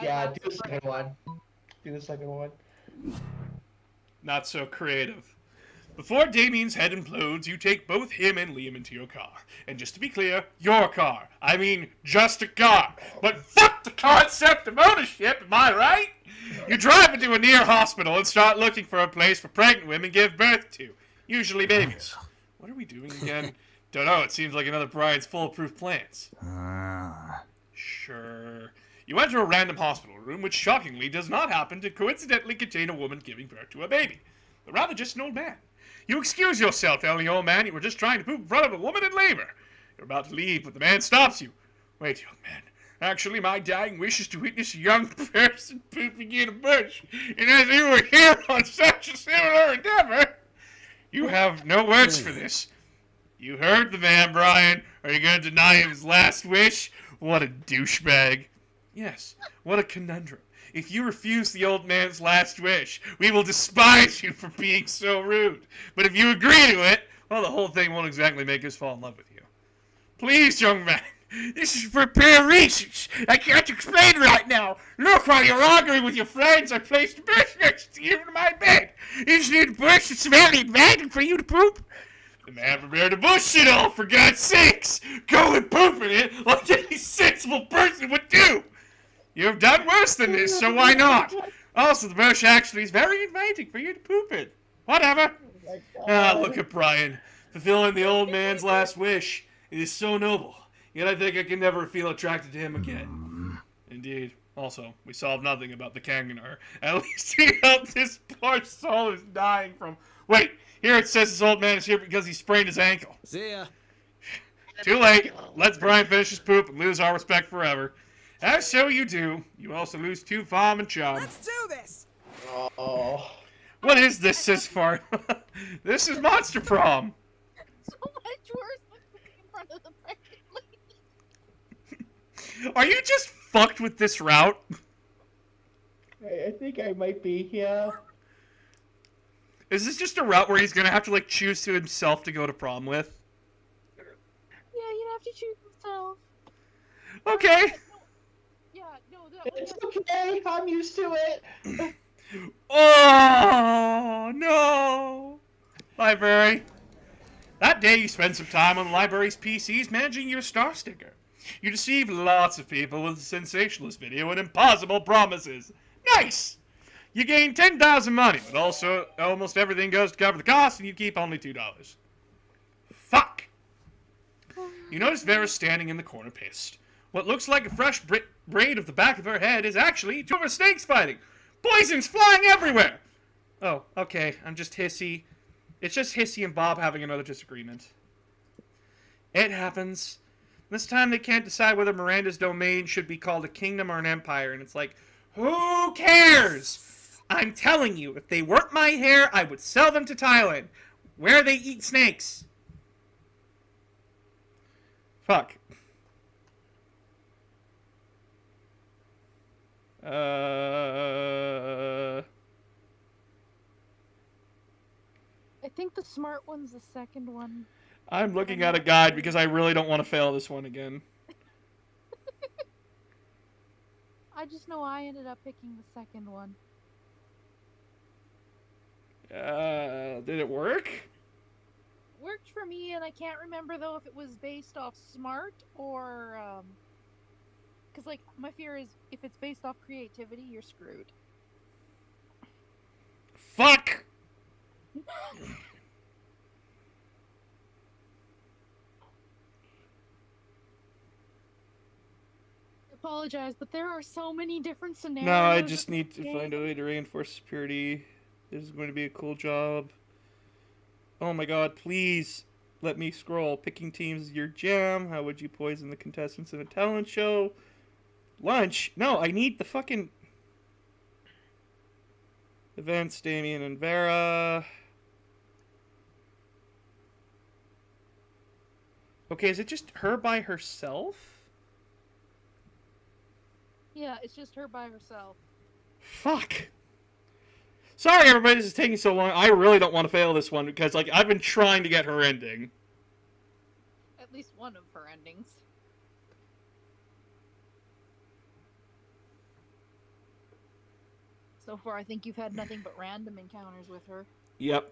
Yeah, do the second one. Do the second one. Not so creative. Before Damien's head implodes, you take both him and Liam into your car. And just to be clear, your car. I mean, just a car. But fuck the concept of ownership, am I right? You drive into a near hospital and start looking for a place for pregnant women to give birth to. Usually babies. What are we doing again? Don't know, it seems like another Brian's foolproof plans. Sure. You enter a random hospital room, which shockingly does not happen to coincidentally contain a woman giving birth to a baby, but rather just an old man. You excuse yourself, telling the old man you were just trying to poop in front of a woman in labor. You're about to leave, but the man stops you. Wait, young man. Actually, my dying wish is to witness a young person pooping in a bush, and as you were here on such a similar endeavor, you have no words for this. You heard the man, Brian. Are you going to deny him his last wish? What a douchebag. Yes, what a conundrum. If you refuse the old man's last wish, we will despise you for being so rude. But if you agree to it, well, the whole thing won't exactly make us fall in love with you. Please, young man, this is for peer research. I can't explain right now. Look, while you're arguing with your friends, I placed a bush next to you in my bed. You just need a bush that's very inviting for you to poop. The man prepared to bullshit all, for God's sakes. Go and poop in it like any sensible person would do. You have done worse than this, so why not? Also, the bush actually is very inviting for you to poop in. Whatever. Look at Brian, fulfilling the old man's last wish. It is so noble, yet I think I can never feel attracted to him again. Indeed. Also, we solved nothing about the Kanganar. At least he helped this poor soul who's dying from... Wait, here it says this old man is here because he sprained his ankle. See ya. Too late. Let's Brian finish his poop and lose our respect forever. As so you do, you also lose 2 Farm and Chum. Let's do this! Oh. What is this, sis fart? This is Monster Prom. So much worse than pooping in front of the pregnant lady. Are you just fucked with this route? I think I might be, yeah. Is this just a route where he's gonna have to, like, choose to himself to go to prom with? Yeah, you'd have to choose himself. Okay. Yeah, no, It's okay, I'm used to it. Oh, no. Library. That day you spend some time on the library's PCs managing your star sticker. You deceive lots of people with a sensationalist video and impossible promises. Nice! You gain 10,000 money, but also almost everything goes to cover the cost and you keep only $2. Fuck! You notice Vera's standing in the corner pissed. What looks like a fresh braid of the back of her head is actually 2 of her snakes fighting. Poison's flying everywhere! Oh, okay, I'm just Hissy. It's just Hissy and Bob having another disagreement. It happens. This time they can't decide whether Miranda's domain should be called a kingdom or an empire, and it's like, who cares? I'm telling you, if they weren't my hair, I would sell them to Thailand, where they eat snakes. Fuck. I think the smart one's the second one. I'm looking at a guide because I really don't want to fail this one again. I just know I ended up picking the second one. Did it work? Worked for me, and I can't remember though if it was based off smart or because like my fear is if it's based off creativity, you're screwed. Fuck! apologize, but there are so many different scenarios. No, I just in need this to game. find a way to reinforce security. This is going to be a cool job. Oh my god, please let me scroll. Picking teams is your jam. How would you poison the contestants in a talent show? Lunch? No, I need the fucking... Events, Damien and Vera. Okay, is it just her by herself? Yeah, it's just her by herself. Fuck. Sorry, everybody, this is taking so long. I really don't want to fail this one because, like, I've been trying to get her ending. At least one of her endings. So far, I think you've had nothing but random encounters with her. Yep.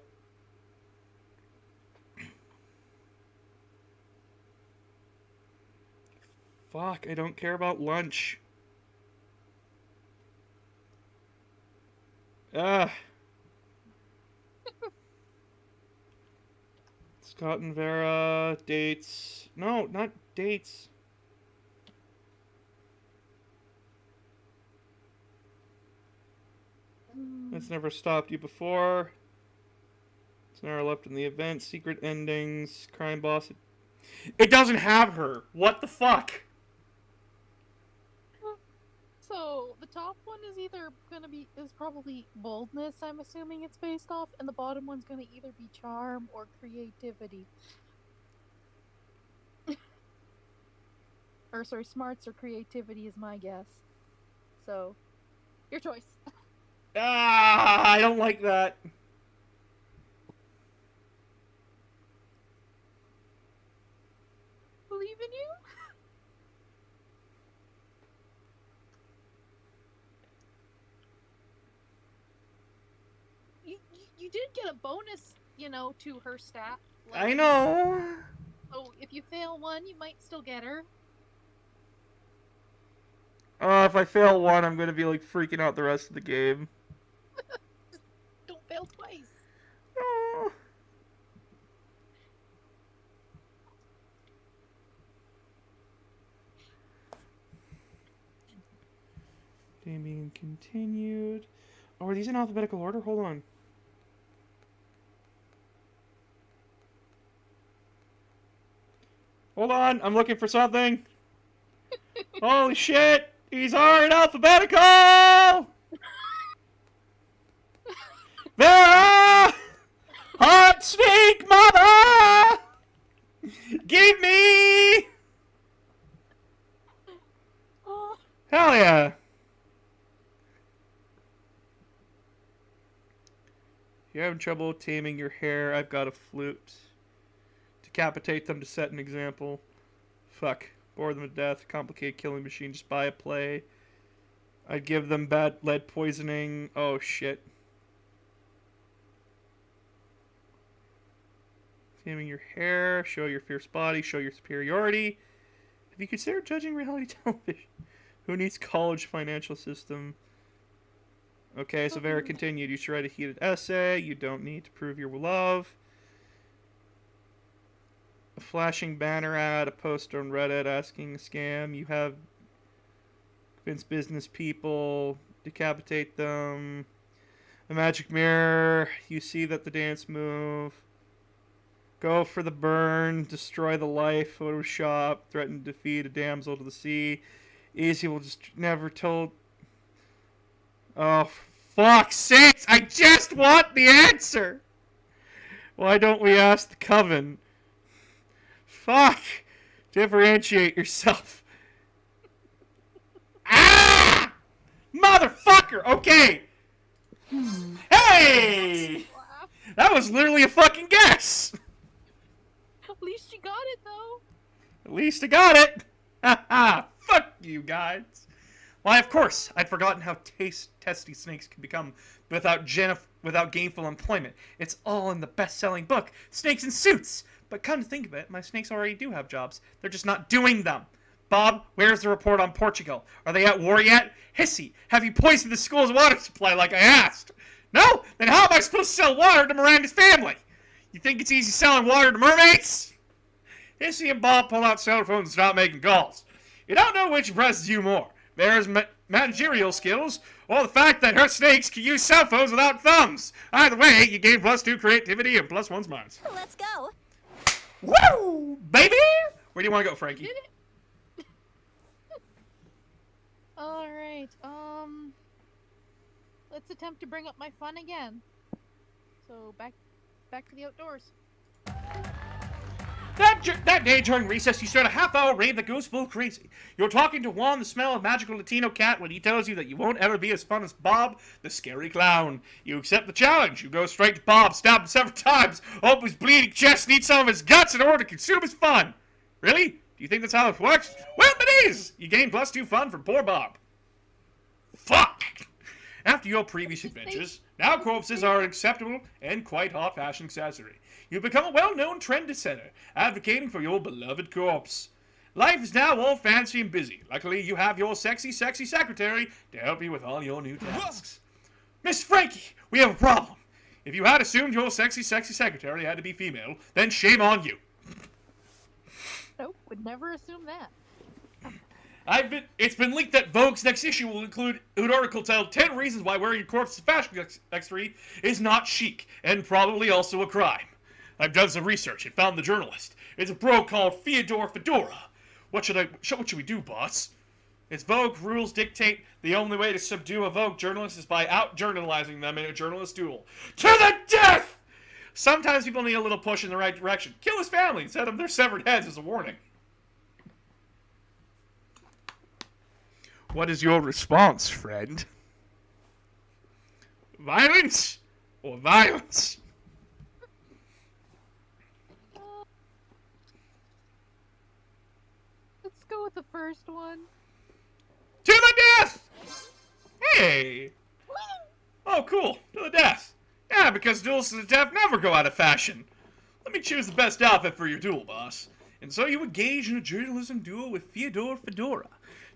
Fuck, I don't care about lunch. Scott and Vera, dates. No, not dates. That's never stopped you before. It's never left in the event. Secret endings. Crime boss. It doesn't have her. What the fuck? So the top one is either is probably boldness, I'm assuming it's based off, and the bottom one's gonna either be charm or creativity. Or sorry, smarts or creativity is my guess. So, your choice. I don't like that. Believe in you? You did get a bonus, to her stat. I know. So if you fail one, you might still get her. If I fail one, I'm gonna be like freaking out the rest of the game. Just don't fail twice. Oh. Damien continued. Oh, are these in alphabetical order? Hold on. Hold on, I'm looking for something. Holy shit! These are in alphabetical! Vera! Hot snake mother! Give me! Oh, Hell yeah! You're having trouble taming your hair. I've got a flute. Decapitate them to set an example. Fuck. Bore them to death. Complicated killing machine. Just buy a play. I'd give them bad lead poisoning. Oh shit. Taming your hair. Show your fierce body. Show your superiority. Have you considered judging reality television? Who needs college financial system? Okay, so Vera continued. You should write a heated essay. You don't need to prove your love. A flashing banner ad, a poster on Reddit asking a scam. You have convinced business people, decapitate them. A magic mirror. You see that the dance move. Go for the burn. Destroy the life. Photoshop. Threaten to defeat a damsel to the sea. Easy will just never told. Oh, for fuck's sakes! I just want the answer! Why don't we ask the coven? Fuck! Differentiate yourself. Ah! Motherfucker! Okay! Hey! That was literally a fucking guess! at least you got it, though. At least I got it! Haha! Fuck you guys! Why, of course, I'd forgotten how testy snakes can become without gainful employment. It's all in the best-selling book, Snakes in Suits. But come to think of it, my snakes already do have jobs. They're just not doing them. Bob, where's the report on Portugal? Are they at war yet? Hissy, have you poisoned the school's water supply like I asked? No? Then how am I supposed to sell water to Miranda's family? You think it's easy selling water to mermaids? Hissy and Bob pull out cell phones and stop making calls. You don't know which impresses you more. Bear's managerial skills, or the fact that her snakes can use cell phones without thumbs. Either way, you gain +2 creativity and +1 smarts. Let's go. Woo! Baby! Where do you want to go, Frankie? Did it? All right. Let's attempt to bring up my fun again. So back to the outdoors. That day during recess, you start a half-hour rave that goes full crazy. You're talking to Juan, the smell of magical Latino cat, when he tells you that you won't ever be as fun as Bob, the scary clown. You accept the challenge. You go straight to Bob, stab him several times, open his bleeding chest, and eat some of his guts in order to consume his fun. Really? Do you think that's how it works? Well, it is! You gain +2 fun from poor Bob. Fuck! After your previous adventures, now corpses are an acceptable and quite hot fashion accessory. You've become a well-known trend-setter, advocating for your beloved corpse. Life is now all fancy and busy. Luckily, you have your sexy secretary to help you with all your new tasks. Miss Frankie, we have a problem. If you had assumed your sexy secretary had to be female, then shame on you. Nope, would never assume that. It's been leaked that Vogue's next issue will include an article titled 10 Reasons Why Wearing Your Corpse's Fashion Accessory is Not Chic, and probably also a crime. I've done some research and found the journalist. It's a bro called Fyodor Fedora. What should we do, boss? It's Vogue rules dictate the only way to subdue a Vogue journalist is by out-journalizing them in a journalist duel. To the death! Sometimes people need a little push in the right direction. Kill his family and send them their severed heads as a warning. What is your response, friend? Violence or violence? Let's go with the first one. To the death! Hey! Oh, cool. To the death. Yeah, because duels to the death never go out of fashion. Let me choose the best outfit for your duel, boss. And so you engage in a journalism duel with Fyodor Fedora.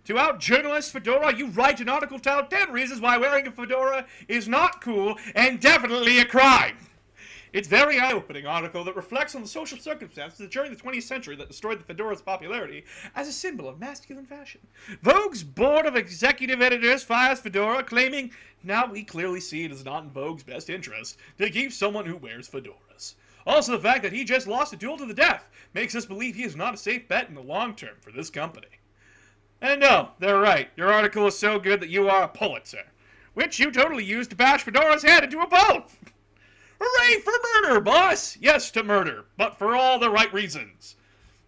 To out-journalist Fedora, you write an article titled 10 Reasons Why Wearing a Fedora is Not Cool and Definitely a Crime. It's a very eye-opening article that reflects on the social circumstances during the 20th century that destroyed the fedora's popularity as a symbol of masculine fashion. Vogue's board of executive editors fires Fedora, claiming, now we clearly see it is not in Vogue's best interest to keep someone who wears fedoras. Also, the fact that he just lost a duel to the death makes us believe he is not a safe bet in the long term for this company. And no, they're right. Your article is so good that you are a Pulitzer, which you totally used to bash Fedora's head into a bowl. Hooray for murder, boss! Yes, to murder, but for all the right reasons.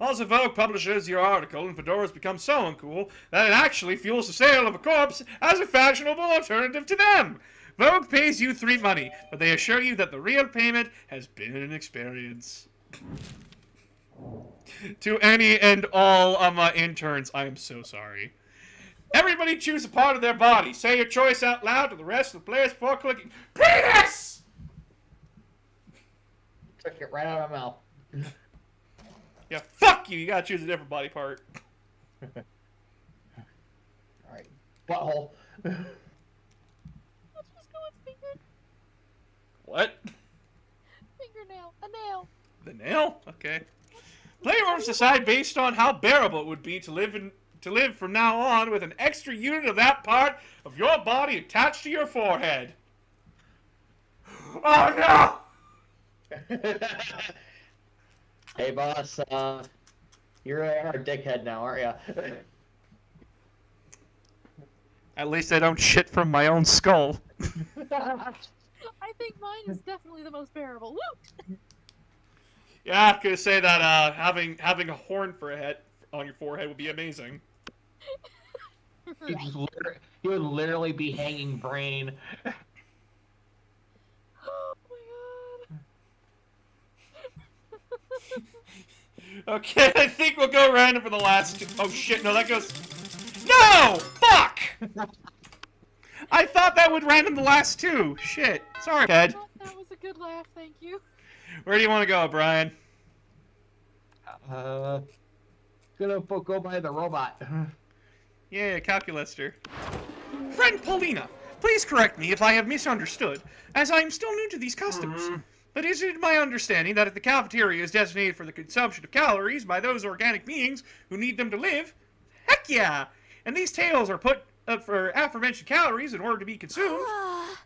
Also, Vogue publishes your article, and Fedora's become so uncool that it actually fuels the sale of a corpse as a fashionable alternative to them. Vogue pays you $3 money, but they assure you that the real payment has been an experience. To any and all of my interns, I am so sorry. Everybody choose a part of their body. Say your choice out loud to the rest of the players before clicking penis! Took it right out of my mouth. Yeah, fuck you. You gotta choose a different body part. Alright. Butthole. Let's just go with finger. What? Fingernail. A nail. The nail? Okay. Players decide based on how bearable it would be to live from now on with an extra unit of that part of your body attached to your forehead. Oh no! Hey boss, you're a dickhead now, aren't you? At least I don't shit from my own skull. I think mine is definitely the most bearable. Woot! Yeah, I'm gonna say that having a horn for a head on your forehead would be amazing. You would literally be hanging brain. Oh my god. Okay, I think we'll go random for the last two. Oh shit, no, that goes... No! Fuck! I thought that would random the last two. Shit. Sorry, Ted. That was a good laugh, thank you. Where do you want to go, Brian? Gonna go by the robot. Yeah, calculator. Friend Paulina, please correct me if I have misunderstood, as I am still new to these customs. But is it my understanding that if the cafeteria is designated for the consumption of calories by those organic beings who need them to live, Heck yeah! And these tables are put up for aforementioned calories in order to be consumed.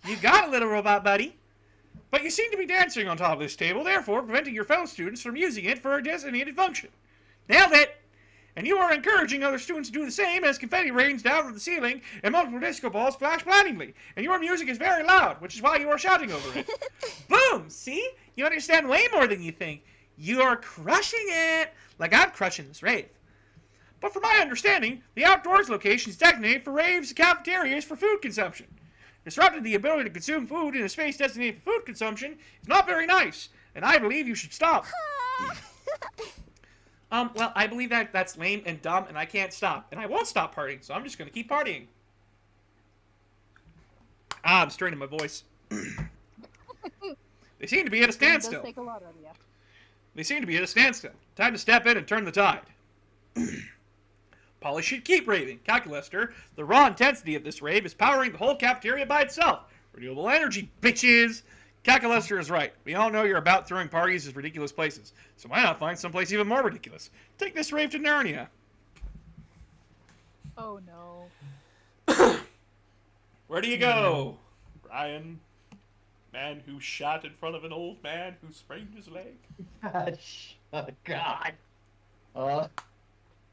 You got it, little robot buddy. But you seem to be dancing on top of this table, therefore preventing your fellow students from using it for a designated function. Nailed it! And you are encouraging other students to do the same as confetti rains down from the ceiling and multiple disco balls flash blindingly. And your music is very loud, which is why you are shouting over it. Boom! See? You understand way more than you think. You are crushing it! Like I'm crushing this rave. But from my understanding, the outdoors location is designated for raves and cafeterias for food consumption. Disrupting the ability to consume food in a space designated for food consumption is not very nice, and I believe you should stop. Well, I believe that's lame and dumb, and I can't stop. And I won't stop partying, so I'm just going to keep partying. I'm straining my voice. They seem to be at a standstill. It does take a lot out of you. They seem to be at a standstill. Time to step in and turn the tide. Polly should keep raving. Calculaster, the raw intensity of this rave is powering the whole cafeteria by itself. Renewable energy, bitches! Calculaster is right. We all know you're about throwing parties as ridiculous places. So why not find someplace even more ridiculous? Take this rave to Narnia. Oh no. Where do you go? Brian? Man who shot in front of an old man who sprained his leg? Gosh, oh God.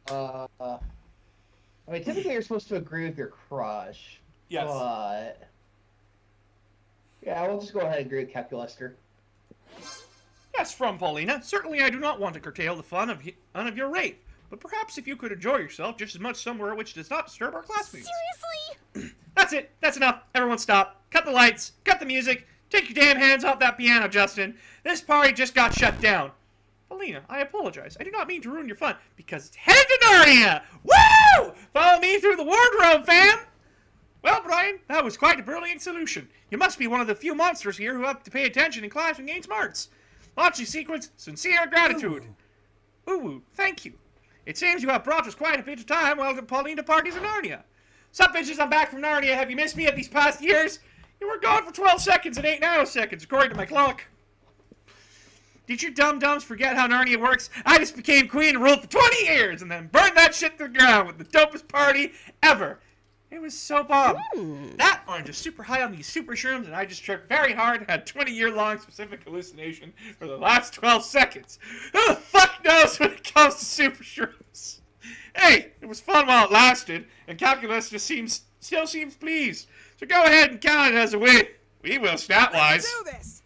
I mean, typically you're supposed to agree with your crush. Yes. But yeah, we'll just go ahead and agree with Calculaster. Yes, from Paulina. Certainly I do not want to curtail the fun of your rave. But perhaps if you could enjoy yourself just as much somewhere which does not disturb our classmates. Seriously? That's it. That's enough. Everyone stop. Cut the lights. Cut the music. Take your damn hands off that piano, Justin. This party just got shut down. Paulina, I apologize. I do not mean to ruin your fun, because it's headed to Narnia! Woo! Follow me through the wardrobe, fam! Well, Brian, that was quite a brilliant solution. You must be one of the few monsters here who have to pay attention in class and gain smarts. Launching sequence, sincere gratitude. Ooh, thank you. It seems you have brought us quite a bit of time while the Paulina parties in Narnia. Sup, bitches, I'm back from Narnia. Have you missed me at these past years? You were gone for 12 seconds and 8 nanoseconds, according to my clock. Did you dum-dums forget how Narnia works? I just became queen and ruled for 20 years and then burned that shit to the ground with the dopest party ever. It was so bomb. That or I'm just super high on these super shrooms and I just tripped very hard and had 20-year-long specific hallucination for the last 12 seconds. Who the fuck knows when it comes to super shrooms? Hey, it was fun while it lasted, and Calculus just still seems pleased. So go ahead and count it as a win. We will, stat-wise. Let's do this.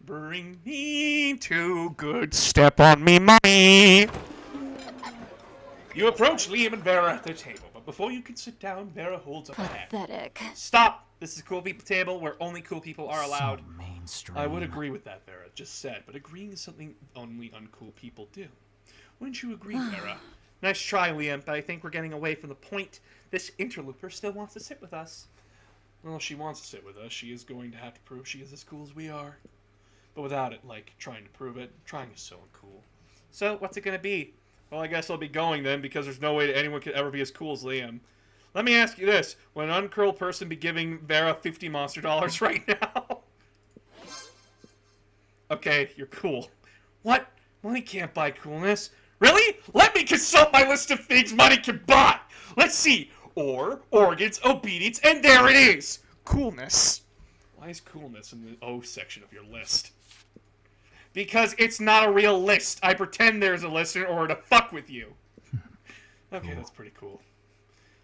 Bring me to good step on me, mommy. You approach Liam and Vera at their table, but before you can sit down, Vera holds up a hand. Pathetic. Stop! This is a cool people table where only cool people are allowed. So mainstream. I would agree with that, Vera just said, but agreeing is something only uncool people do. Wouldn't you agree, Vera? Nice try, Liam, but I think we're getting away from the point. This interloper still wants to sit with us. Well, if she wants to sit with us, she is going to have to prove she is as cool as we are. But without it, like, trying to prove it, trying is so uncool. So, what's it gonna be? Well, I guess I'll be going then, because there's no way that anyone could ever be as cool as Liam. Let me ask you this. Would an uncurled person be giving Vera 50 monster dollars right now? Okay, you're cool. What? Money can't buy coolness. Really? Let me consult my list of things money can buy! Let's see. Ore, organs, obedience, and there it is! Coolness. Why is coolness in the O section of your list? Because it's not a real list. I pretend there's a list in order to fuck with you. Okay, that's pretty cool.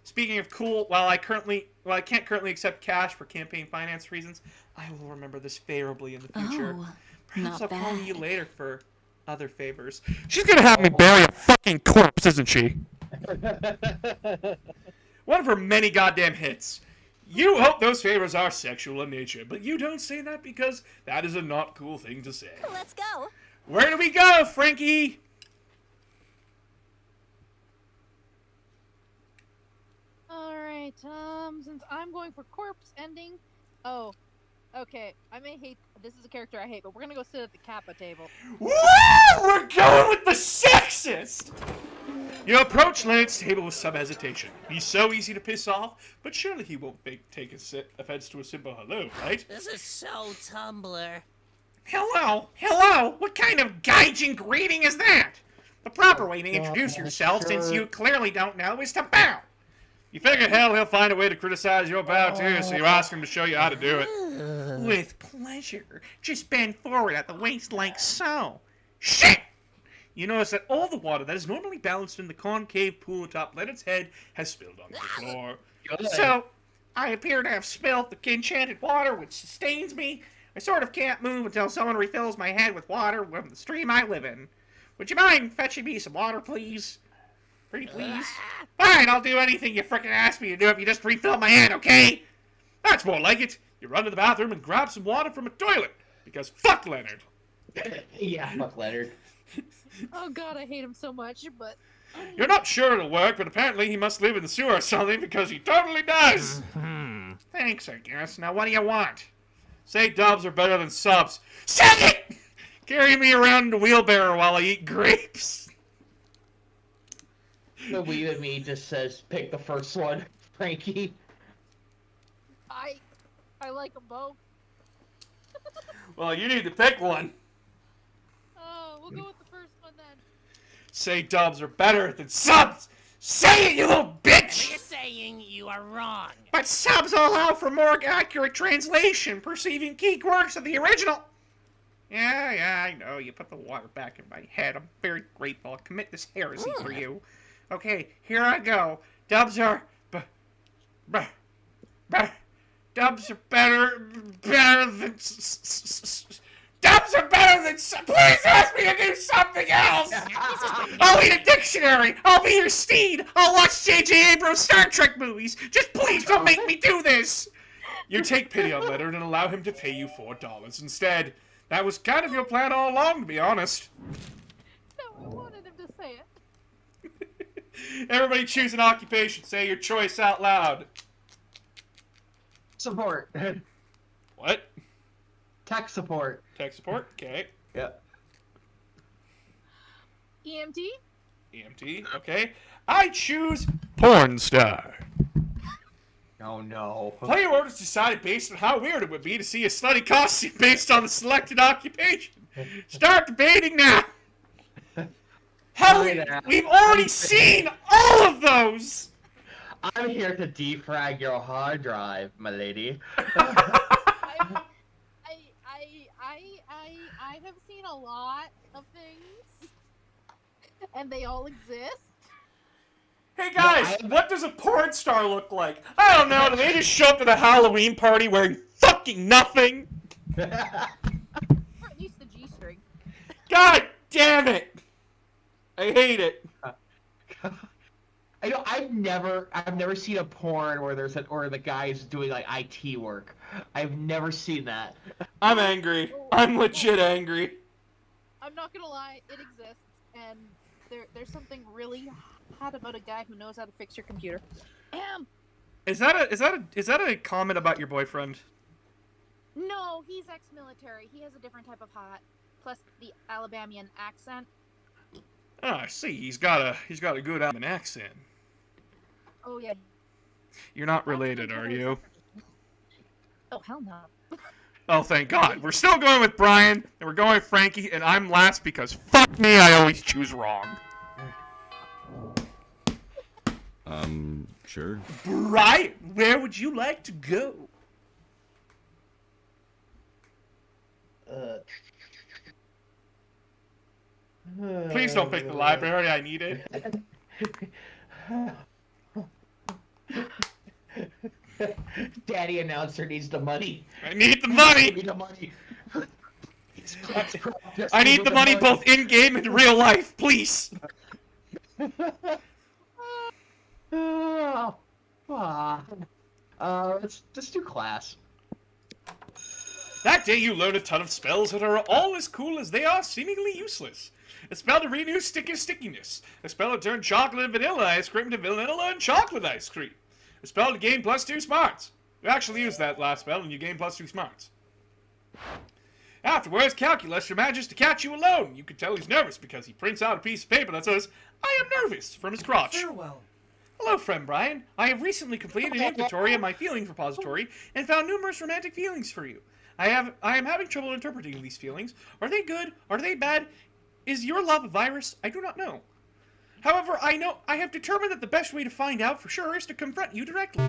Speaking of cool, while I can't currently accept cash for campaign finance reasons, I will remember this favorably in the future. Oh, Perhaps not I'll call bad. you later for other favors. She's gonna have me bury a fucking corpse, isn't she? One of her many goddamn hits. You hope those favors are sexual in nature, but you don't say that because that is a not cool thing to say. Let's go. Where do we go, Frankie? Alright, since I'm going for corpse ending. Oh, okay. I may hate. This is a character I hate, but we're gonna go sit at the Kappa table. Woo! We're going with the sexist! You approach Lance's table with some hesitation. He's so easy to piss off, but surely he won't take offense to a simple hello, right? This is so Tumblr. Hello? Hello? What kind of gaijin greeting is that? The proper way to introduce yourself, since you clearly don't know, is to bow. You figure, hell, he'll find a way to criticize your bow too, so you ask him to show you how to do it. With pleasure. Just bend forward at the waist like so. Shit! You notice that all the water that is normally balanced in the concave pool atop Leonard's head has spilled onto the floor. So, I appear to have spilled the enchanted water, which sustains me. I sort of can't move until someone refills my head with water from the stream I live in. Would you mind fetching me some water, please? Pretty please? Fine, I'll do anything you frickin' ask me to do if you just refill my head, okay? That's more like it. You run to the bathroom and grab some water from a toilet. Because fuck Leonard. Yeah, fuck Leonard. Oh god, I hate him so much, but... You're not sure it'll work, but apparently he must live in the sewer or something because he totally does. Thanks, I guess. Now what do you want? Say dubs are better than subs. Suck it! Carry me around in a wheelbarrow while I eat grapes. The we and me just says, pick the first one, Frankie. I like them both. Well, you need to pick one. Oh, we'll go with the first one then. Say dubs are better than subs. Say it, you little bitch! You're saying you are wrong. But subs allow for more accurate translation, perceiving key quirks of the original. Yeah, I know. You put the water back in my head. I'm very grateful. I'll commit this heresy for you. Okay, here I go. Dubs are... Dubs are better than... Dubs are better than... Please ask me to do something else! I'll read a dictionary! I'll be your steed! I'll watch J.J. Abrams' Star Trek movies! Just please don't make me do this! You take pity on Leonard and allow him to pay you $4 instead. That was kind of your plan all along, to be honest. No, I wanted him to say it. Everybody choose an occupation. Say your choice out loud. Support. What? Tech support. Tech support? Okay. Yep. EMT? EMT? Okay. I choose porn star. Oh no. Player orders decided based on how weird it would be to see a slutty costume based on the selected occupation. Start debating now. Hell, we've already seen all of those. I'm here to defrag your hard drive, my lady. I have seen a lot of things, and they all exist. Hey guys, what does a porn star look like? I don't know, do they just show up to the Halloween party wearing fucking nothing? Or at least the G-string. God damn it! I hate it. I've never seen a porn where the guy's doing like IT work. I've never seen that. I'm angry. I'm legit angry. I'm not gonna lie, it exists, and there's something really hot about a guy who knows how to fix your computer. Is that a comment about your boyfriend? No, he's ex-military. He has a different type of hot, plus the Alabamian accent. Oh, I see. He's got a good Alabama accent. Oh yeah. You're not related, are you? Oh hell no. Oh, thank God. We're still going with Brian, and we're going with Frankie, and I'm last because fuck me, I always choose wrong. Sure. Brian, where would you like to go? Please don't pick the library, I need it. Daddy announcer needs the money. I need the money! Need the money. I need the money both in-game and real life, please! Let's do class. That day you learn a ton of spells that are all as cool as they are seemingly useless. A spell to renew stickiness. A spell to turn chocolate and vanilla ice cream to vanilla and chocolate ice cream. A spell to gain +2 smarts. You actually use that last spell and you gain +2 smarts. Afterwards, Calculus manages to catch you alone. You can tell he's nervous because he prints out a piece of paper that says, "I am nervous," from his crotch. Farewell. Hello, friend Brian. I have recently completed an inventory of my feelings repository and found numerous romantic feelings for you. I am having trouble interpreting these feelings. Are they good? Are they bad? Is your love a virus? I do not know. However, I have determined that the best way to find out for sure is to confront you directly.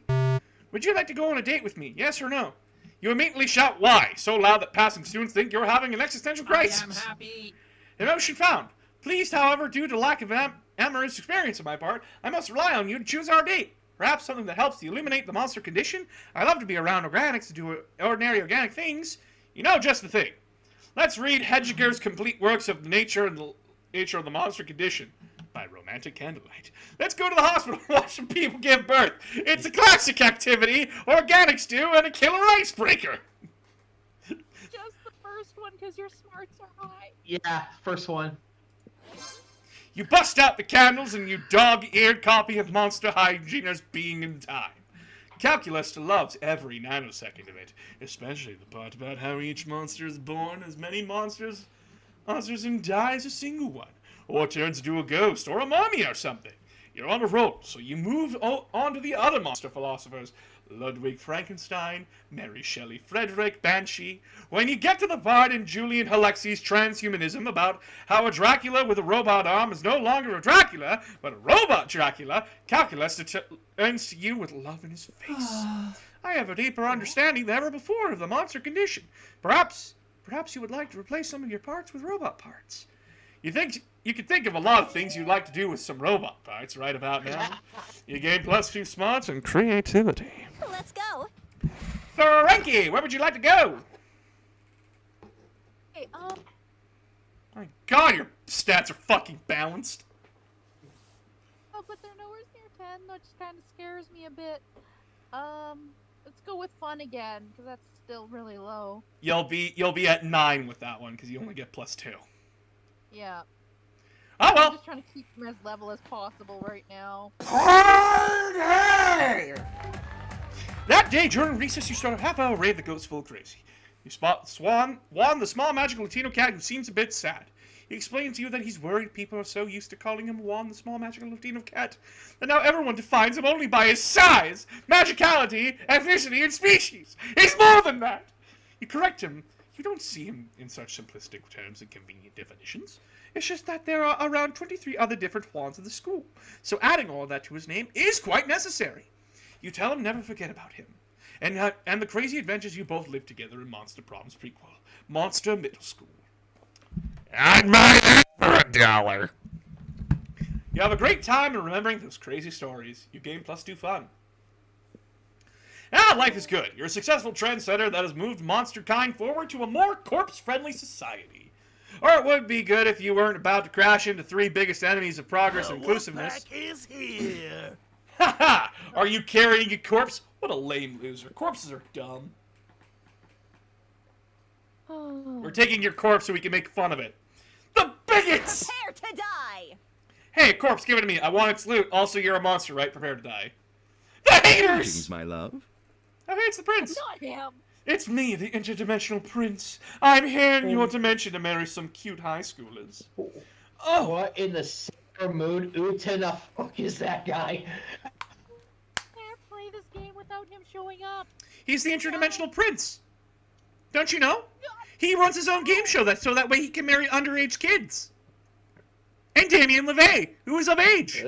Would you like to go on a date with me? Yes or no? You immediately shout why, so loud that passing students think you're having an existential crisis. I am happy. Emotion found. Pleased, however, due to lack of amorous experience on my part, I must rely on you to choose our date. Perhaps something that helps to eliminate the monster condition? I love to be around organics to do ordinary organic things. You know just the thing. Let's read Heidegger's complete works of the nature of the monster condition by romantic candlelight. Let's go to the hospital and watch some people give birth. It's a classic activity, organic stew, and a killer icebreaker. Just the first one, because your smarts are high. Yeah, first one. You bust out the candles and you dog-eared copy of Monster Hygiene's Being in Time. Calculus loves every nanosecond of it, especially the part about how each monster is born as many monsters and dies a single one, or turns into a ghost or a mummy or something. You're on a roll, so you move on to the other monster philosophers, Ludwig Frankenstein, Mary Shelley Frederick Banshee. When you get to the part in Julian Halexi's transhumanism about how a Dracula with a robot arm is no longer a Dracula, but a robot Dracula, Calculus turns to you with love in his face. I have a deeper understanding than ever before of the monster condition. Perhaps you would like to replace some of your parts with robot parts. You could think of a lot of things you'd like to do with some robot parts right about now. You gain +2 smarts and creativity. Let's go. Frankie, where would you like to go? Hey, My God, your stats are fucking balanced. oh, but they're nowhere near 10. That just kind of scares me a bit. Let's go with fun again, because that's still really low. You'll be at 9 with that one because you only get +2. Yeah. Oh I'm well. just trying to keep them as level as possible right now. Party! That day during recess, you start a half-hour raid that goes full crazy. You spot Juan, the small magical Latino cat who seems a bit sad. He explains to you that he's worried people are so used to calling him Juan, the small magical Latino cat, that now everyone defines him only by his size, magicality, ethnicity, and species. He's more than that. You correct him. You don't see him in such simplistic terms and convenient definitions. It's just that there are around 23 other different Juans in the school, so adding all that to his name is quite necessary. You tell him never forget about him, and the crazy adventures you both lived together in Monster Prom's prequel, Monster Middle School. I'd buy that for $1. You have a great time in remembering those crazy stories. You gain +2 fun. Life is good. You're a successful trendsetter that has moved monster kind forward to a more corpse-friendly society. Or it would be good if you weren't about to crash into 3 biggest enemies of progress and inclusiveness. Wolfpack is here. Haha! Are you carrying a corpse? What a lame loser. Corpses are dumb. We're taking your corpse so we can make fun of it. The bigots! Prepare to die. Hey, corpse, give it to me. I want its loot. Also, you're a monster, right? Prepare to die. The haters! Greetings, my love. Oh, hey, it's the prince. Not him. It's me, the interdimensional prince. I'm here in your dimension to marry some cute high schoolers. Oh, What in the Sailor Moon Uta the fuck is that guy? Can't play this game without him showing up. he's the interdimensional prince. Don't you know? He runs his own game show so that way he can marry underage kids. And Damien LeVay, who is of age.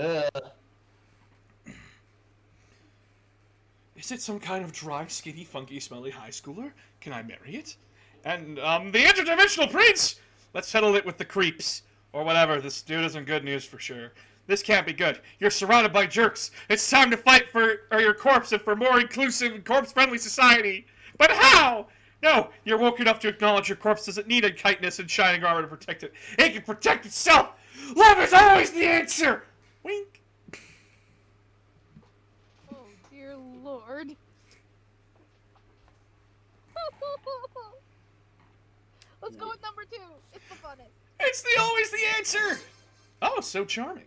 Is it some kind of dry, skinny, funky, smelly high schooler? Can I marry it? And, the interdimensional prince! Let's settle it with the creeps. Or whatever, this dude isn't good news for sure. This can't be good. You're surrounded by jerks. It's time to fight for your corpse and for more inclusive and corpse-friendly society. But how? No, you're woke enough to acknowledge your corpse doesn't need a chitinous and shining armor to protect it. It can protect itself! Love is always the answer! Wink. Oh, dear Lord. Let's go with number 2. It's the funnest. It's always the answer! Oh, so charming.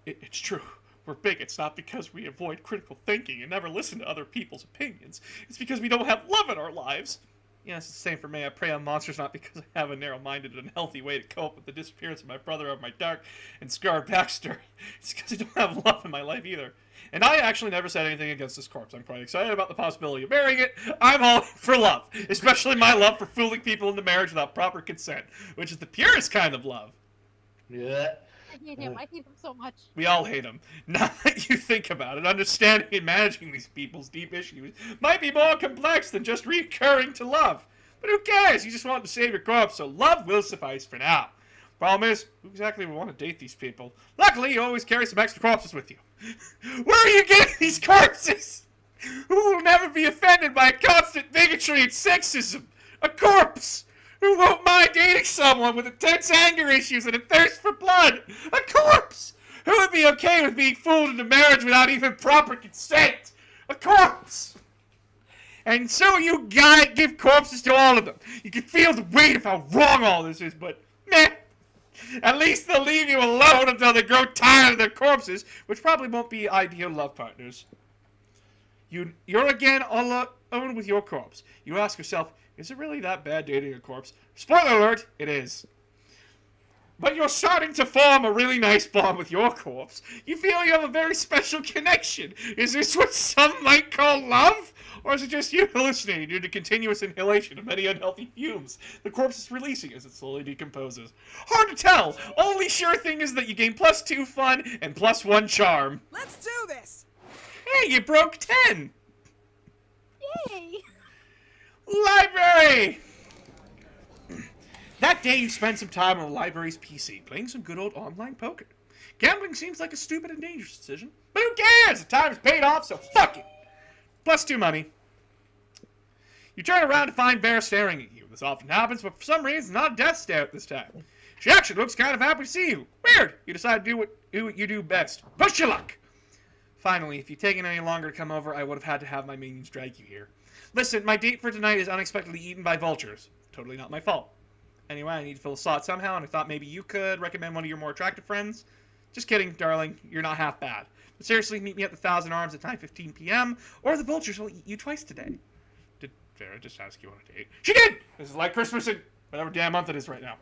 It's true. We're bigots not because we avoid critical thinking and never listen to other people's opinions. It's because we don't have love in our lives. Yes, it's the same for me. I prey on monsters not because I have a narrow-minded and unhealthy way to cope with the disappearance of my brother or my dark and scarred backstory. It's because I don't have love in my life either. And I actually never said anything against this corpse. I'm quite excited about the possibility of marrying it. I'm all for love, especially my love for fooling people into marriage without proper consent, which is the purest kind of love. Yeah. I hate him. I hate him so much. We all hate him. Now that you think about it, understanding and managing these people's deep issues might be more complex than just recurring to love. But who cares? You just want to save your corpse, so love will suffice for now. Problem is, who exactly would want to date these people? Luckily, you always carry some extra corpses with you. Where are you getting these corpses? Who will never be offended by constant bigotry and sexism? A corpse! Who won't mind dating someone with intense anger issues and a thirst for blood? A corpse! Who would be okay with being fooled into marriage without even proper consent? A corpse! And so you gotta give corpses to all of them. You can feel the weight of how wrong all this is, but meh. At least they'll leave you alone until they grow tired of their corpses, which probably won't be ideal love partners. You're again alone with your corpse. You ask yourself, is it really that bad dating a corpse? Spoiler alert, it is. But you're starting to form a really nice bond with your corpse. You feel you have a very special connection. Is this what some might call love? Or is it just you hallucinating due to continuous inhalation of many unhealthy fumes the corpse is releasing as it slowly decomposes? Hard to tell. Only sure thing is that you gain +2 fun and +1 charm. Let's do this! Hey, you broke 10! Yay! Library! That day you spent some time on the library's PC, playing some good old online poker. Gambling seems like a stupid and dangerous decision, but who cares? The time is paid off, so fuck it! +2 money. You turn around to find Bear staring at you. This often happens, but for some reason, not a death stare at this time. She actually looks kind of happy to see you. Weird! You decide to do what you do best. Push your luck! Finally, if you'd taken any longer to come over, I would have had to have my minions drag you here. Listen, my date for tonight is unexpectedly eaten by vultures. Totally not my fault. Anyway, I need to fill a slot somehow, and I thought maybe you could recommend one of your more attractive friends. Just kidding, darling. You're not half bad. But seriously, meet me at the Thousand Arms at 9:15 p.m., or the vultures will eat you twice today. Did Vera just ask you on a date? She did! This is like Christmas in whatever damn month it is right now.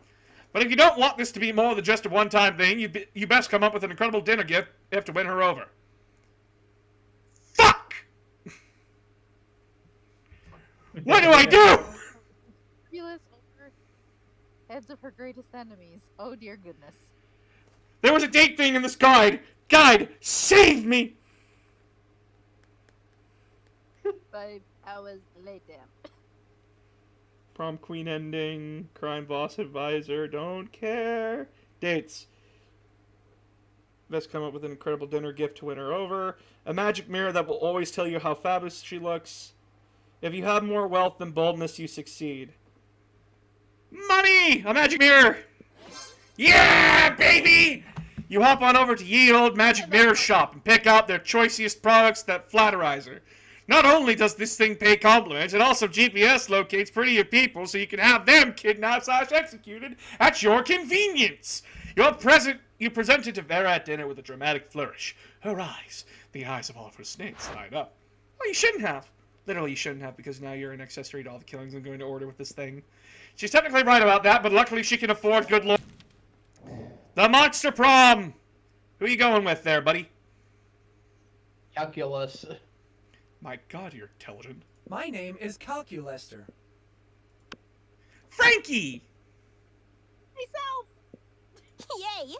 But if you don't want this to be more than just a one-time thing, you best come up with an incredible dinner gift you have to win her over. Fuck! What do I do? Fabulous over heads of her greatest enemies. Oh dear goodness. There was a date thing in this guide! Guide, save me! 5 hours later. Prom queen ending, crime boss advisor, don't care. Dates. Best come up with an incredible dinner gift to win her over. A magic mirror that will always tell you how fabulous she looks. If you have more wealth than boldness, you succeed. Money! A magic mirror! Yeah, baby! You hop on over to Ye Old Magic Mirror Shop and pick out their choicest products that flatterize her. Not only does this thing pay compliments, it also GPS locates prettier people so you can have them kidnapped/executed at your convenience. You present it to Vera at dinner with a dramatic flourish. Her eyes, the eyes of all of her snakes, light up. Well, you shouldn't have. Literally, you shouldn't have, because now you're an accessory to all the killings I'm going to order with this thing. She's technically right about that, but luckily she can afford good looks. The Monster Prom! Who are you going with there, buddy? Calculus. My god, you're intelligent. My name is Calculester. Frankie! Myself! Yay!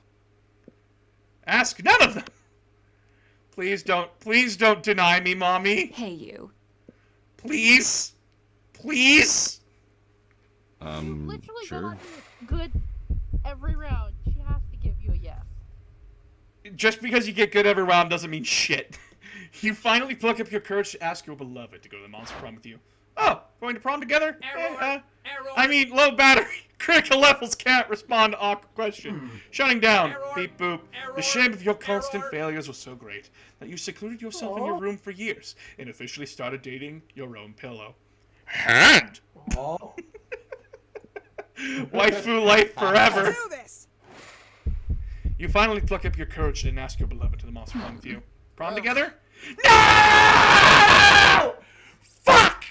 Ask none of them! Please don't deny me, Mommy. Hey, you. Please? Please? You've literally Sure. gotten good every round. She has to give you a yes. Just because you get good every round doesn't mean shit. You finally pluck up your courage to ask your beloved to go to the Monster Prom with you. Oh, going to prom together? Error! I mean, low battery. Critical levels can't respond to awkward question. Shutting down. Error. Beep boop. Error. The shame of your constant Error. failures was so great that you secluded yourself in your room for years and officially started dating your own pillow. And Oh. waifu life forever. Let's do this! You finally pluck up your courage and ask your beloved to the Monster Prom with you. Prom together? No! Fuck!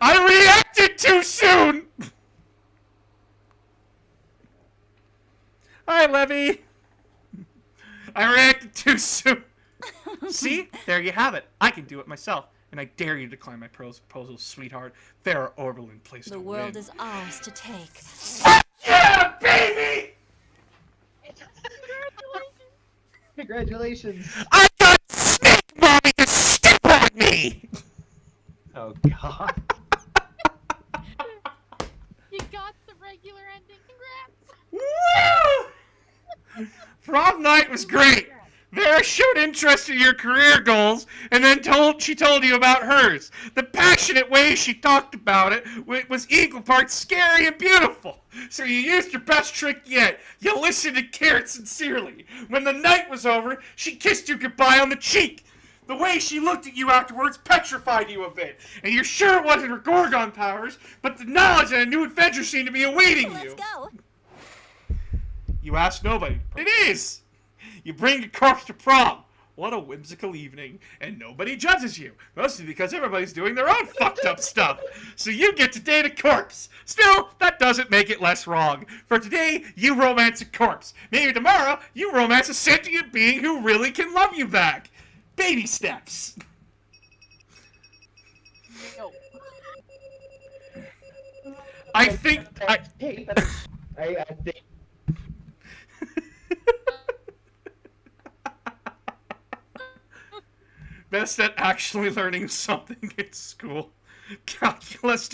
I reacted too soon! Hi, Levy. I reacted too soon. See? There you have it. I can do it myself. And I dare you to decline my proposal, sweetheart. There are Oberlin places The to world win. is ours to take. Yeah, baby! Congratulations! I got Snake Mommy to step on me! Oh god. You got the regular ending. Congrats! Woo! Prom night was great. Vera showed interest in your career goals, and then she told you about hers. The passionate way she talked about it was equal parts scary and beautiful. So you used your best trick yet. You listened to Karen sincerely. When the night was over, she kissed you goodbye on the cheek. The way she looked at you afterwards petrified you a bit. And you're sure it wasn't her Gorgon powers, but the knowledge that a new adventure seemed to be awaiting you. Let's go. You asked nobody. It is! You bring a corpse to prom. What a whimsical evening. And nobody judges you. Mostly because everybody's doing their own fucked up stuff. So you get to date a corpse. Still, that doesn't make it less wrong. For today, you romance a corpse. Maybe tomorrow, you romance a sentient being who really can love you back. Baby steps. No. I think... Hey, I think. Best at actually learning something in school. Calculus,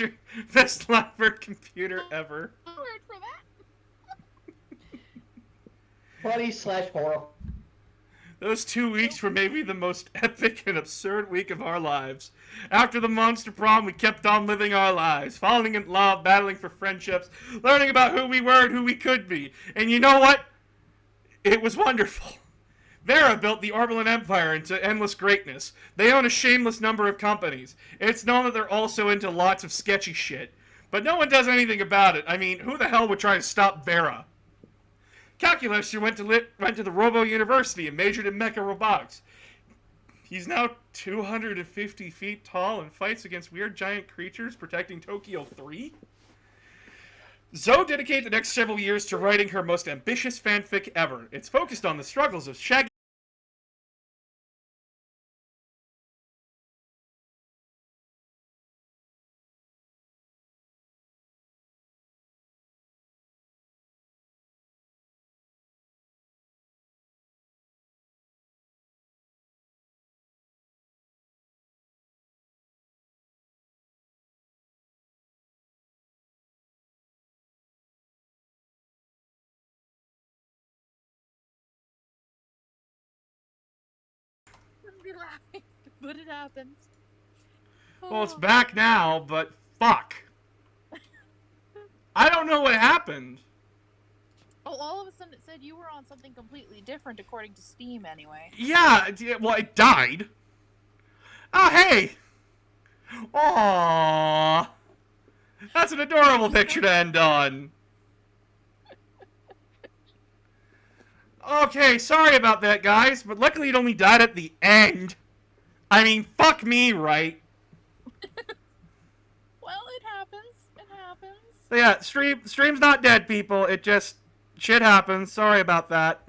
best Lambert computer ever. Word for that. Funny/horrible. Those 2 weeks were maybe the most epic and absurd week of our lives. After the monster prom, we kept on living our lives, falling in love, battling for friendships, learning about who we were and who we could be. And you know what? It was wonderful. Vera built the Oberlin Empire into endless greatness. They own a shameless number of companies. It's known that they're also into lots of sketchy shit. But no one does anything about it. I mean, who the hell would try to stop Vera? Calculus went to the Robo University and majored in mecha robotics. He's now 250 feet tall and fights against weird giant creatures protecting Tokyo 3. Zoe dedicated the next several years to writing her most ambitious fanfic ever. It's focused on the struggles of Shaggy. Don't be laughing, but it happens. Well, it's back now, but fuck. I don't know what happened. Oh, all of a sudden it said you were on something completely different according to Steam anyway. Yeah, well, it died. Oh, hey! Aww. That's an adorable picture to end on. Okay, sorry about that, guys, but luckily it only died at the end. I mean, fuck me, right? Well, it happens. It happens. So yeah, stream's not dead, people. It just... shit happens. Sorry about that.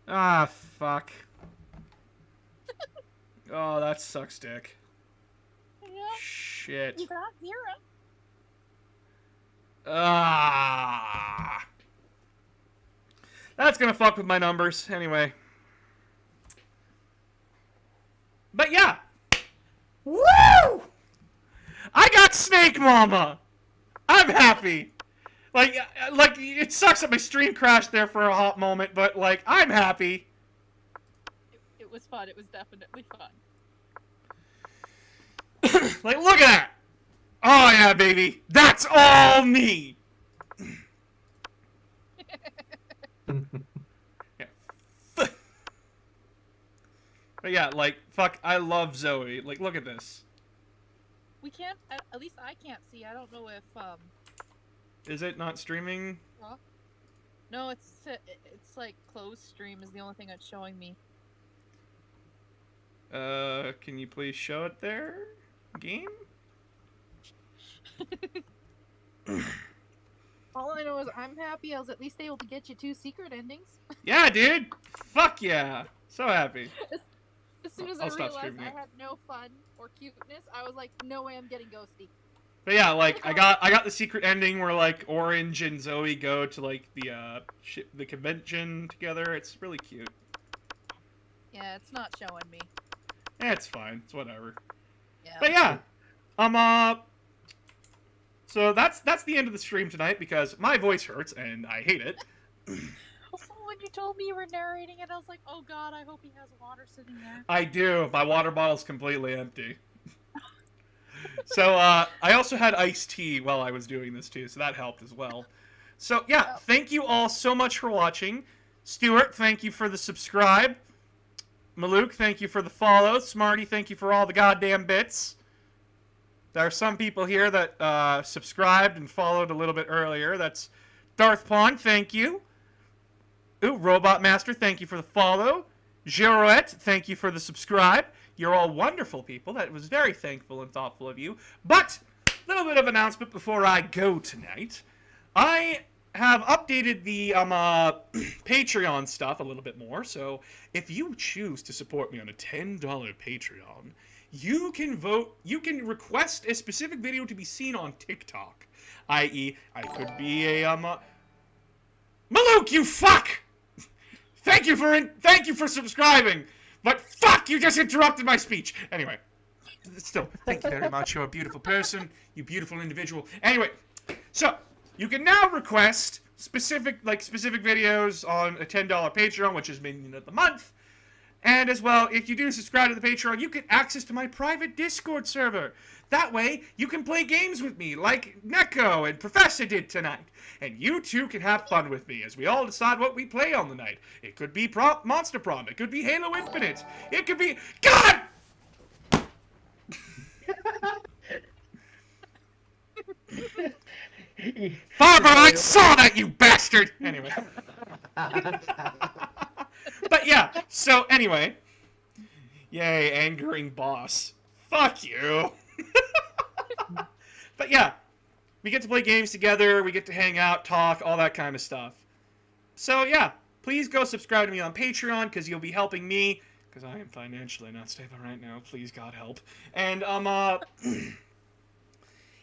Ah, fuck. Oh, that sucks, dick. Yeah. Shit. You got 0. Ah. That's gonna fuck with my numbers, anyway. But yeah. Woo! I got Snake Mama! I'm happy. Like, it sucks that my stream crashed there for a hot moment, but, like, I'm happy. It was fun. It was definitely fun. Like, look at that! Oh, yeah, baby. That's all me! Yeah. But yeah, like, fuck, I love Zoe. Like, look at this. We can't. At least I can't see. I don't know if Is it not streaming? Huh? No, it's like closed stream is the only thing that's showing me. Can you please show it there? Game? All I know is I'm happy I was at least able to get you 2 secret endings. Yeah, dude. Fuck yeah. So happy. As soon as I'll I stop realized streaming I it. had no fun or cuteness, I was like, no way I'm getting ghosty. But yeah, like I got the secret ending where like Orange and Zoe go to like the convention together. It's really cute. Yeah, it's not showing me. It's fine. It's whatever. Yeah. But yeah, so that's the end of the stream tonight because my voice hurts and I hate it. When you told me you were narrating it, I was like, oh god, I hope he has water sitting there. I do. My water bottle's completely empty. So I also had iced tea while I was doing this too, so that helped as well. So yeah, thank you all so much for watching. Stuart, thank you for the subscribe. Maluk, thank you for the follow. Smarty, thank you for all the goddamn bits. There are some people here that subscribed and followed a little bit earlier. That's Darth Pond, thank you. Ooh, Robot Master, thank you for the follow. Girouette, thank you for the subscribe. You're all wonderful people. That was very thankful and thoughtful of you. But, a little bit of announcement before I go tonight. I have updated the Patreon stuff a little bit more. So, if you choose to support me on a $10 Patreon, you can request a specific video to be seen on TikTok. I.e., I could be a, Maluk, you fuck! Thank you for subscribing! But fuck, you just interrupted my speech! Anyway, still, thank you very much. You're a beautiful person. You beautiful individual. Anyway, so, you can now request specific videos on a $10 Patreon, which is minion of the month. And as well, if you do subscribe to the Patreon, you get access to my private Discord server. That way, you can play games with me, like Neko and Professor did tonight. And you too can have fun with me, as we all decide what we play on the night. It could be Monster Prom, it could be Halo Infinite, it could be... God! Farmer, I saw that, you bastard! Anyway. But yeah, so anyway. Yay, angering boss. Fuck you. But yeah, we get to play games together, we get to hang out, talk, all that kind of stuff. So yeah, please go subscribe to me on Patreon, because you'll be helping me, because I am financially not stable right now. Please, God help. And,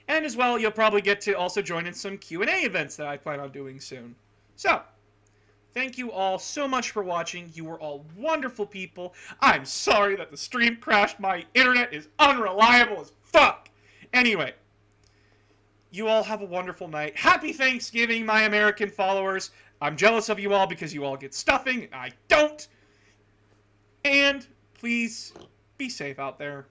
and as well, you'll probably get to also join in some Q&A events that I plan on doing soon. So, thank you all so much for watching. You were all wonderful people. I'm sorry that the stream crashed. My internet is unreliable as fuck. Anyway, you all have a wonderful night. Happy Thanksgiving, my American followers. I'm jealous of you all because you all get stuffing. I don't. And please be safe out there.